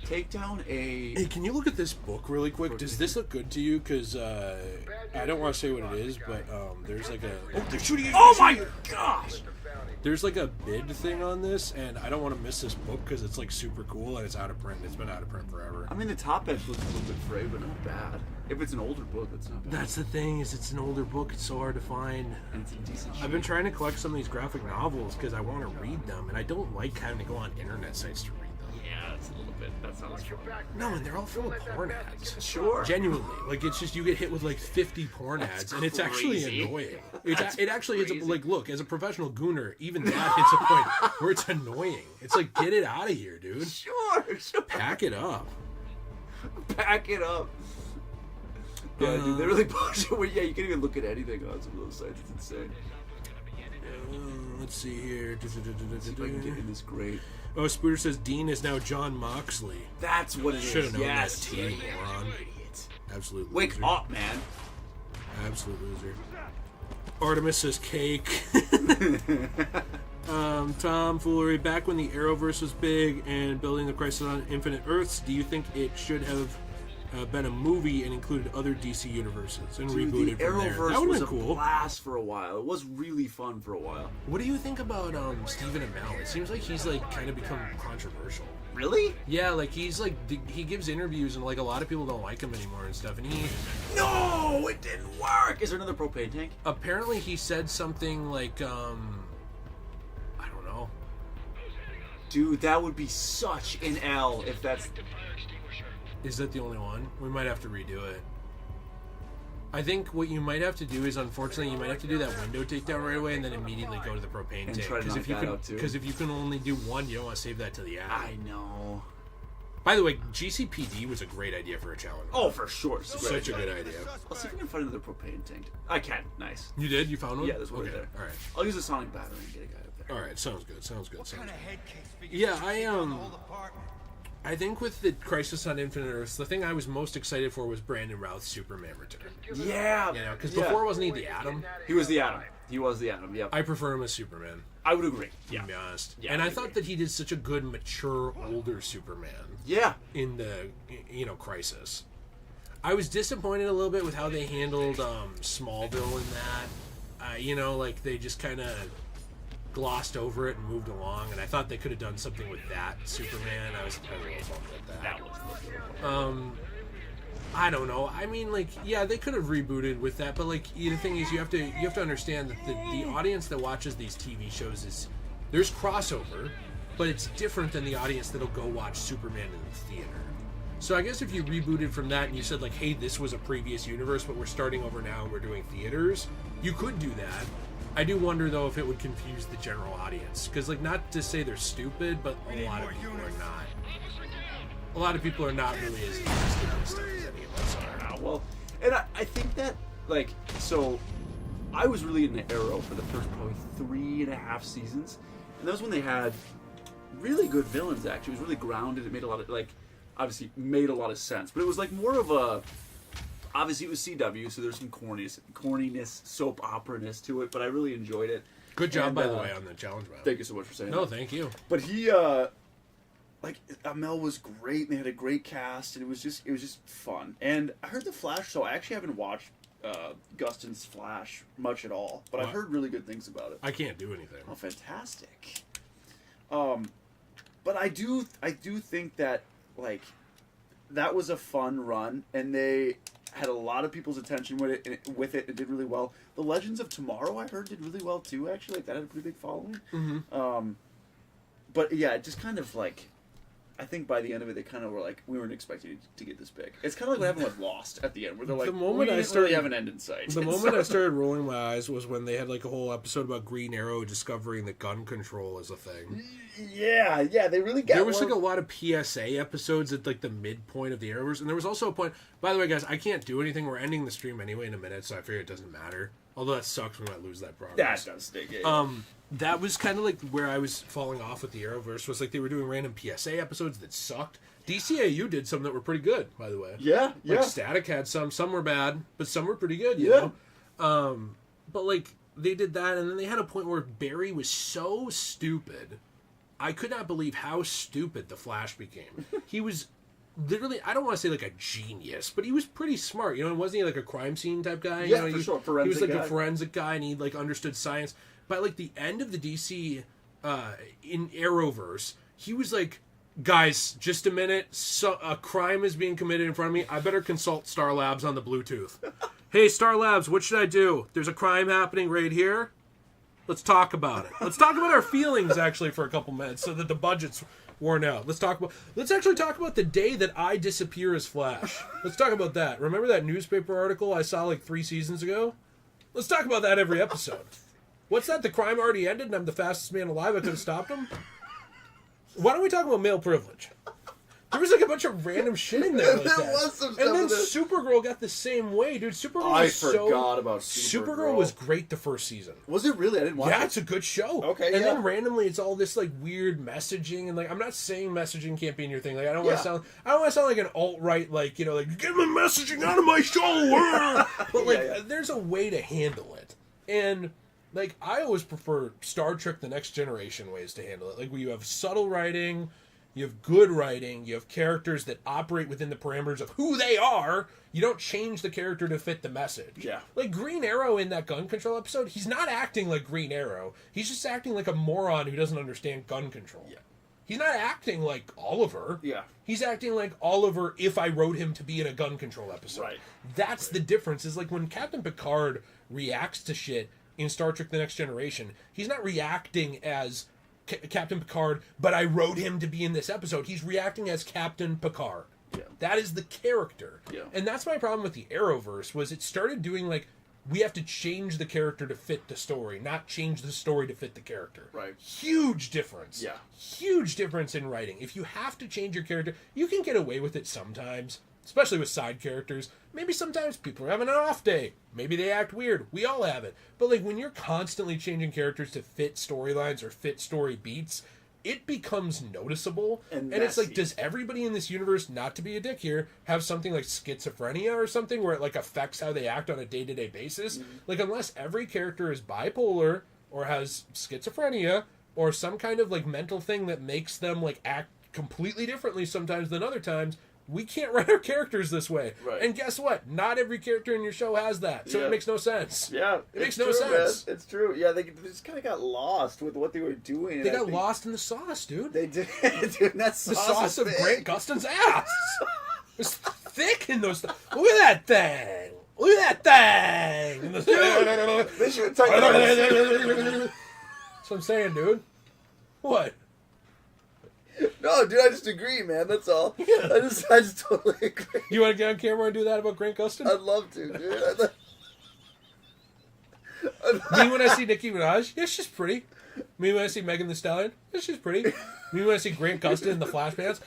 Take down a... Hey, can you look at this book really quick? Does this look good to you? Because I don't want to say what it is, but there's like a... Oh, they're shooting at you! Oh my gosh! There's like a bid thing on this, and I don't want to miss this book because it's like super cool and it's out of print. It's been out of print forever. I mean, the top edge looks a little bit frayed, but not bad. If it's an older book, that's not bad. That's the thing, is it's an older book. It's so hard to find. And it's a decent shape. I've been trying to collect some of these graphic novels because I want to read them, and I don't like having to go on internet sites to read them. Yeah, it's a little bit. That sounds fun. No, and they're all full of porn ads. Sure. Genuinely. Like, it's just, you get hit with like 50 porn ads, and it's actually annoying. It actually is, like, look, as a professional gooner, even that hits a point where it's annoying. It's like, get it out of here, dude. Sure. Pack it up. Pack it up. Yeah, dude, they really push it. Yeah, you can't even look at anything on some of those sites. It's insane. Let's see here. See if I can get in this great. Oh, Spooter says Dean is now John Moxley. That's what it is. Should have known yes, that, T, moron. Absolute loser. Wake up, man. Absolute loser. Artemis says cake. Tom Foolery, back when the Arrowverse was big and building the Crisis on Infinite Earths, do you think it should have been a movie and included other DC universes and rebooted the from there? Arrowverse That would was have been a cool. blast for a while. It was really fun for a while. What do you think about Stephen Amell? It seems like he's like kind of become controversial. Really? Yeah, like he's like he gives interviews and like a lot of people don't like him anymore and stuff. And he no, it didn't work. Is there another propane tank? Apparently, he said something like I don't know. Dude, that would be such an L if that's. Is that the only one? We might have to redo it. I think what you might have to do is, unfortunately, you might have to do that window takedown right away and then immediately go to the propane tank. Because if you can only do one, you don't want to save that to the end. I know. By the way, GCPD was a great idea for a challenge. Oh, for sure. Such a good idea. I'll see if we can find another propane tank. I can. Nice. You did? You found one? Yeah, there's one right there. All right. I'll use a sonic battery and get a guy up there. All right. Sounds good. Yeah, I think with the Crisis on Infinite Earths, the thing I was most excited for was Brandon Routh's Superman return. Yeah. You know, because before wasn't he the Atom? He was the Atom. Yeah. I prefer him as Superman. I would agree. To be honest. Yeah, and I thought that he did such a good, mature, older Superman. Yeah. In the, Crisis. I was disappointed a little bit with how they handled Smallville in that. Like they just kind of glossed over it and moved along, and I thought they could have done something with that Superman. I was a little bummed at that. I don't know. I mean, like, yeah, they could have rebooted with that, but like, the thing is, you have to understand that the audience that watches these TV shows there's crossover, but it's different than the audience that'll go watch Superman in the theater. So I guess if you rebooted from that and you said like, hey, this was a previous universe, but we're starting over now and we're doing theaters, you could do that. I do wonder though if it would confuse the general audience, because like, not to say they're stupid, but a lot of people are not. A lot of people are not really as interested in stuff as any of us are. Well, and I think that, like, so I was really into Arrow for the first probably 3.5 seasons, and that was when they had really good villains. Actually, it was really grounded. It made a lot of, like, obviously made a lot of sense, but it was like more of a, obviously it was CW, so there's some corniness, soap opera-ness to it, but I really enjoyed it. Good job, by the way, on the challenge round. Thank you so much for saying that. No, thank you. But he, like, Amel was great, and they had a great cast, and it was just fun. And I heard the Flash, so I actually haven't watched Gustin's Flash much at all, but I've heard really good things about it. I can't do anything. Oh, fantastic. But I do think that, like, that was a fun run, and they had a lot of people's attention with it, and it did really well. The Legends of Tomorrow, I heard, did really well too. Actually, like, that had a pretty big following. Mm-hmm. But yeah, it just kind of like, I think by the end of it, they kind of were like, we weren't expecting it to get this big. It's kind of like what happened with Lost at the end, where they're like, we didn't really have an end in sight. The moment I started rolling my eyes was when they had like a whole episode about Green Arrow discovering that gun control is a thing. Yeah, they really got. There was like a lot of PSA episodes at like the midpoint of the Arrowverse, and there was also a point. By the way, guys, I can't do anything. We're ending the stream anyway in a minute, so I figure it doesn't matter. Although that sucks, we might lose that progress. That does stink. Yeah. That was kind of like where I was falling off with the Arrowverse. Was like they were doing random PSA episodes that sucked. DCAU did some that were pretty good, by the way. Yeah. Like Static had some were bad, but some were pretty good. You know? But like they did that, and then they had a point where Barry was so stupid. I could not believe how stupid the Flash became. He was literally, I don't want to say like a genius, but he was pretty smart. You know, wasn't he like a crime scene type guy? Yeah, you know, for sure. Forensic he was like guy. a forensic guy, and he like understood science. By like the end of the DC in Arrowverse, he was like, guys, just a minute. So a crime is being committed in front of me. I better consult Star Labs on the Bluetooth. Hey, Star Labs, what should I do? There's a crime happening right here. Let's talk about it. Let's talk about our feelings, actually, for a couple minutes so that the budget's worn out. Let's actually talk about the day that I disappear as Flash. Let's talk about that. Remember that newspaper article I saw like 3 seasons ago? Let's talk about that every episode. What's that? The crime already ended and I'm the fastest man alive. I could have stopped him? Why don't we talk about male privilege? There was like a bunch of random shit in there. Like there that. was some stuff. And then Supergirl got the same way, dude. Supergirl I was forgot about Supergirl. Supergirl was great the first season. Was it really? I didn't watch it. Yeah, it's a good show. Okay, and then randomly it's all this like weird messaging, and like I'm not saying messaging can't be in your thing. Like I don't want to sound like an alt-right, like, you know, like get my messaging out of my show. But like there's a way to handle it. And like I always prefer Star Trek The Next Generation ways to handle it. Like where you have subtle writing, you have good writing, you have characters that operate within the parameters of who they are. You don't change the character to fit the message. Yeah. Like Green Arrow in that gun control episode, he's not acting like Green Arrow. He's just acting like a moron who doesn't understand gun control. Yeah. He's not acting like Oliver. Yeah. He's acting like Oliver if I wrote him to be in a gun control episode. Right. That's the difference. Is like when Captain Picard reacts to shit in Star Trek The Next Generation, he's not reacting as Captain Picard, but I wrote him to be in this episode. He's reacting as Captain Picard. Yeah. That is the character. Yeah. And that's my problem with the Arrowverse, was it started doing like, we have to change the character to fit the story, not change the story to fit the character. Right. Huge difference. Yeah. Huge difference in writing. If you have to change your character, you can get away with it sometimes, especially with side characters. Maybe sometimes people are having an off day. Maybe they act weird. We all have it. But like when you're constantly changing characters to fit storylines or fit story beats, it becomes noticeable. And it's like, does everybody in this universe, not to be a dick here, have something like schizophrenia or something where it like affects how they act on a day-to-day basis? Mm-hmm. Like unless every character is bipolar or has schizophrenia or some kind of like mental thing that makes them like act completely differently sometimes than other times, we can't write our characters this way. Right. And guess what? Not every character in your show has that. So Yeah. it makes no sense. Yeah. It makes it's no true, sense. Man. It's true. Yeah, they just kind of got lost with what they were doing. They got lost in the sauce, dude. They did. Dude, that sauce The sauce of thick. Grant Gustin's ass. It's thick in those. Look at that thing. Look at that thing. They should have tightened that. That's what I'm saying, dude. What? No, dude, I just agree, man. That's all. I just totally agree. You want to get on camera and do that about Grant Gustin? I'd love to, dude. Me when I see Nicki Minaj, yeah, she's pretty. Me when I see Megan Thee Stallion, yeah, she's pretty. Me when I see Grant Gustin in the flash pants.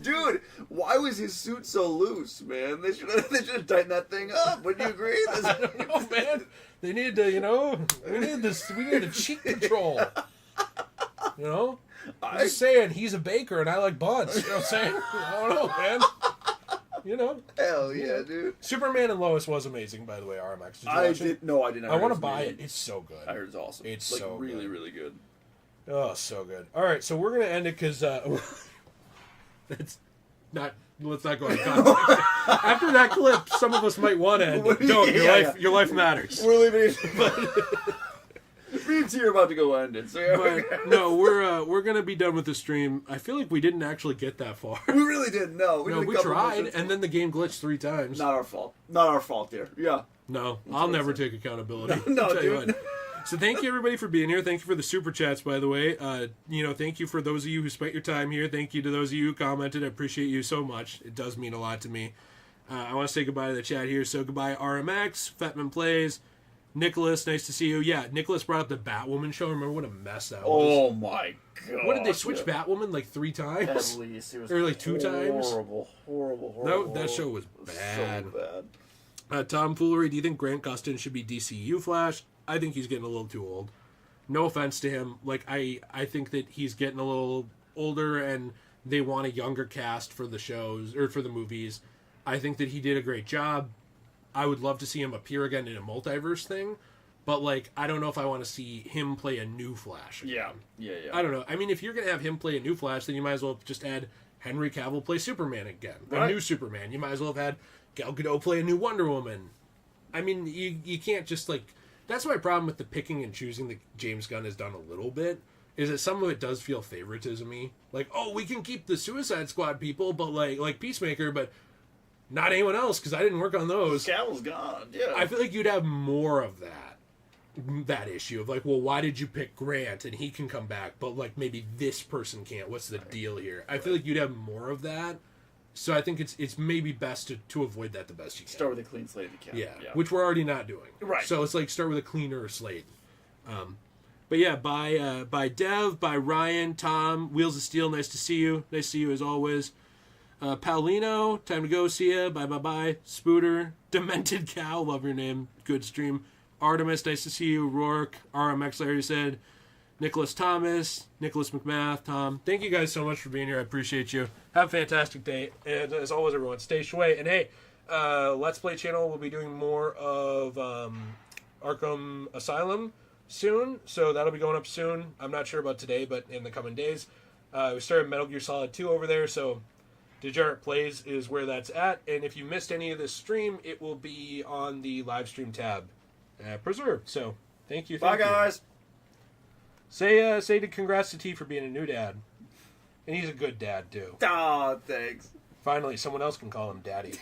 Dude, why was his suit so loose, man? They should have tightened that thing up. Wouldn't you agree? I don't know, man. They needed to, we needed the cheek control. You know? I'm just saying, he's a baker and I like buns. You know what I'm saying? I don't know, man. You know? Hell yeah, dude. Superman and Lois was amazing, by the way, RMX. Did you I watch it? did. No, I didn't. I want to buy it. It's so good. I heard it's awesome. It's like, so really, good. really good. Oh, so good. All right, so we're going to end it because it's not... Let's not go on context. After that clip, some of us might want to end it. Don't. Your life matters. We're leaving it. Reeves here about to go end it. So But no, we're gonna be done with the stream. I feel like we didn't actually get that far. we really didn't. No, We tried, and then the game glitched 3 times. Not our fault. Not our fault, dear. Yeah. No, I'll never take accountability. No, I'll tell you dude. what. So thank you everybody for being here. Thank you for the super chats, by the way. Thank you for those of you who spent your time here. Thank you to those of you who commented. I appreciate you so much. It does mean a lot to me. I want to say goodbye to the chat here. So goodbye RMX, Fetman Plays, Nicholas. Nice to see you. Yeah, Nicholas brought up the Batwoman show. Remember what a mess that was? Oh my god! What did they switch Batwoman like 3 times? At least it was or like 2 times. Horrible. That show was bad. So bad. Tom Foolery, do you think Grant Gustin should be DCU Flash? I think he's getting a little too old. No offense to him. Like I think that he's getting a little older and they want a younger cast for the shows or for the movies. I think that he did a great job. I would love to see him appear again in a multiverse thing, but like I don't know if I want to see him play a new Flash again. Yeah. I don't know. I mean, if you're going to have him play a new Flash, then you might as well just add Henry Cavill play Superman again. Right. A new Superman. You might as well have had Gal Gadot play a new Wonder Woman. I mean, you can't just like... That's my problem with the picking and choosing that James Gunn has done a little bit, is that some of it does feel favoritism-y. Like, oh, we can keep the Suicide Squad people, but like Peacemaker, but not anyone else, because I didn't work on those. Cavill's gone, yeah. I feel like you'd have more of that issue of like, well, why did you pick Grant and he can come back, but like maybe this person can't? What's the deal here? I feel like you'd have more of that. So I think it's maybe best to avoid that the best you can. Start with a clean slate if you can. Yeah, which we're already not doing. Right. So it's like start with a cleaner slate. But yeah, by Dev, by Ryan, Tom, Wheels of Steel, nice to see you. Nice to see you as always. Paulino, time to go, see ya. Bye. Spooter, Demented Cow, love your name. Good stream. Artemis, nice to see you. Rourke, RMX, Larry said. Nicholas Thomas, Nicholas McMath, Tom. Thank you guys so much for being here. I appreciate you. Have a fantastic day. And as always, everyone, stay shui. And hey, Let's Play channel will be doing more of Arkham Asylum soon. So that'll be going up soon. I'm not sure about today, but in the coming days. We started Metal Gear Solid 2 over there, so Degenerate Plays is where that's at. And if you missed any of this stream, it will be on the live stream tab preserved. So thank you. Bye, guys. Say congrats to T for being a new dad. And he's a good dad, too. Aw, thanks. Finally, someone else can call him daddy.